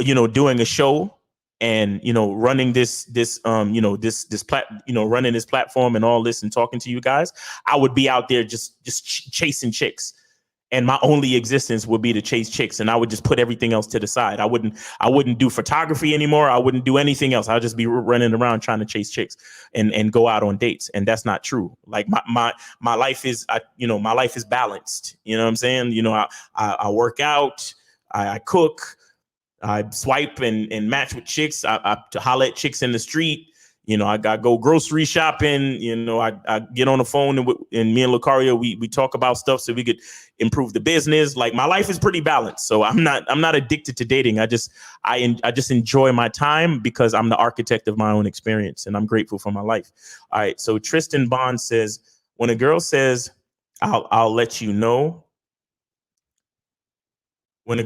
doing a show and running this platform and all this and talking to you guys, I would be out there just chasing chicks, and my only existence would be to chase chicks, and I would just put everything else to the side. I wouldn't do photography anymore. I wouldn't do anything else. I'll just be running around trying to chase chicks and go out on dates, and that's not true. Like my life is my life is balanced. You know what I'm saying? I work out, I cook, I swipe and match with chicks. I holler at chicks in the street. I go grocery shopping. I get on the phone and me and Lucario, we talk about stuff so we could improve the business. Like, my life is pretty balanced. So I'm not addicted to dating. I just enjoy my time because I'm the architect of my own experience and I'm grateful for my life. All right. So Tristan Bond says, when a girl says, I'll let you know. When a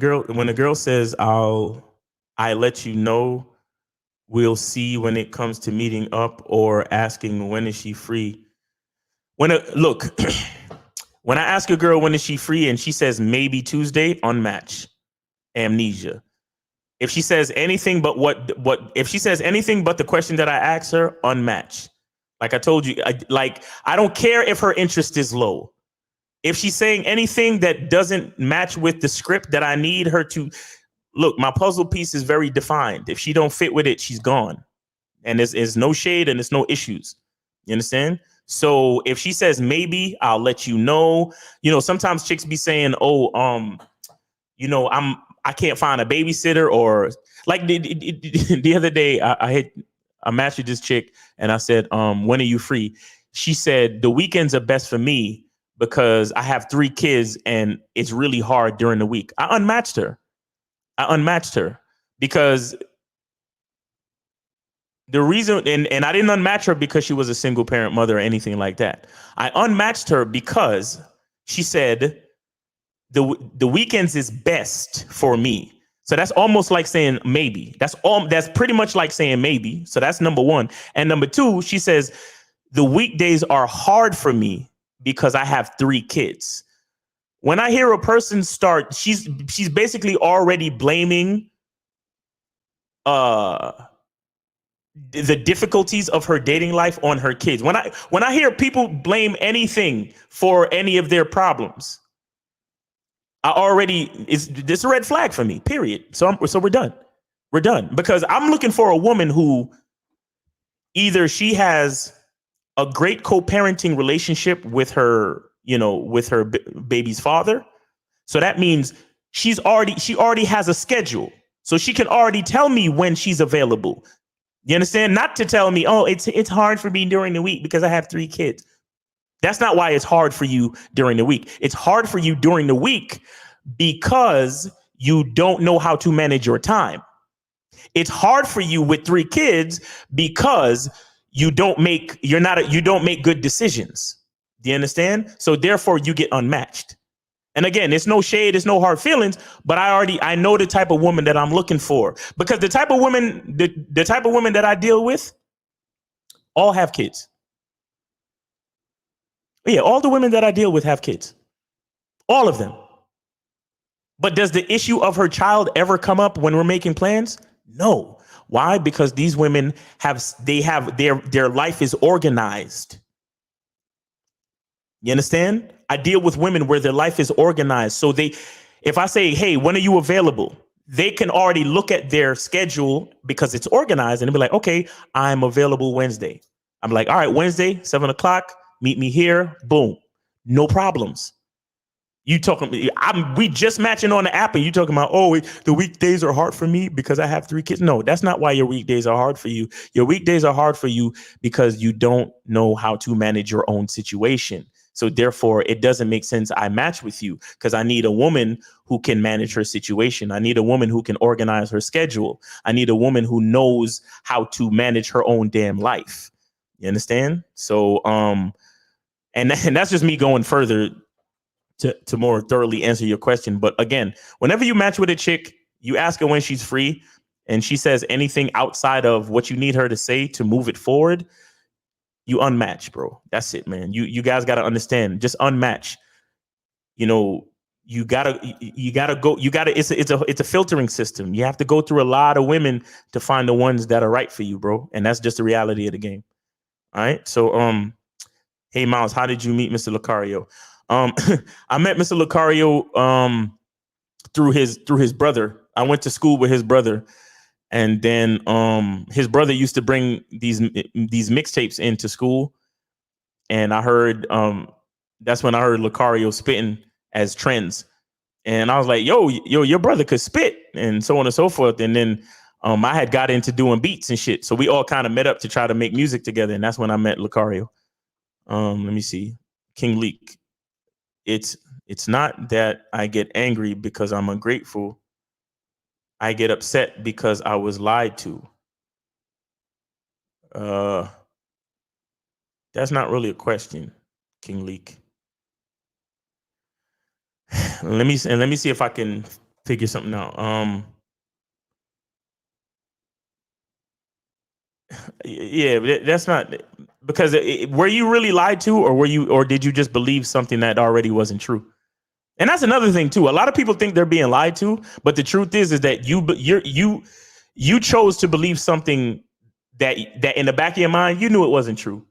girl says, I let you know, we'll see when it comes to meeting up or asking when is she free. When I ask a girl when is she free and she says maybe Tuesday, unmatch, amnesia. If she says anything but if she says anything but the question that I asked her, unmatch. Like I told you, I don't care if her interest is low. If she's saying anything that doesn't match with the script that I need her to look, my puzzle piece is very defined. If she don't fit with it, she's gone. And there's no shade and there's no issues. You understand? So if she says maybe, I'll let you know. Sometimes chicks be saying, I can't find a babysitter, or like the other day I matched with this chick and I said, when are you free? She said, the weekends are best for me because I have 3 kids and it's really hard during the week. I unmatched her because The reason, and I didn't unmatch her because she was a single parent mother or anything like that. I unmatched her because she said the weekends is best for me. So that's almost like saying maybe. That's pretty much like saying maybe. So that's number one. And number two, she says the weekdays are hard for me because I have 3 kids. When I hear a person start, she's basically already blaming the difficulties of her dating life on her kids. When I hear people blame anything for any of their problems, this a red flag for me, period. So we're done. We're done, because I'm looking for a woman who either she has a great co-parenting relationship with her, with her baby's father. So that means she already has a schedule. So she can already tell me when she's available. You understand? Not to tell me, oh, it's hard for me during the week because I have 3 kids. That's not why it's hard for you during the week. It's hard for you during the week because you don't know how to manage your time. It's hard for you with 3 kids because you don't make good decisions. Do you understand? So therefore you get unmatched. And again, it's no shade, it's no hard feelings, but I know the type of woman that I'm looking for, because the type of women that I deal with all have kids. Yeah, all the women that I deal with have kids. All of them. But does the issue of her child ever come up when we're making plans? No. Why? Because these women their life is organized. You understand? I deal with women where their life is organized. So if I say, hey, when are you available? They can already look at their schedule because it's organized and they'll be like, okay, I'm available Wednesday. I'm like, all right, Wednesday, 7:00, meet me here. Boom. No problems. We just matching on the app and you talking about, oh, the weekdays are hard for me because I have 3 kids. No, that's not why your weekdays are hard for you. Your weekdays are hard for you because you don't know how to manage your own situation. So therefore, it doesn't make sense I match with you, because I need a woman who can manage her situation. I need a woman who can organize her schedule. I need a woman who knows how to manage her own damn life. You understand? So, and that's just me going further to more thoroughly answer your question. But again, whenever you match with a chick, you ask her when she's free and she says anything outside of what you need her to say to move it forward, you unmatch, bro. That's it, man. You guys got to understand, just unmatch. It's a filtering system. You have to go through a lot of women to find the ones that are right for you, bro. And that's just the reality of the game. All right. So, hey, Miles, how did you meet Mr. Lucario? I met Mr. Lucario through his brother. I went to school with his brother. And then his brother used to bring these mixtapes into school. And I heard that's when I heard Lucario spitting as Trends. And I was like, yo, your brother could spit, and so on and so forth. And then I had got into doing beats and shit. So we all kind of met up to try to make music together. And that's when I met Lucario. Let me see. King Leak. It's not that I get angry because I'm ungrateful. I get upset because I was lied to. That's not really a question, King Leak. Let me see if I can figure something out. Yeah, that's not, because were you really lied to, or did you just believe something that already wasn't true? And that's another thing too. A lot of people think they're being lied to, but the truth is that you chose to believe something that in the back of your mind you knew it wasn't true.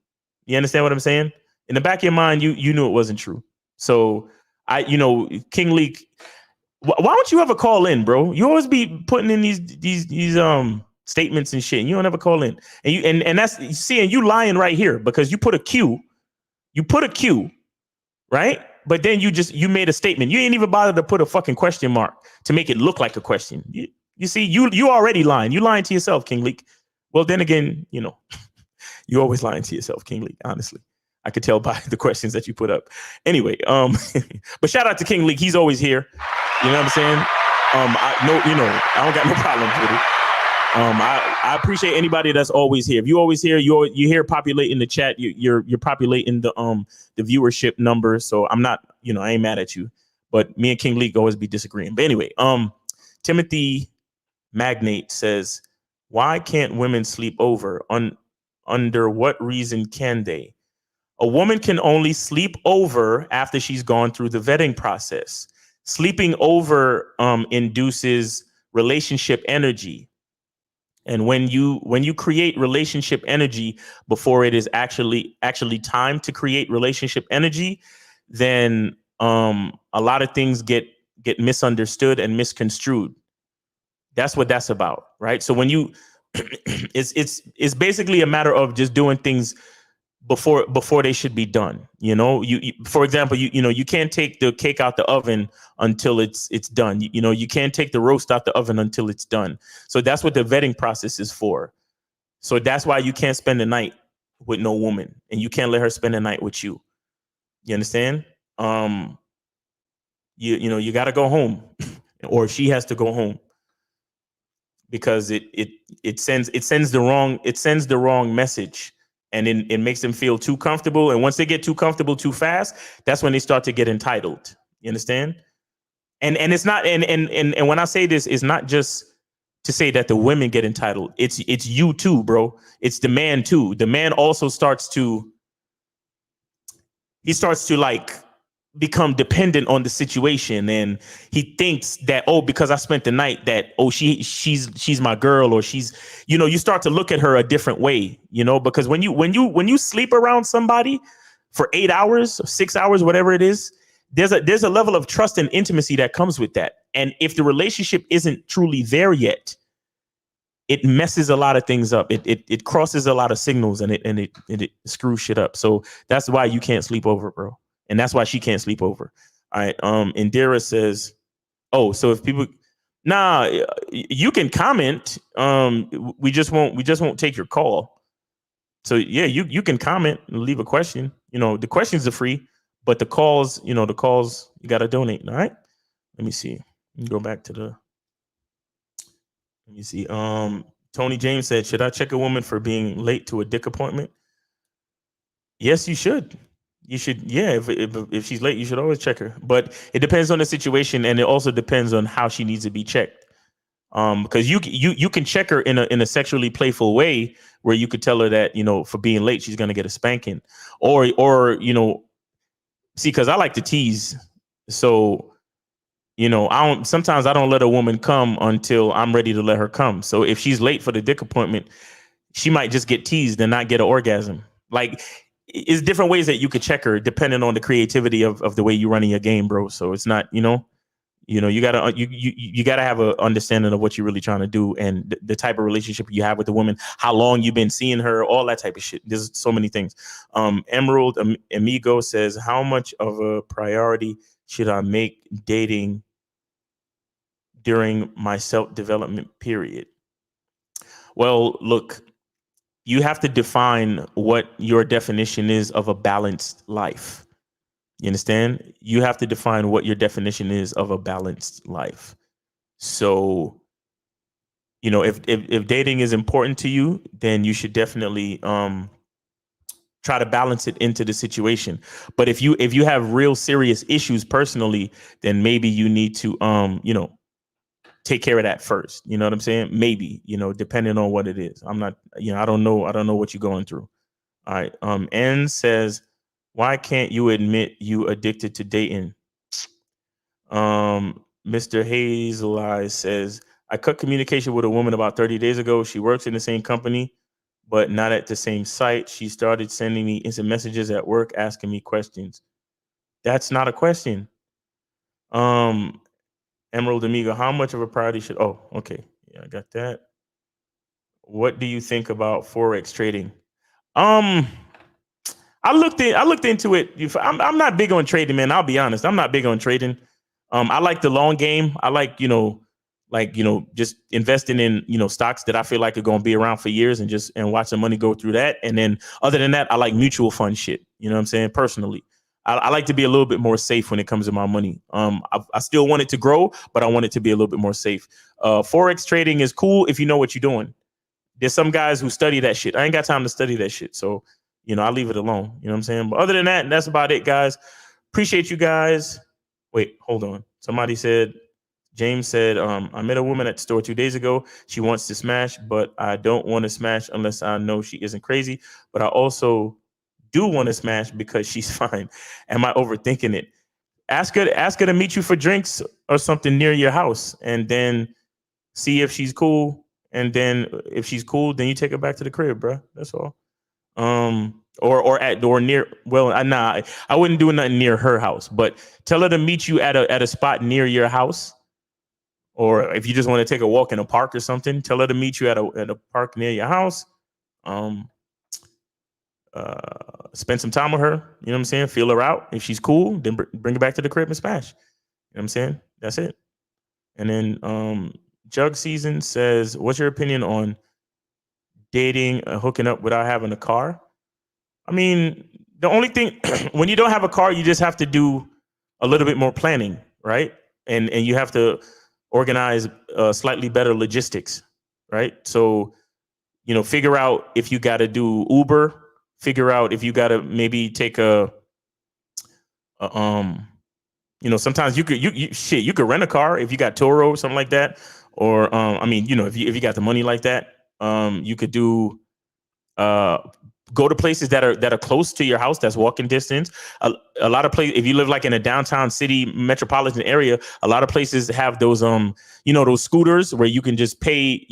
You understand what I'm saying? In the back of your mind, you knew it wasn't true. So King Leak, why don't you ever call in, bro? You always be putting in these statements and shit, and you don't ever call in. And that's seeing you lying right here, because you put a Q, right? But then you made a statement. You ain't even bothered to put a fucking question mark to make it look like a question. You see, you already lying. You lying to yourself, King Leak. Well, then again, you always lying to yourself, King Leak. Honestly, I could tell by the questions that you put up. Anyway, but shout out to King Leak. He's always here. You know what I'm saying? I don't got no problems with it. I appreciate anybody that's always here. If you always here, you here populating the chat. You're populating the viewership number. So I'm not, I ain't mad at you. But me and King Leak always be disagreeing. But anyway, Timothy Magnate says, why can't women sleep over? Under what reason can they? A woman can only sleep over after she's gone through the vetting process. Sleeping over induces relationship energy. And when you create relationship energy before it is actually time to create relationship energy, then a lot of things get misunderstood and misconstrued. That's what that's about, right? So when you it's basically a matter of just doing things before they should be done. You for example, you can't take the cake out the oven until it's done. You can't take the roast out the oven until it's done. So that's what the vetting process is for. So that's why you can't spend the night with no woman, and you can't let her spend the night with you. You understand? You got to go home, or she has to go home, because it sends the wrong message. And it makes them feel too comfortable. And once they get too comfortable too fast, that's when they start to get entitled. You understand? And it's not, and when I say this, it's not just to say that the women get entitled. It's you too, bro. It's the man too. The man also starts to like become dependent on the situation, and he thinks that, because I spent the night, that she's my girl, or she's, you start to look at her a different way, because when you sleep around somebody for 8 hours, 6 hours, whatever it is, there's a level of trust and intimacy that comes with that. And if the relationship isn't truly there yet, it messes a lot of things up. It crosses a lot of signals, and it screws shit up. So that's why you can't sleep over, bro. And that's why she can't sleep over. All right. Indira says, so if people, you can comment. We just won't take your call. So yeah, you can comment and leave a question. The questions are free, but the calls, you got to donate. All right. Let me see. Go back to let me see. Tony James said, should I check a woman for being late to a dick appointment? Yes, you should. You should, yeah. If she's late, you should always check her. But it depends on the situation, and it also depends on how she needs to be checked. Because you can check her in a sexually playful way, where you could tell her that, for being late, she's gonna get a spanking, or see, because I like to tease, so sometimes I don't let a woman come until I'm ready to let her come. So if she's late for the dick appointment, she might just get teased and not get an orgasm. Like, it's different ways that you could check her depending on the creativity of the way you're running your game, bro. So it's not, you gotta have an understanding of what you're really trying to do, and the type of relationship you have with the woman, how long you've been seeing her, all that type of shit. There's so many things. Emerald Amigo says, how much of a priority should I make dating during my self-development period? Well, look, you have to define what your definition is of a balanced life. You understand? You have to define what your definition is of a balanced life. So, if dating is important to you, then you should definitely try to balance it into the situation. But if you have real serious issues personally, then maybe you need to take care of that first. You know what I'm saying? Maybe, depending on what it is. I'm not, I don't know what you're going through. All right. N says, why can't you admit you addicted to dating? Mr. Hazel Eyes says, I cut communication with a woman about 30 days ago. She works in the same company, but not at the same site. She started sending me instant messages at work, asking me questions. That's not a question. Emerald Amigo, how much of a priority should... Oh, okay. Yeah, I got that. What do you think about Forex trading? I looked into it. I'm not big on trading, man. I'll be honest. I'm not big on trading. I like the long game. I like, just investing in, stocks that I feel like are going to be around for years, and watch the money go through that. And then other than that, I like mutual fund shit. You know what I'm saying? Personally, I like to be a little bit more safe when it comes to my money. I still want it to grow, but I want it to be a little bit more safe. Forex trading is cool if you know what you're doing. There's some guys who study that shit. I ain't got time to study that shit. So, I leave it alone. You know what I'm saying? But other than that, that's about it, guys. Appreciate you guys. Wait, hold on. James said, I met a woman at the store 2 days ago. She wants to smash, but I don't want to smash unless I know she isn't crazy. But I also do want to smash because she's fine. Am I overthinking it? Ask her to meet you for drinks or something near your house, and then see if she's cool. And then if she's cool, then you take her back to the crib, bro. That's all. Or near. Well, I wouldn't do nothing near her house, but tell her to meet you at a spot near your house. Or if you just want to take a walk in a park or something, tell her to meet you at a park near your house. Spend some time with her. You know what I'm saying? Feel her out. If she's cool, then bring her back to the crib and smash. You know what I'm saying? That's it. And then Jug Season says, what's your opinion on dating, hooking up without having a car? I mean, the only thing, when you don't have a car, you just have to do a little bit more planning, right? And you have to organize slightly better logistics, right? So, figure out if you got to do Uber, figure out if you got to maybe take sometimes you could rent a car if you got Turo or something like that. Or, if you got the money like that, you could do, go to places that are close to your house, that's walking distance. A lot of places, if you live like in a downtown city metropolitan area, a lot of places have those those scooters where you can just pay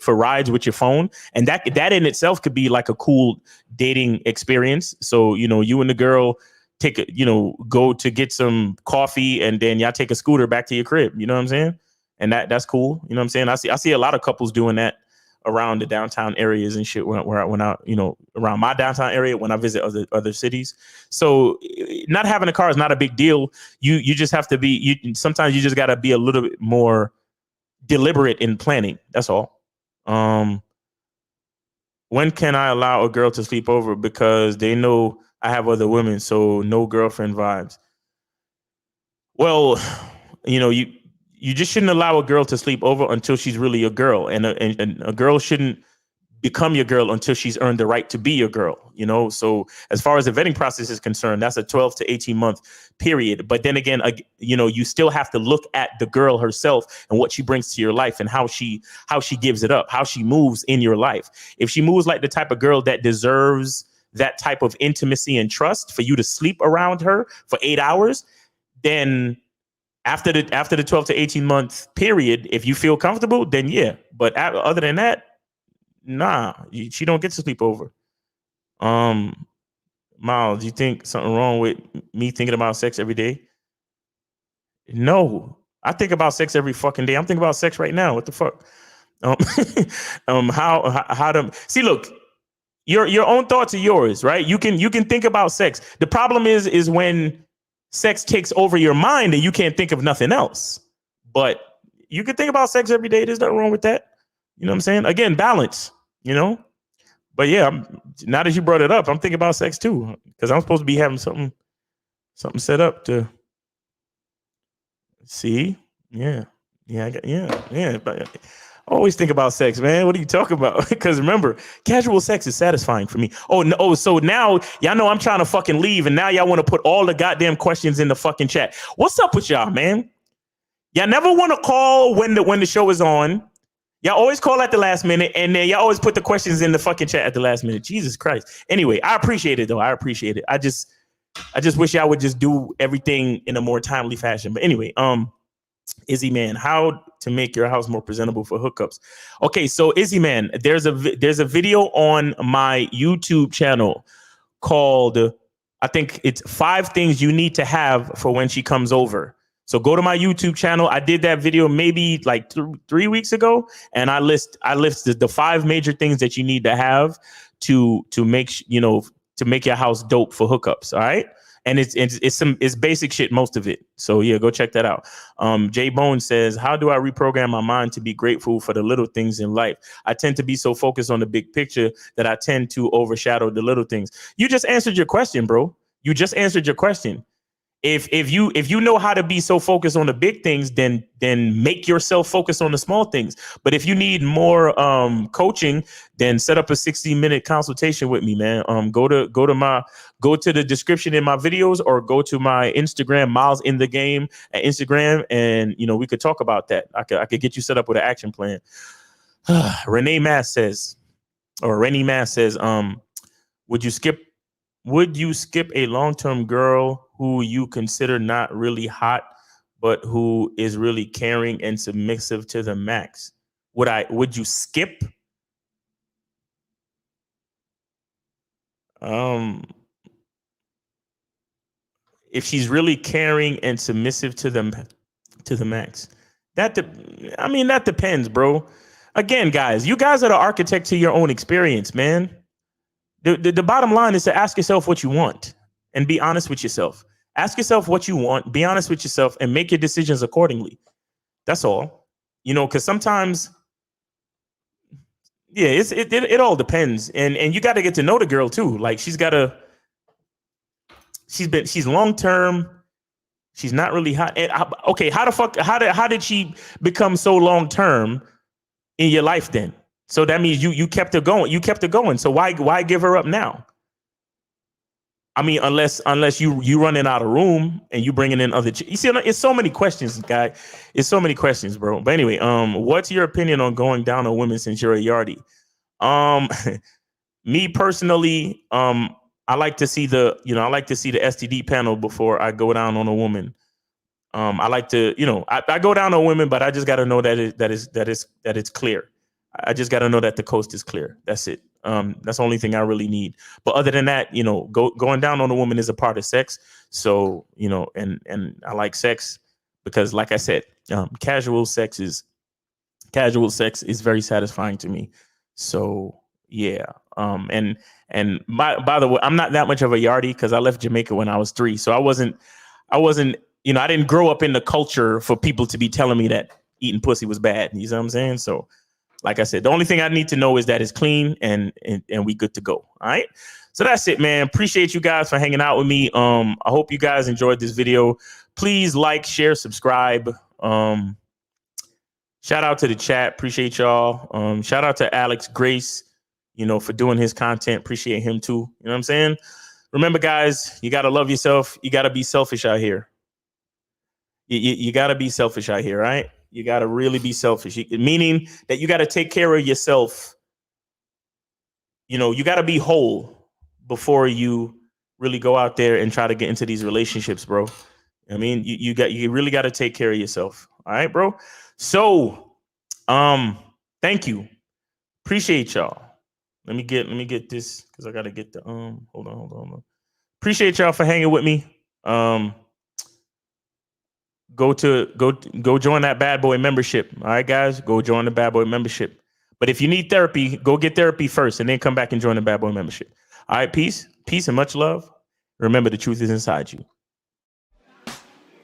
for rides with your phone, and that in itself could be like a cool dating experience. So you and the girl go to get some coffee, and then y'all take a scooter back to your crib. You know what I'm saying? And that's cool. You know what I'm saying? I see a lot of couples doing that around the downtown areas and shit when I around my downtown area when I visit other cities. So not having a car is not a big deal. You just have to be, sometimes you just got to be a little bit more deliberate in planning. That's all. When can I allow a girl to sleep over? Because they know I have other women, so no girlfriend vibes. Well, you just shouldn't allow a girl to sleep over until she's really a girl, and a girl shouldn't become your girl until she's earned the right to be your girl. So as far as the vetting process is concerned, that's a 12 to 18 month period. But then again, you still have to look at the girl herself and what she brings to your life and how she gives it up, how she moves in your life. If she moves like the type of girl that deserves that type of intimacy and trust for you to sleep around her for 8 hours, then after the 12 to 18 month period, if you feel comfortable, then yeah. But other than that, nah, she don't get to sleep over. Miles, you think something wrong with me thinking about sex every day? No, I think about sex every fucking day. I'm thinking about sex right now. What the fuck? How to see? Look, your own thoughts are yours, right? You can think about sex. The problem is when sex takes over your mind and you can't think of nothing else. But you can think about sex every day. There's nothing wrong with that. You know what I'm saying? Again, balance, But yeah, now that you brought it up, I'm thinking about sex too, because I'm supposed to be having something set up to see. Yeah. But I always think about sex, man. What are you talking about? Because remember, casual sex is satisfying for me. Oh, no. So now y'all know I'm trying to fucking leave, and now y'all want to put all the goddamn questions in the fucking chat. What's up with y'all, man? Y'all never want to call when the show is on. Y'all always call at the last minute, and then y'all always put the questions in the fucking chat at the last minute. Jesus Christ. Anyway, I appreciate it, though. I appreciate it. I just wish y'all would just do everything in a more timely fashion. But anyway, Izzy Man, how to make your house more presentable for hookups. Okay, so Izzy Man, there's a video on my YouTube channel called, I think it's 5 things you need to have for when she comes over. So go to my YouTube channel. I did that video maybe like 3 weeks ago, and I listed the 5 major things that you need to have to make your house dope for hookups. All right. And it's basic shit, most of it. So yeah, go check that out. Jay Bone says, how do I reprogram my mind to be grateful for the little things in life? I tend to be so focused on the big picture that I tend to overshadow the little things. You just answered your question, bro. You just answered your question. If you know how to be so focused on the big things, then make yourself focus on the small things. But if you need more coaching, then set up a 60-minute consultation with me, man. Go to the description in my videos, or go to my Instagram, Miles in the Game at Instagram, and we could talk about that. I could get you set up with an action plan. Renee Mass says, would you skip a long-term girl who you consider not really hot, but who is really caring and submissive to the max? Would you skip? If she's really caring and submissive to the max, that depends, bro. Again, guys, you guys are the architect to your own experience, man. The bottom line is to ask yourself what you want and be honest with yourself. Ask yourself what you want, be honest with yourself, and make your decisions accordingly. That's all. Because sometimes, yeah, it all depends. And you got to get to know the girl too. Like she's long term. She's not really hot. Okay, how did she become so long term in your life then? So that means you kept her going. You kept her going. So why give her up now? I mean, unless you running out of room and you bringing in other. You see, it's so many questions, guy. It's so many questions, bro. But anyway, what's your opinion on going down on women since you're a yardie? Me personally, I like to see the STD panel before I go down on a woman. I like to, I go down on women, but I just got to know that it's clear. I just got to know that the coast is clear. That's it. That's the only thing I really need. But other than that, going down on a woman is a part of sex. So, and I like sex because, like I said, casual sex is very satisfying to me. So, yeah. And by the way, I'm not that much of a yardie because I left Jamaica when I was 3. So I wasn't, I didn't grow up in the culture for people to be telling me that eating pussy was bad. You know what I'm saying? So, like I said, the only thing I need to know is that it's clean and we good to go. All right. So that's it, man. Appreciate you guys for hanging out with me. I hope you guys enjoyed this video. Please like, share, subscribe. Shout out to the chat. Appreciate y'all. Shout out to Alex Grace, for doing his content. Appreciate him too. You know what I'm saying? Remember, guys, you got to love yourself. You got to be selfish out here. You got to be selfish out here, right? You got to really be selfish, meaning that you got to take care of yourself. You got to be whole before you really go out there and try to get into these relationships, bro. I mean, you really got to take care of yourself. All right, bro. So, thank you. Appreciate y'all. Let me get this because I got to get the hold on. Appreciate y'all for hanging with me. Go join that Bad Boy membership. All right, guys, go join the Bad Boy membership. But if you need therapy, go get therapy first and then come back and join the Bad Boy membership. All right, peace and much love. Remember, the truth is inside you.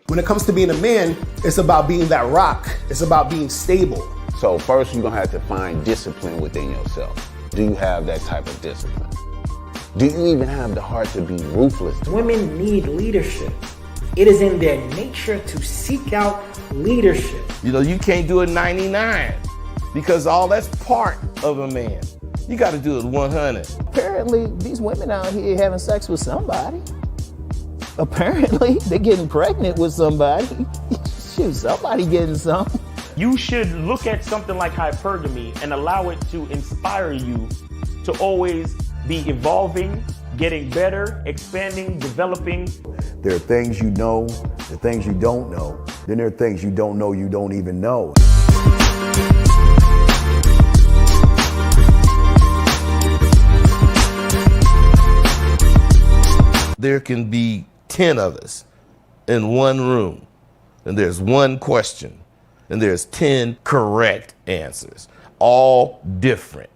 When it comes to being a man, it's about being that rock. It's about being stable. So first, you're going to have to find discipline within yourself. Do you have that type of discipline? Do you even have the heart to be ruthless? Women need leadership. It is in their nature to seek out leadership. You can't do it 99 because all that's part of a man. You got to do it 100. Apparently, these women out here having sex with somebody. Apparently, they're getting pregnant with somebody. Shoot, somebody getting something. You should look at something like hypergamy and allow it to inspire you to always be evolving, getting better, expanding, developing. There are things you know, the things you don't know. Then there are things you don't know you don't even know. There can be 10 of us in one room, and there's one question, and there's 10 correct answers, all different.